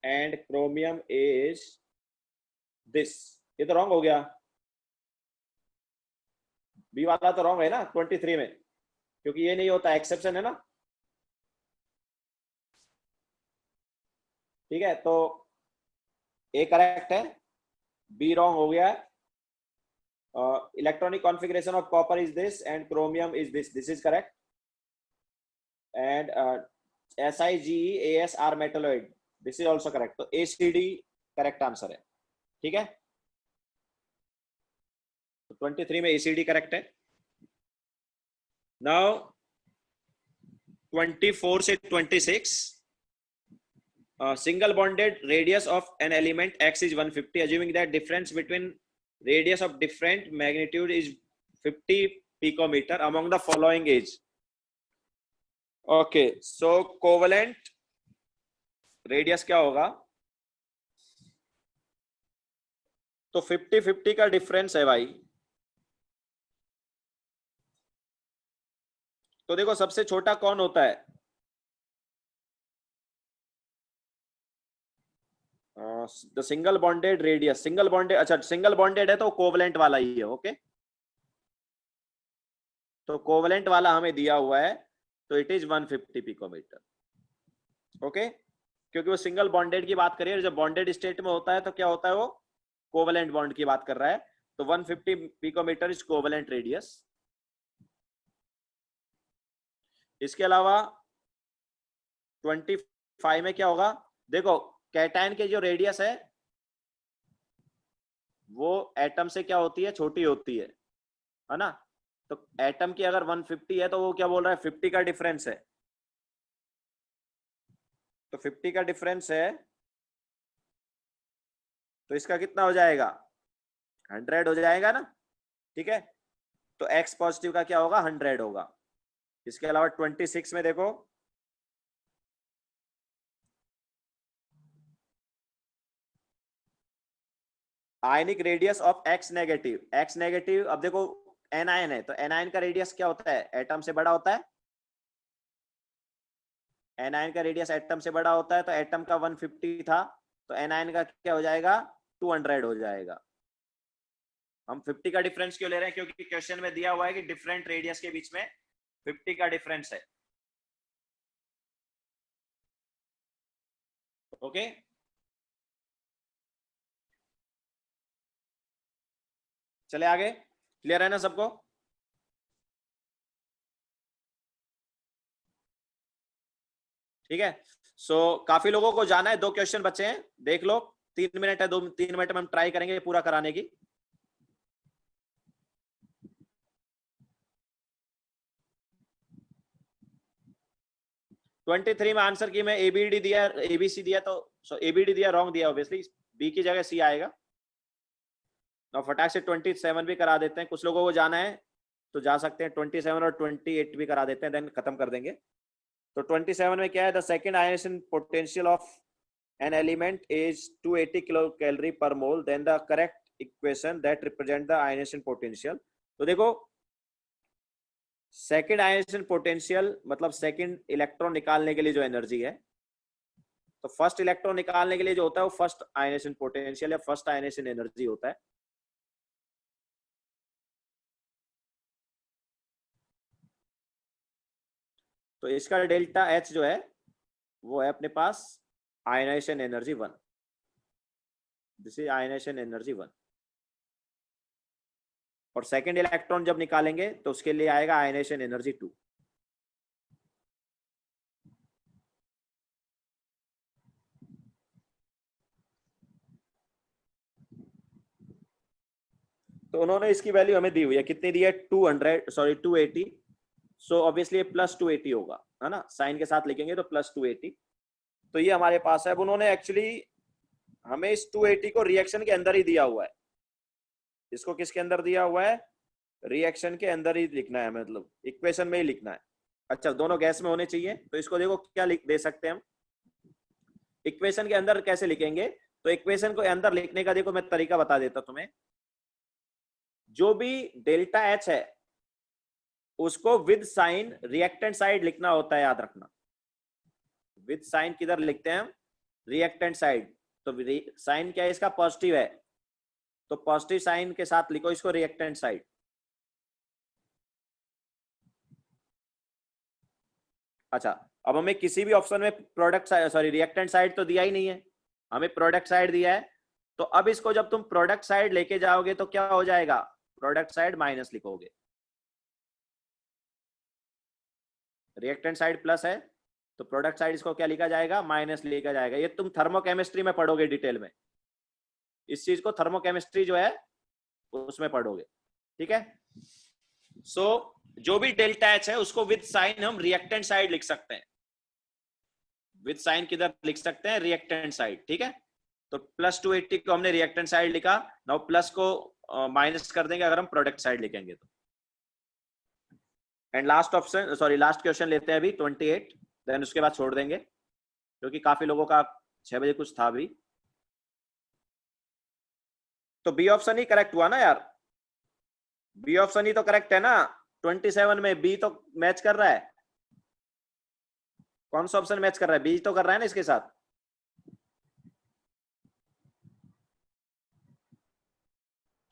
and chromium is this, ये तो रॉन्ग हो गया। बी वाला तो रॉन्ग है ना 23 में, क्योंकि ये नहीं होता, एक्सेप्शन है ना। ठीक है, तो ए करेक्ट है, बी रॉन्ग हो गया। Electronic configuration of copper is this and chromium is this, this is correct. And SiGeAsR metalloid, this is also correct. तो ACD करेक्ट आंसर है। ठीक है, तो 23 में ACD करेक्ट है। नाउ 24 से 26, single bonded radius of an element X is 150, assuming that difference between radius of different magnitude is 50 picometer among the following is। okay, so covalent radius क्या होगा? तो 50-50 का डिफरेंस है भाई, तो देखो सबसे छोटा कौन होता है? The single bonded radius, single bonded, अच्छा सिंगल बॉन्डेड है तो कोवलेंट वाला ही है। ओके, तो कोवलेंट वाला हमें दिया हुआ है, तो इट इज 150 पिकोमीटर। ओके, क्योंकि वो सिंगल बॉन्डेड की बात करिए, जब बॉन्डेड स्टेट में होता है तो क्या होता है, वो कोवलेंट बॉन्ड की बात कर रहा है। तो 150 पिकोमीटर इज कोवलेंट रेडियस। इसके अलावा 25 में क्या होगा, देखो कैटायन के जो रेडियस है वो एटम से क्या होती है, छोटी होती है ना। तो एटम की अगर 150 है तो वो क्या बोल रहा है, 50 का डिफरेंस है। तो 50 का डिफरेंस है तो इसका कितना हो जाएगा, 100 हो जाएगा ना। ठीक है, तो एक्स पॉजिटिव का क्या होगा, 100 होगा। इसके अलावा 26 में देखो, ionic radius of x negative, x negative, अब देखो एनआयन है तो एनआयन का रेडियस क्या होता है, एटम से बड़ा होता है। एनआयन का रेडियस एटम से बड़ा होता है, तो एटम का 150 था तो एनआयन का क्या हो जाएगा, 200 हो जाएगा। हम 50 का डिफरेंस क्यों ले रहे हैं, क्योंकि क्वेश्चन में दिया हुआ है कि डिफरेंट रेडियस के बीच में 50 का डिफरेंस है। ओके, चले आगे, क्लियर है ना सबको? ठीक है, सो काफी लोगों को जाना है, 2 क्वेश्चन बचे हैं, देख लो, 3 मिनट है, 2-3 मिनट में हम ट्राई करेंगे पूरा कराने की। 23 में आंसर की मैं एबीडी दिया, एबीसी दिया, तो एबीडी दिया रॉन्ग दिया, ऑब्वियसली बी की जगह सी आएगा। और फटाक से 27 भी करा देते हैं, कुछ लोगों को जाना है तो जा सकते हैं, 27 और 28 भी करा देते हैं, देन खत्म कर देंगे। तो 27 में क्या है, the second ionisation potential of an element is 280 kilo calorie per mole, then the correct equation that represent the ionisation potential. तो देखो सेकंड आयनेशन पोटेंशियल मतलब सेकंड इलेक्ट्रॉन निकालने के लिए जो एनर्जी है, तो फर्स्ट इलेक्ट्रॉन निकालने के लिए जो होता है वो फर्स्ट आयनेशन पोटेंशियल या फर्स्ट आयनेशन एनर्जी होता है। तो इसका डेल्टा एच जो है वो है अपने पास ionisation energy 1, this is ionization energy 1। और सेकंड इलेक्ट्रॉन जब निकालेंगे तो उसके लिए आएगा आयनाइजेशन एनर्जी 2। तो उन्होंने इसकी वैल्यू हमें दी हुई है, कितनी दी है, 280। सो ऑब्वियसली प्लस 280 होगा, है ना, साइन के साथ लिखेंगे तो प्लस 280। तो ये हमारे पास है। अब उन्होंने एक्चुअली हमें इस 280 को रिएक्शन के अंदर ही दिया हुआ है, इसको किसके अंदर दिया हुआ है, रिएक्शन के अंदर ही लिखना है, मतलब इक्वेशन में ही लिखना है। अच्छा, दोनों गैस में होने चाहिए, तो इसको देखो क्या लिख दे सकते हैं हम, इक्वेशन के अंदर कैसे लिखेंगे। तो इक्वेशन को अंदर लिखने का देखो मैं तरीका बता देता तुम्हें। जो भी डेल्टा एच है उसको विद साइन रिएक्टेंट साइड लिखना होता है, याद रखना। विद साइन किधर लिखते हैं हम, रिएक्टेंट साइड। तो साइन क्या है इसका, पॉजिटिव है, तो पॉजिटिव साइन के साथ लिखो इसको रिएक्टेंट साइड। अच्छा, अब हमें किसी भी ऑप्शन में प्रोडक्ट सॉरी रिएक्टेंट साइड तो दिया ही नहीं है, हमें प्रोडक्ट साइड दिया है। तो अब इसको जब तुम प्रोडक्ट साइड लेके जाओगे तो क्या हो जाएगा, प्रोडक्ट साइड माइनस लिखोगे, रिएक्टेंट साइड प्लस है तो प्रोडक्ट साइड इसको क्या लिखा जाएगा, माइनस लिखा जाएगा। ये तुम थर्मोकेमिस्ट्री में पढ़ोगे डिटेल में, इस चीज को थर्मोकेमिस्ट्री जो है उसमें पढ़ोगे। ठीक है, सो जो भी डेल्टा एच है उसको विद साइन हम रिएक्टेंट साइड लिख सकते हैं, विद साइन किधर लिख सकते हैं, रिएक्टेंट साइड। ठीक है, तो प्लस 280 को हमने रिएक्टेंट साइड लिखा, नाउ प्लस को माइनस कर देंगे अगर हम प्रोडक्ट साइड लिखेंगे तो। And last option, sorry last question लेते हैं अभी 28, देन उसके बाद छोड़ देंगे क्योंकि काफी लोगों का 6 बजे कुछ था भी। तो बी ऑप्शन ही करेक्ट हुआ ना यार, बी ऑप्शन ही तो करेक्ट है ना, 27 में बी तो मैच कर रहा है, कौन सा ऑप्शन मैच कर रहा है? बी तो कर रहा है ना इसके साथ।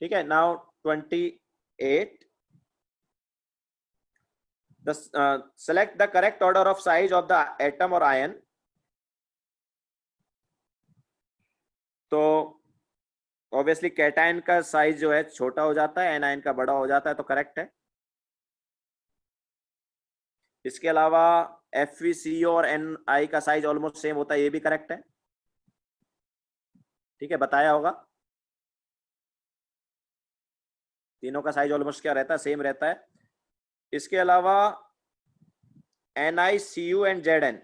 ठीक है, now 28, select the correct order of size of the atom or ion. तो ऑब्वियसली कैटायन का साइज जो है छोटा हो जाता है, एनायन का बड़ा हो जाता है, तो करेक्ट है। इसके अलावा FeCO और Ni का साइज ऑलमोस्ट सेम होता है, ये भी करेक्ट है। ठीक है, बताया होगा, तीनों का साइज ऑलमोस्ट क्या रहता है, सेम रहता है। इसके अलावा NiCu एंड Zn,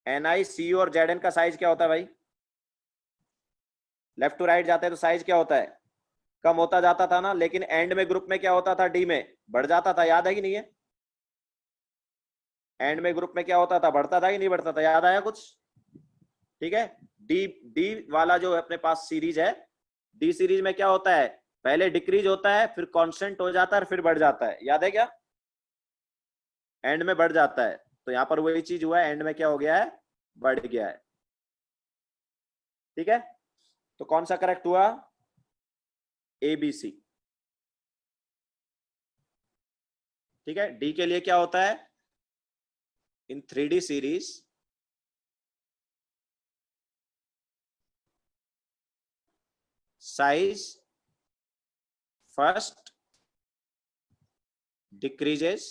NiCu और Zn का साइज क्या होता है भाई? लेफ्ट टू राइट जाते हैं तो साइज क्या होता है? कम होता जाता था ना, लेकिन एंड में ग्रुप में क्या होता था? डी में बढ़ जाता था, याद है कि नहीं है? एंड में ग्रुप में क्या होता था? बढ़ता था कि नहीं बढ़ता था? याद आया कुछ? ठीक है, डी डी वाला जो अपने पास सीरीज है, डी सीरीज में क्या होता है? पहले डिक्रीज होता है, फिर कांस्टेंट हो जाता है, फिर बढ़ जाता है, याद है क्या? एंड में बढ़ जाता है, तो यहां पर वही चीज हुआ है, एंड में क्या हो गया है? बढ़ गया है। ठीक है, तो कौन सा करेक्ट हुआ? ABC। ठीक है, डी के लिए क्या होता है? इन 3D series size first decreases,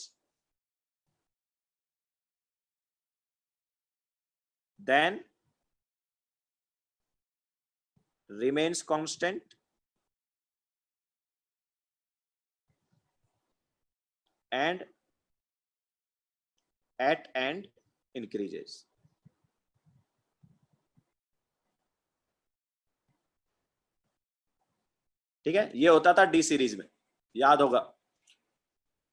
then remains constant, and at end increases। ठीक है, ये होता था डी सीरीज में, याद होगा।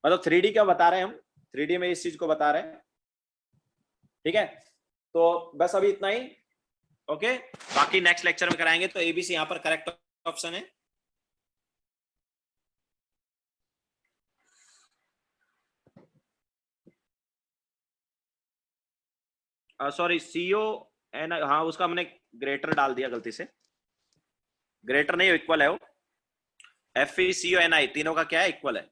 मतलब 3D क्या बता रहे हैं हम, 3D में इस चीज को बता रहे हैं। ठीक है, तो बस अभी इतना ही। ओके, बाकी नेक्स्ट लेक्चर में कराएंगे। तो ABC यहां पर करेक्ट ऑप्शन है। सॉरी, CO एन, हाँ उसका हमने ग्रेटर डाल दिया गलती से, ग्रेटर नहीं, इक्वल है वो। FeCO Ni तीनों का क्या है? इक्वल है।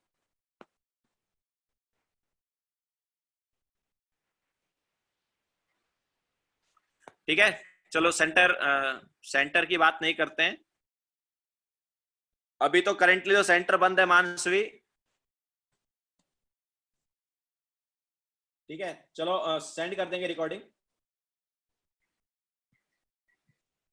ठीक है, चलो सेंटर की बात नहीं करते हैं अभी, तो करेंटली तो सेंटर बंद है मानसवी। ठीक है, चलो सेंड कर देंगे रिकॉर्डिंग।